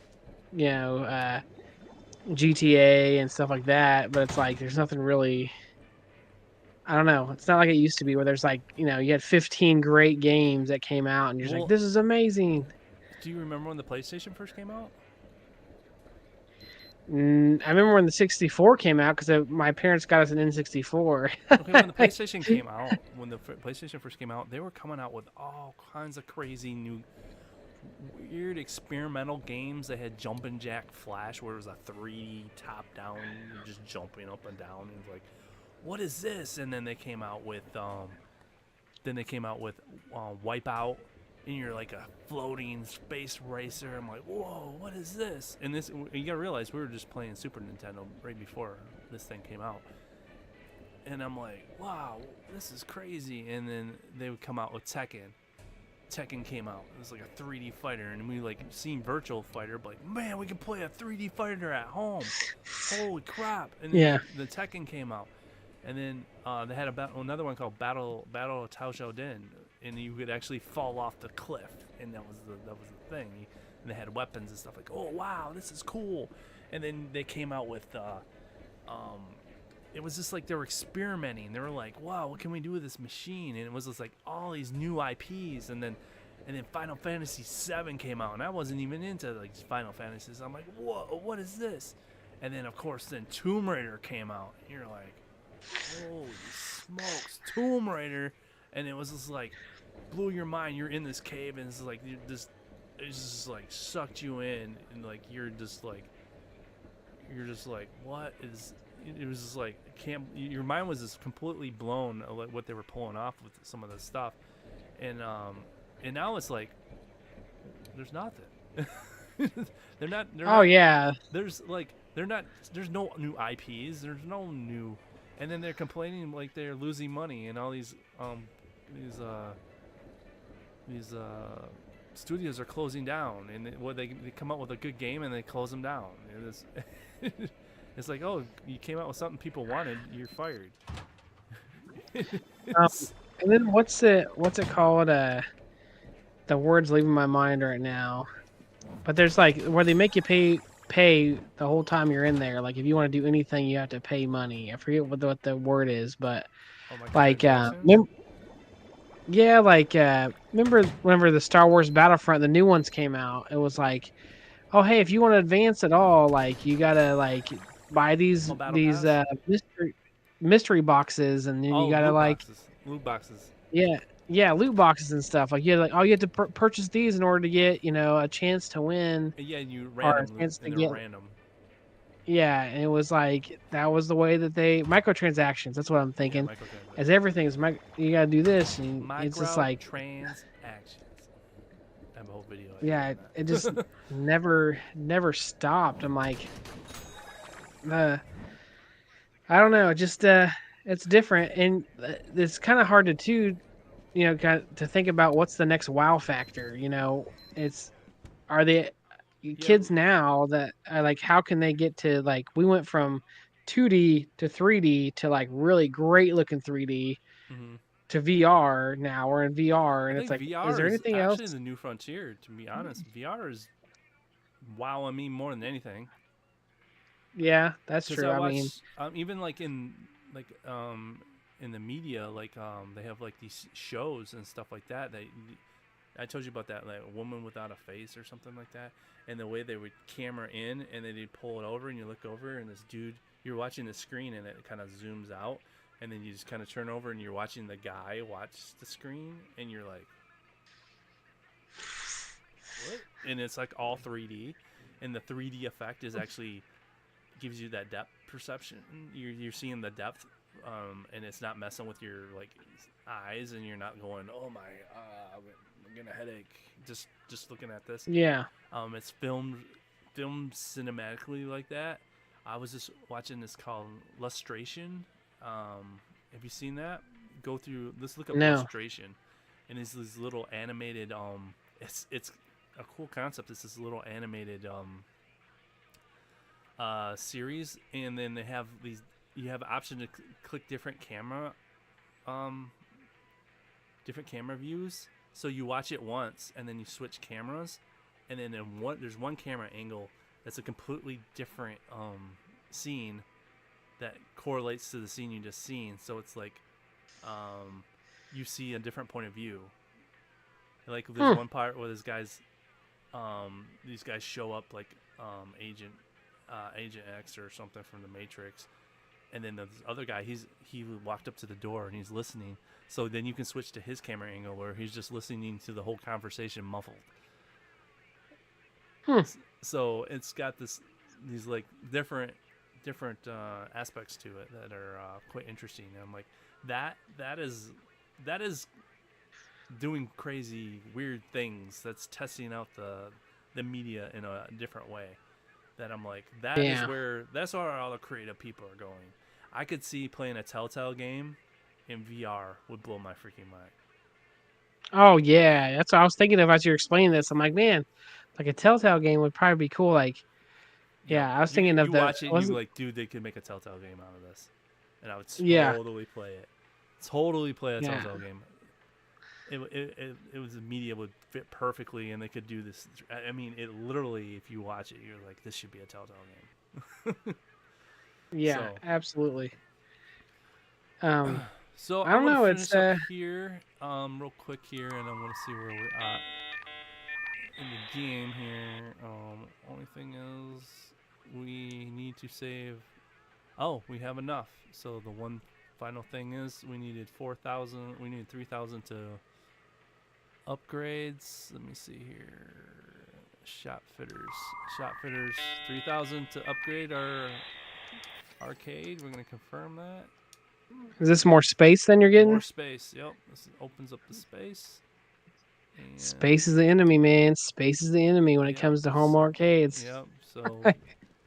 GTA and stuff like that. But it's like there's nothing really. I don't know. It's not like it used to be where there's like you had 15 great games that came out, and you're just Well, like, this is amazing. Do you remember when the PlayStation first came out? I remember when the 64 came out because my parents got us an N64. Okay, when the PlayStation came out, when the PlayStation first came out, they were coming out with all kinds of crazy new, weird experimental games. They had Jumpin' Jack Flash, where it was a 3D top-down, you're just jumping up and down, and it's like, what is this? And then they came out with, Wipeout, and you're like a floating space racer. I'm like, whoa, what is this? And this, you gotta realize we were just playing Super Nintendo right before this thing came out. And I'm like, wow, this is crazy. And then they would come out with Tekken. Tekken came out. It was like a 3D fighter, and we like seen Virtual Fighter, but like, man, we can play a 3D fighter at home. Holy crap! And then the Tekken came out, and then they had another one called Battle of Tao Shou Din, and you could actually fall off the cliff, and that was the thing. And they had weapons and stuff like, oh wow, this is cool. And then they came out with it was just like they were experimenting. They were like, wow, what can we do with this machine? And it was just like all these new IPs. And then Final Fantasy VII came out, and I wasn't even into like Final Fantasies. I'm like, whoa, what is this? And then of course then Tomb Raider came out, and you're like, holy smokes, Tomb Raider. And it was just like blew your mind. You're in this cave, and it's like it just like sucked you in, and like you're just like what is. It was just like your mind was just completely blown at what they were pulling off with some of this stuff, and now it's like there's nothing. they're not. Yeah. There's no new IPs. There's no new, and then they're complaining like they're losing money, and all these studios are closing down, and they come up with a good game and they close them down. It's like, oh, you came out with something people wanted, you're fired. And then what's it called? The word's leaving my mind right now. But there's like where they make you pay the whole time you're in there. Like if you want to do anything, you have to pay money. I forget what the word is, but remember whenever the Star Wars Battlefront, the new ones came out, it was like, oh hey, if you want to advance at all, like you gotta like buy these mystery boxes, and then you gotta like loot boxes. Yeah, loot boxes and stuff. Like you have to purchase these in order to get a chance to win. Yeah, you random loot, and they're random. Yeah, and it was like that was the way that they microtransactions. That's what I'm thinking. As everything's you gotta do this, and it's just like transactions. I have a whole video. Yeah, it just never stopped. I'm like, I don't know. Just it's different, and it's kind of hard to think about what's the next wow factor. Are they kids now that are like, how can they get to like we went from 2D to 3D to like really great looking 3D to VR. Now we're in VR, and it's like, VR is there anything else? Actually, the new frontier. To be honest, VR is wowing me more than anything. Yeah, that's true. I mean, even like in in the media, like they have like these shows and stuff like that. I told you about that, like a woman without a face or something like that, and the way they would camera in and then they'd pull it over and you look over and this dude, you're watching the screen and it kind of zooms out, and then you just kind of turn over and you're watching the guy watch the screen and you're like, what? And it's like all 3D, and the 3D effect is actually gives you that depth perception. You're seeing the depth, and it's not messing with your like eyes, and you're not going, oh my, I'm getting a headache just looking at this. Yeah. It's filmed cinematically like that. I was just watching this called Lustration. Have you seen that? Let's look up No. Lustration, and it's these little animated. It's a cool concept. It's this little animated series, and then they have these. You have an option to click different camera views. So you watch it once, and then you switch cameras, and then there's one camera angle that's a completely different scene that correlates to the scene you just seen. So it's like you see a different point of view. Like there's one part where these guys show up like Agent X or something from the Matrix, and then the other guy he walked up to the door and he's listening. So then you can switch to his camera angle where he's just listening to the whole conversation muffled. So it's got these like different aspects to it that are quite interesting. And I'm like, that is doing crazy weird things. That's testing out the media in a different way. That I'm like, that's where all the creative people are going. I could see playing a Telltale game in VR would blow my freaking mind. Oh yeah, that's what I was thinking of as you're explaining this. I'm like, man, like a Telltale game would probably be cool. Like, yeah, I was thinking of you that. Watch it, and you like, dude, they could make a Telltale game out of this, and I would totally play it. Totally play a Telltale game. It was the media would fit perfectly, and they could do this. I mean, it literally, if you watch it, you're like, this should be a Telltale game. Yeah, So. Absolutely. So I don't know. It's up here, real quick here, and I'm gonna see where we're at in the game here. Only thing is, we need to save. Oh, we have enough. So the one final thing is, we needed 4,000. We needed 3,000 to upgrades. Let me see here. Shop fitters, 3,000 to upgrade our arcade. We're gonna confirm that. Is this more space than you're getting? More space. Yep. This opens up the space. And Space is the enemy, man. Space is the enemy when it comes to home arcades. Yep.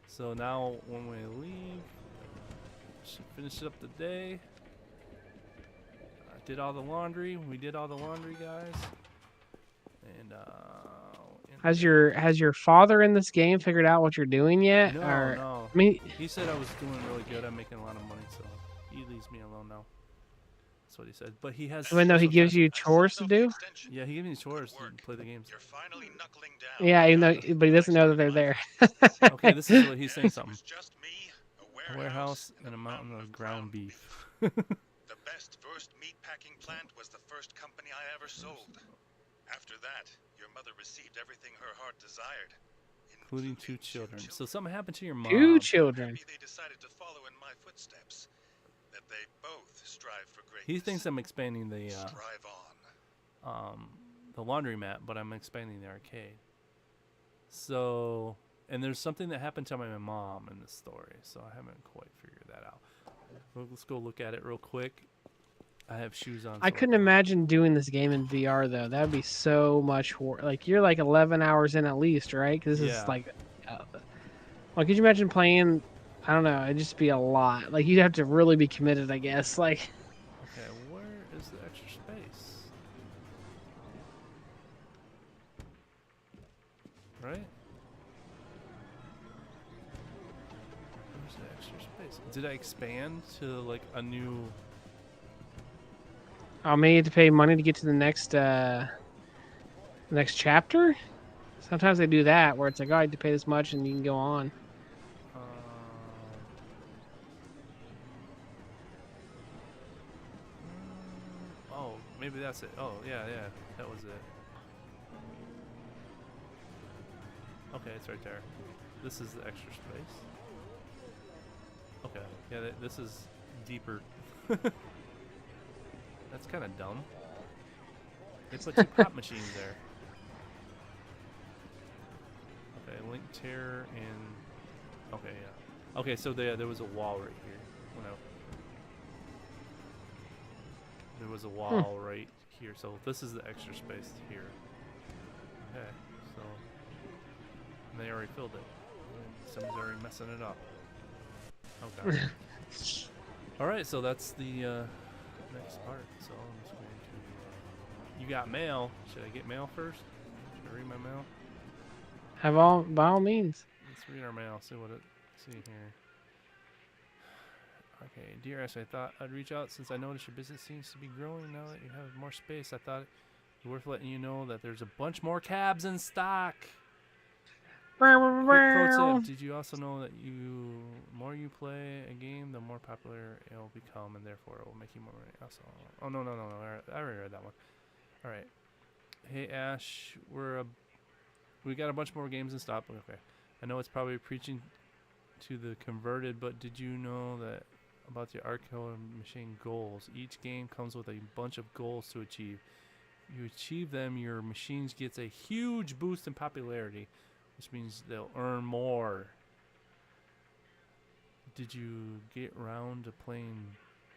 So now when we leave, should finish up the day. I did all the laundry. We did all the laundry, guys. And Has your father in this game figured out what you're doing yet? No. I mean, he said I was doing really good. I'm making a lot of money, so he leaves me alone now. That's what he said. But he has. even though he gives you chores to do. Yeah, he gives me chores to play the games. You're finally knuckling down. Yeah, even though, but he doesn't know that they're there. Okay, this is what he's saying. It Something. was just me, A warehouse and a mountain of ground beef. The best first meat packing plant was the first company I ever sold. After that, your mother received everything her heart desired, Including 2 children. So something happened to your mom. 2 children. Maybe they decided to follow in my footsteps. That they both strive for greatness. He thinks I'm expanding the Strive on. the laundromat, but I'm expanding the arcade. So, and there's something that happened to my mom in the story, so I haven't quite figured that out. Well, let's go look at it real quick. I have shoes on. I so couldn't imagine doing this game in VR though. That'd be so much work. Like you're like 11 hours in at least, right? Because this is like, could you imagine playing? I don't know. It'd just be a lot. Like you'd have to really be committed, I guess. Like. Okay, where is the extra space? Right? Where's the extra space? Did I expand to like a new? I may have to pay money to get to the next chapter. Sometimes they do that where it's like, oh, I have to pay this much and you can go on. maybe that's it. Oh, yeah, that was it. Okay, it's right there. This is the extra space. Okay, yeah, this is deeper. That's kind of dumb. They put 2 pop machines there. Okay, Link Terror and... Okay, yeah. Okay, so there was a wall right here. There was a wall right here, so this is the extra space here. Okay, so... And they already filled it. Someone's already messing it up. Okay. Alright, so that's the next part. So I'm just going to... you got mail. Should I get mail first? Should I read my mail? By all means. Let's read our mail, see what it... see here. Okay, dear S, I thought I'd reach out since I noticed your business seems to be growing now that you have more space. I thought it'd be worth letting you know that there's a bunch more cabs in stock. Quick pro tip, did you also know that more you play a game, the more popular it will become, and therefore it will make you more money. Also, oh, no. I already read that one. All right. Hey, Ash, we got a bunch more games in stock. Okay. I know it's probably preaching to the converted, but did you know that about the arcade machine goals? Each game comes with a bunch of goals to achieve. You achieve them, your machines gets a huge boost in popularity, which means they'll earn more. Did you get around to playing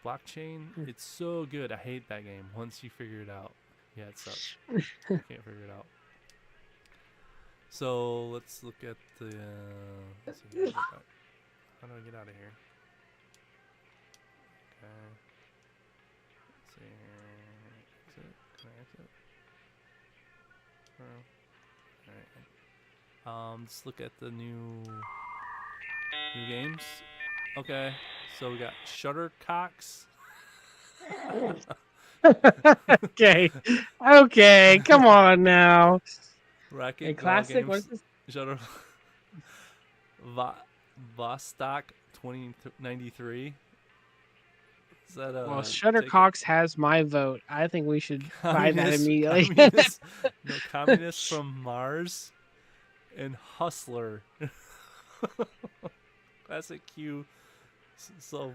Blockchain? It's so good. I hate that game. Once you figure it out. Yeah, it sucks. I can't figure it out. So let's look at the. Let's see here. How do I get out of here? Okay. Let's see here. Exit. Can I exit? Alright. Let's look at the new games. Okay. So we got Shuttercocks. Okay, come on now. Racket A classic. games. What is this? Shutter Vostok 2093. Is that a Well, Shuttercocks has my vote. I think we should buy that immediately. Communists from Mars and Hustler. Classic Q. So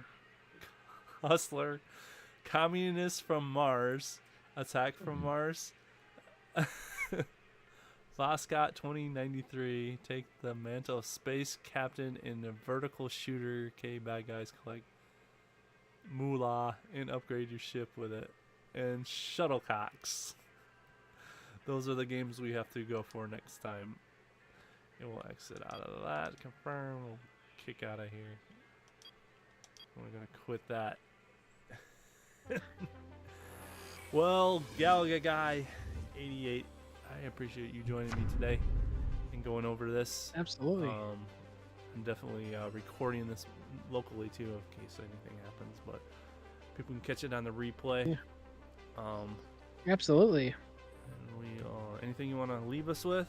Hustler, Communists from Mars, Attack from Mars. Voscott 2093, take the mantle of space captain in the vertical shooter. Okay, bad guys collect moolah and upgrade your ship with it. And Shuttlecocks. Those are the games we have to go for next time. And we'll exit out of that. Confirm. We'll kick out of here. We're gonna quit that. Well, Galaga Guy 88. I appreciate you joining me today and going over this. Absolutely. I'm definitely recording this locally too, in case anything happens. But people can catch it on the replay. Yeah. Absolutely. And we anything you want to leave us with?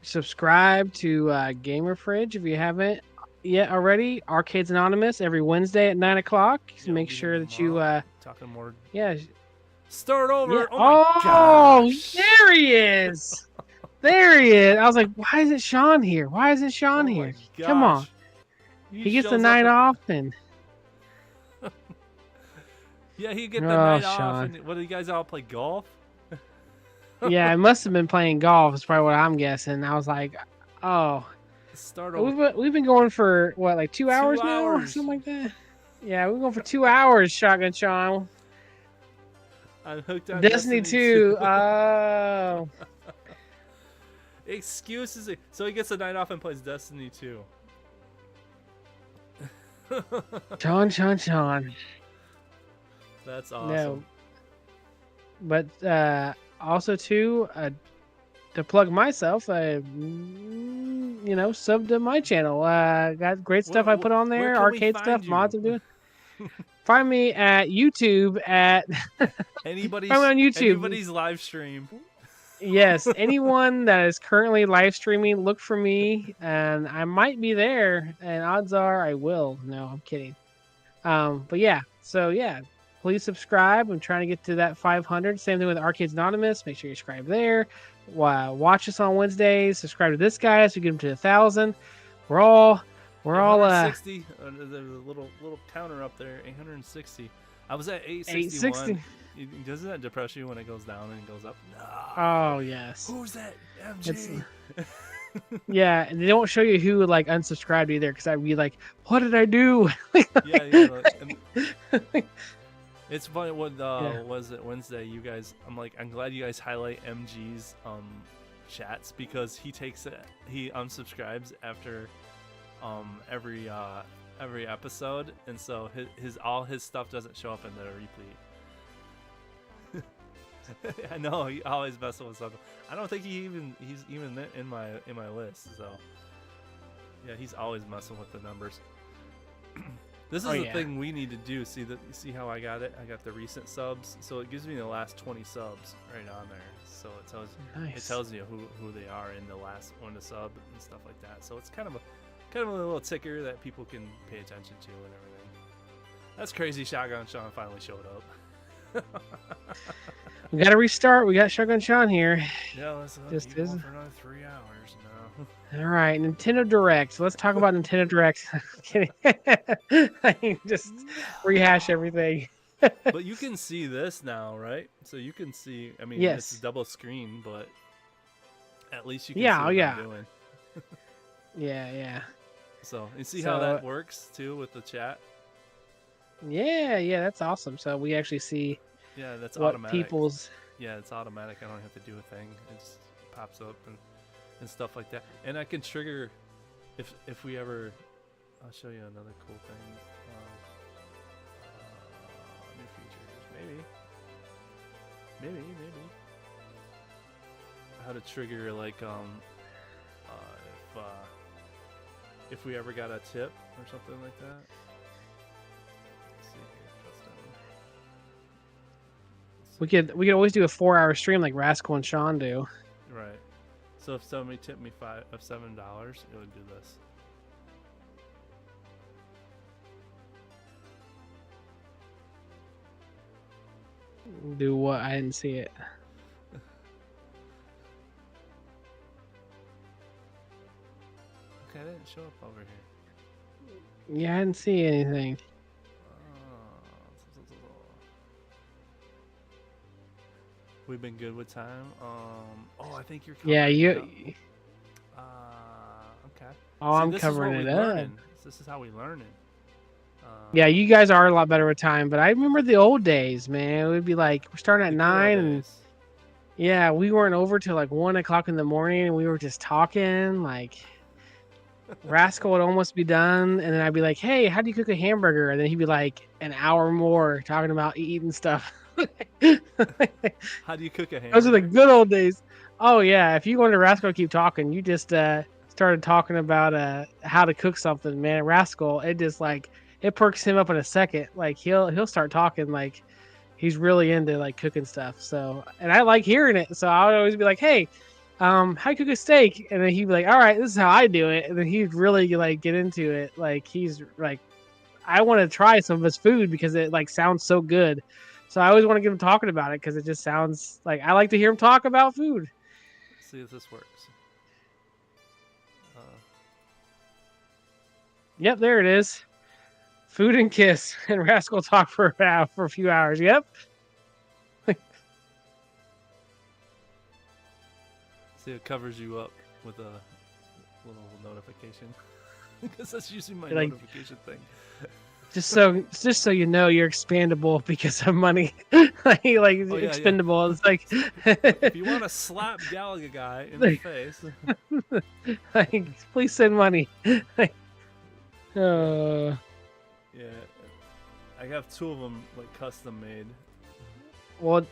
Subscribe to Gamer Fridge if you haven't yet already. Arcades Anonymous every Wednesday at 9 o'clock. So make sure that you talking more. Yeah. Start over. Yeah. Oh my gosh. There he is. There he is. I was like, why is it Sean here? Why isn't Sean here? Come on. He gets the night off and. Yeah, he get the night off. Sean. And what do you guys all play golf? Yeah, I must have been playing golf. Is probably what I'm guessing. I was like, oh. Start over. We've been going for what, like 2 hours now, or something like that. Yeah, we're going for 2 hours, Shotgun Sean. I'm hooked on Destiny 2. Oh. Excuses. So he gets a night off and plays Destiny 2. Sean. That's awesome. No. But also too, to plug myself, sub to my channel. Got great stuff I put on there, arcade stuff, mods I'm doing. Find me at YouTube at anybody's find me on YouTube. Anybody's live stream. Yes, anyone that is currently live streaming, look for me, and I might be there. And odds are I will. No, I'm kidding. But yeah. So yeah, please subscribe. I'm trying to get to that 500. Same thing with Arcades Anonymous. Make sure you subscribe there. Watch us on Wednesdays. Subscribe to this guy so we get him to 1,000. We're all 860. There's a little counter up there. 860. I was at 861. 860. Doesn't that depress you when it goes down and it goes up? No. Oh yes. Who's that? MG. Yeah, and they don't show you who like unsubscribed either, because I'd be like, "What did I do?" Yeah. It's funny. What was it Wednesday? You guys, I'm glad you guys highlight MG's chats, because he unsubscribes after every episode, and so all his stuff doesn't show up in the replete. I know he always messes with something. I don't think he's even in my list. So yeah, he's always messing with the numbers. This is the thing we need to do. See how I got it? I got the recent subs, so it gives me the last 20 subs right on there. So it tells you who they are in the last one to sub and stuff like that. So it's kind of a little ticker that people can pay attention to and everything. That's crazy. Shotgun Sean finally showed up. We got to restart. We got Shotgun Sean here. Yeah, let's Just keep going for another 3 hours now. All right, Nintendo Direct. So let's talk about Nintendo Direct. Kidding. I can just rehash everything. But you can see this now, right? So you can see. I mean, Yes. it's double screen, but at least you can Yeah, see oh, what yeah. I'm doing. Yeah. So you see how So- that works too with the chat. Yeah, that's awesome. So we actually see Yeah, that's what automatic. people's. Yeah, it's automatic. I don't have to do a thing. It just pops up and stuff like that. And I can trigger if we ever. I'll show you another cool thing. New features, maybe. How to trigger if we ever got a tip or something like that. Let's see here, custom. We could always do a 4-hour stream like Rascal and Sean do. Right. So if somebody tipped me $7, it would do this. Do what? I didn't see it. Okay, I didn't show up over here. Yeah, I didn't see anything. We've been good with time. I think you're covering Yeah, it up. Okay. Oh, I'm this is covering what it we up. learning. This is how we learn it. Yeah, you guys are a lot better with time, but I remember the old days, man. It would be like we're starting at the good old 9, and days. yeah, we weren't over till like 1 o'clock in the morning, and we were just talking. Like Rascal would almost be done, and then I'd be like, "Hey, how do you cook a hamburger?" And then he'd be like an hour more talking about eating stuff. How do you cook a hamburger? Those are the good old days. Oh yeah, if you go into Rascal, keep talking. You just started talking about how to cook something, man. Rascal, it just like it perks him up in a second. Like he'll start talking like he's really into like cooking stuff. So, and I like hearing it. So I would always be like, "Hey, how you cook a steak?" And then he'd be like, "All right, this is how I do it." And then he'd really like get into it. Like he's like, I want to try some of his food because it like sounds so good. So I always want to get him talking about it because it just sounds like I like to hear him talk about food. Let's see if this works. Yep, there it is. Food and kiss, and Rascal talk for a few hours. Yep. See, it covers you up with a little notification because that's usually my Like- notification thing. Just so you know, you're expandable because of money. like yeah. expendable. It's like, If you want to slap Galaga guy in the face, like, please send money. yeah, I have 2 of them like custom made. Well,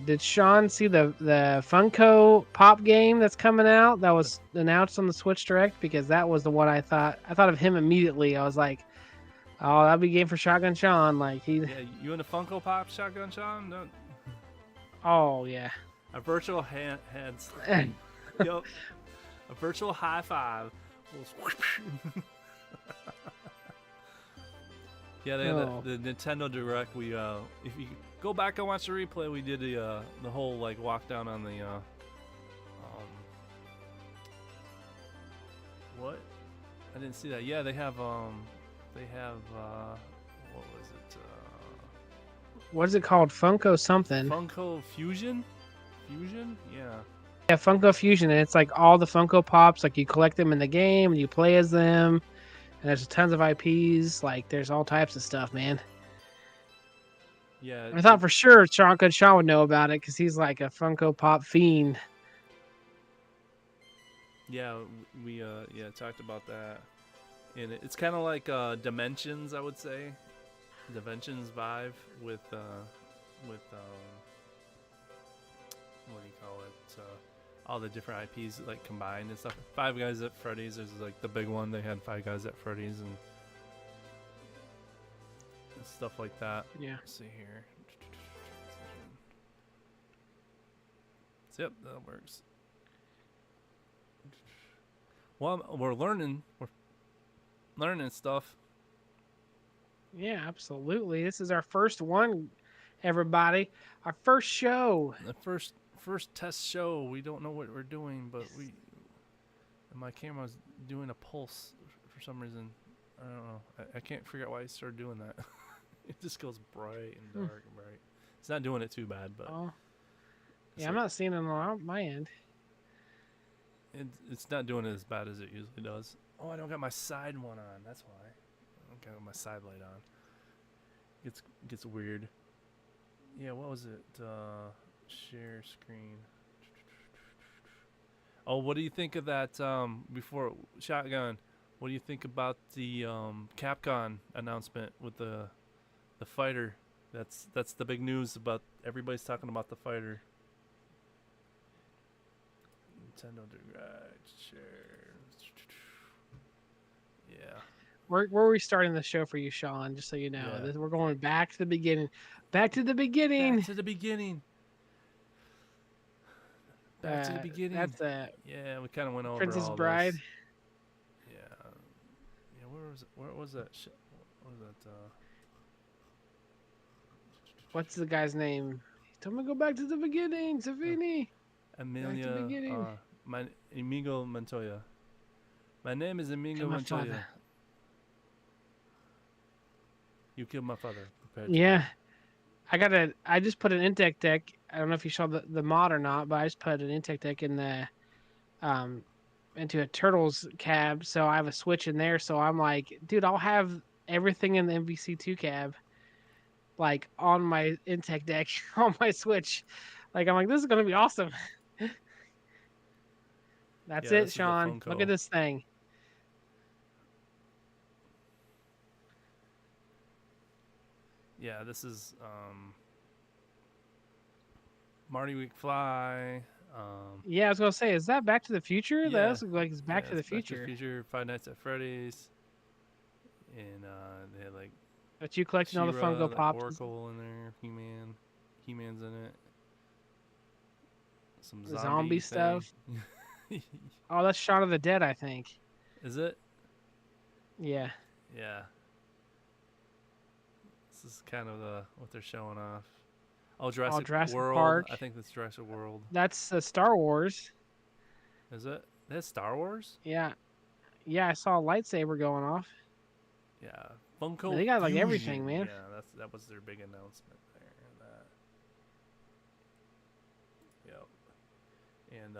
did Sean see the Funko Pop game that's coming out that was announced on the Switch Direct? Because that was the one I thought of him immediately. I was like, oh, that'd be a game for Shotgun Sean. Like he. Yeah, you into Funko Pop, Shotgun Sean? No. Oh yeah. A virtual hands. Yup. A virtual high five. Yeah, they had Oh. the Nintendo Direct. We if you go back and watch the replay, we did the whole like walk down on the what? I didn't see that. Yeah, they have what was it? What is it called? Funko something. Funko Fusion? Fusion? Yeah. Yeah, Funko Fusion, and it's like all the Funko Pops. Like you collect them in the game, and you play as them. And there's tons of IPs. Like there's all types of stuff, man. Yeah. I thought for sure Sean would know about it because he's like a Funko Pop fiend. Yeah, we talked about that. And it's kind of like Dimensions, I would say. Dimensions vibe with what do you call it? All the different IPs like combined and stuff. Five Guys at Freddy's is like the big one. They had Five Guys at Freddy's and stuff like that. Yeah. Let's see here. Yep, that works. Well, we're learning stuff. Yeah, absolutely. This is our first one, everybody. Our first show. The first test show. We don't know what we're doing, but and my camera's doing a pulse for some reason. I don't know. I can't figure out why I started doing that. It just goes bright and dark and bright. It's not doing it too bad, but Oh. Yeah, I'm not seeing it on my end. it's not doing it as bad as it usually does. Oh, I don't got my side one on. That's why. I don't got my side light on. Gets weird. Yeah, what was it? Share screen. Oh, what do you think of that? Before Shotgun, what do you think about the Capcom announcement with the fighter? That's the big news about. Everybody's talking about the fighter. Nintendo Direct share. Yeah. Where are we starting the show for you, Sean? Just so you know, Yeah. we're going back to the beginning. Back to the beginning. Back to the beginning. Back to the beginning. That's Yeah, we kind of went over Princess all Bride. This. Yeah. Yeah. Where was that? What was that? What's the guy's name? Tell me to go back to the beginning, Savini. Amelia. beginning. My Amigo Montoya. My name is Amigo Killed my Montoya. father. You killed my father. Prepare to Yeah. I just put an Intec deck. I don't know if you saw the mod or not, but I just put an Intec deck in the into a Turtles cab, so I have a switch in there. So I'm like, dude, I'll have everything in the MVC2 cab, like on my Intec deck on my Switch. Like I'm like, this is gonna be awesome. That's Yeah, it, this is a Sean. Look Funko. at this thing. Yeah, this is Marty McFly. Yeah, I was gonna say, is that Back to the Future? Yeah. That looks like it's Back Yeah, to the it's Future. Future, Five Nights at Freddy's, and they had like But you collecting all the She-Ra, Funko like Pops. Oracle in there, He-Man's in it. Some The zombie zombie thing. stuff. Oh, that's Shaun of the Dead, I think. Is it? Yeah. Yeah. This is kind of what they're showing off. Oh, Jurassic, Jurassic World. Park. I think that's Jurassic World. That's Star Wars. Is it? That's Star Wars? Yeah. Yeah, I saw a lightsaber going off. Yeah. Funko. They got, like, Fusion. everything, man. Yeah, that was their big announcement there. Yep. And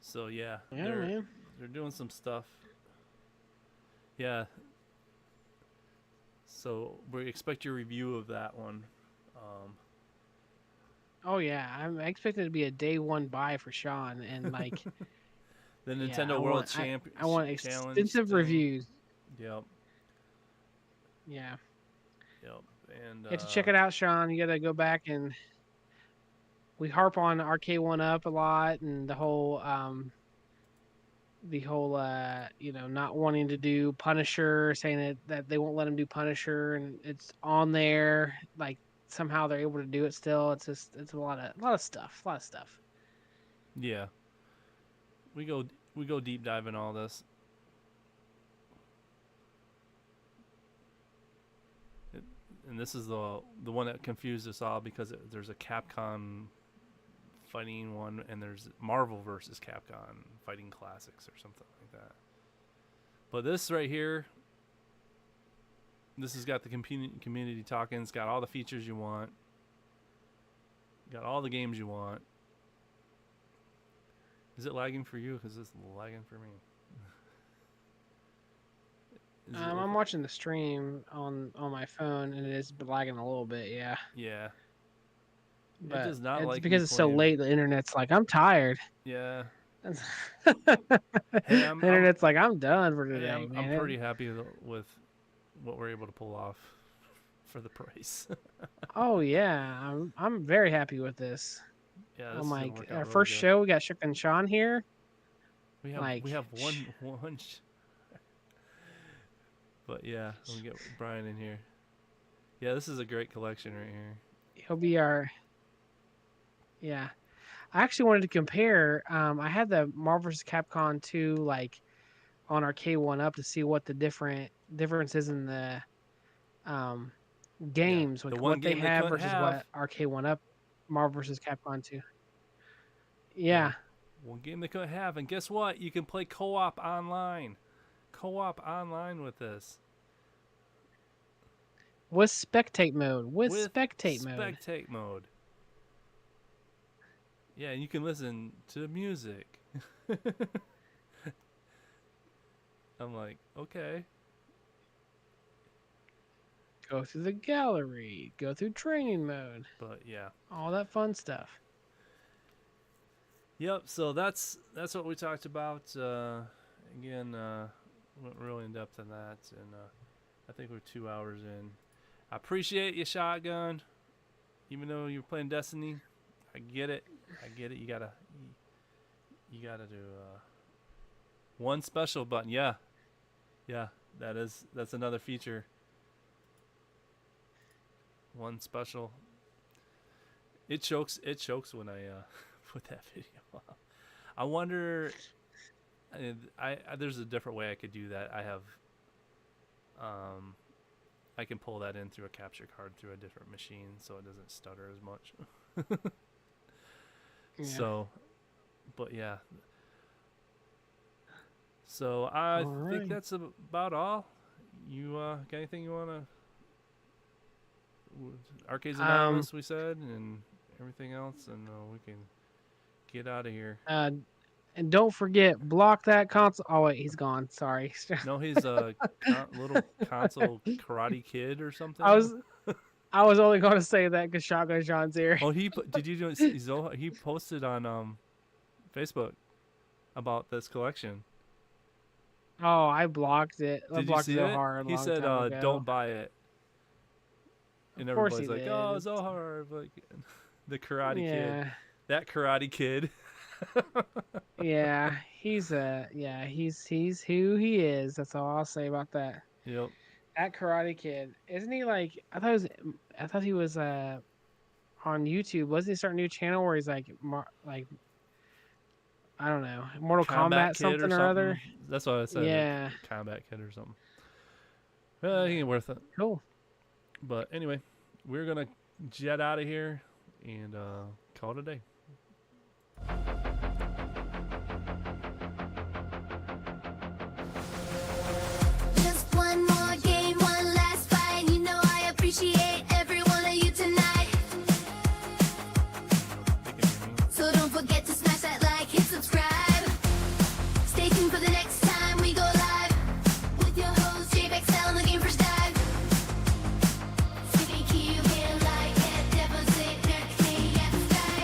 so yeah, Yeah, they're man. doing some stuff. Yeah. So we expect your review of that one. Oh yeah, I'm expecting it to be a day one buy for Sean, and like The yeah, Nintendo I World want- Champion. I want Challenge extensive thing. reviews. Yep. Yeah, Yep. And you have to check it out, Sean. You got to go back and we harp on Arcade One Up a lot, and the whole not wanting to do Punisher, saying that they won't let him do Punisher, and it's on there. Like somehow they're able to do it still. It's a lot of stuff. Yeah. We go deep dive in all this. and this is the one that confused us all because there's a Capcom fighting one, and there's Marvel versus Capcom Fighting Classics or something like that. But this right here, this has got the community talking. It's got all the features you want. Got all the games you want. Is it lagging for you? Because it's lagging for me. I'm watching the stream on my phone, and it is lagging a little bit. Yeah. Yeah. But it does not it's like because me it's so playing. late. The internet's like, I'm tired. Yeah. The I'm- internet's like, I'm done for Hey, today, I'm man. pretty happy with what we're able to pull off for the price. Oh yeah, I'm very happy with this. Yeah, this Oh is gonna my! work out Our really first good. show, we got Shook and Sean here. We have like, one. But yeah, let me get Brian in here. Yeah, this is a great collection right here. He'll be our. Yeah, I actually wanted to compare. I had the Marvel vs. Capcom 2 like on our K1 Up to see what the differences in the games, the like one what they game they have couldn't versus have. what our K1 Up Marvel vs. Capcom 2. Yeah. One game they couldn't have, and guess what? You can play co-op online. Co-op online with this. With spectate mode. With spectate mode. Spectate mode. Yeah, and you can listen to music. I'm like, okay. Go through the gallery. Go through training mode. But yeah. All that fun stuff. Yep, so that's what we talked about. Again, went really in depth on that, and I think we're 2 hours in. I appreciate you, Shotgun. Even though you're playing Destiny, I get it. You gotta do one special button. Yeah, that's another feature. One special. It chokes when I put that video up. I wonder. I there's a different way I could do that. I have. I can pull that in through a capture card through a different machine, so it doesn't stutter as much. Yeah. So, but yeah. So I Alright. think that's about all. You got anything you wanna? Arcades Anonymous, we said, and everything else, and we can get out of here. And don't forget, block that console. Oh wait, he's gone. Sorry. No, he's a little console Karate Kid or something. I was only going to say that because Shotgun Sean's here. Oh, did you do? He posted on Facebook about this collection. Oh, I blocked it. I Did you blocked see it? Zohar a He long said, time ago. "Don't buy it." And Of course everybody's he like, "Oh, did. Zohar, like the Karate Yeah. Kid." That Karate Kid. Yeah, he's who he is. That's all I'll say about that. Yep. That Karate Kid, isn't he like? I thought he was on YouTube. Wasn't he starting a new channel where he's like I don't know, Mortal Kombat Kid something or other? That's what I said. Yeah. Combat Kid or something. Well, I think it's worth it. Cool. But anyway, we're gonna jet out of here and call it a day. Just one more game, one last fight. You know I appreciate every one of you tonight. So don't forget to smash that like, hit subscribe. Stay tuned for the next time we go live with your host JBXL and the Game First Dive. City key, you get like it, deposit, nerd, yeah, sky.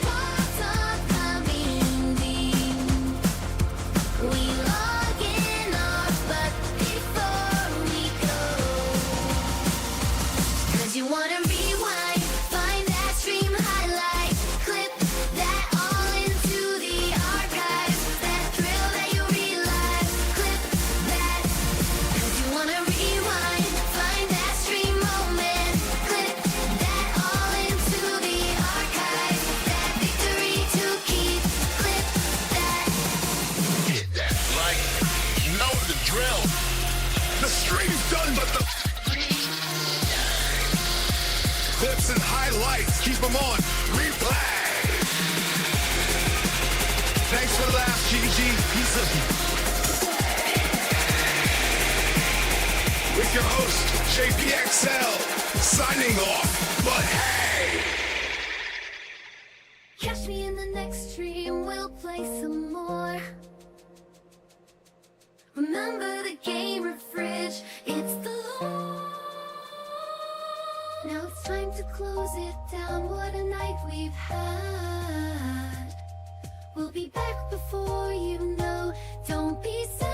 highlights, keep them on replay. Thanks for the laughs, GG. Peace of you. With your host, JPXL, signing off, but hey! Catch me in the next stream, we'll play some more. Remember the gamer fridge, it's the law. Now it's time to close it down, what a night we've had. We'll be back before you know, don't be sad.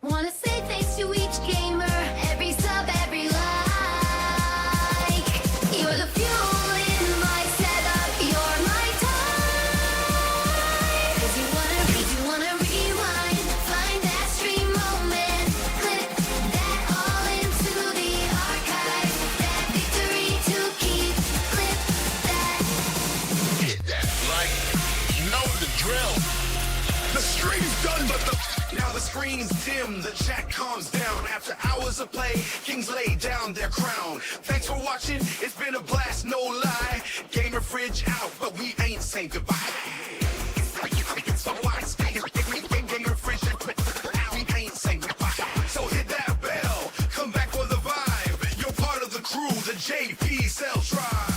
Wanna say thanks to each gamer, every sub, every like. You're the fuel in my setup, you're my time. Cause you wanna rewind, find that stream moment, clip that all into the archive, that victory to keep, clip that. Hit that like, you know the drill. The stream's done, but now the screen's dim, the chat calms down. After hours of play, kings lay down their crown. Thanks for watching, it's been a blast, no lie. Gamer fridge out, but we ain't saying goodbye. So why stay here? Gamer fridge out, we ain't saying goodbye. So hit that bell, come back for the vibe. You're part of the crew, the JPXL tribe.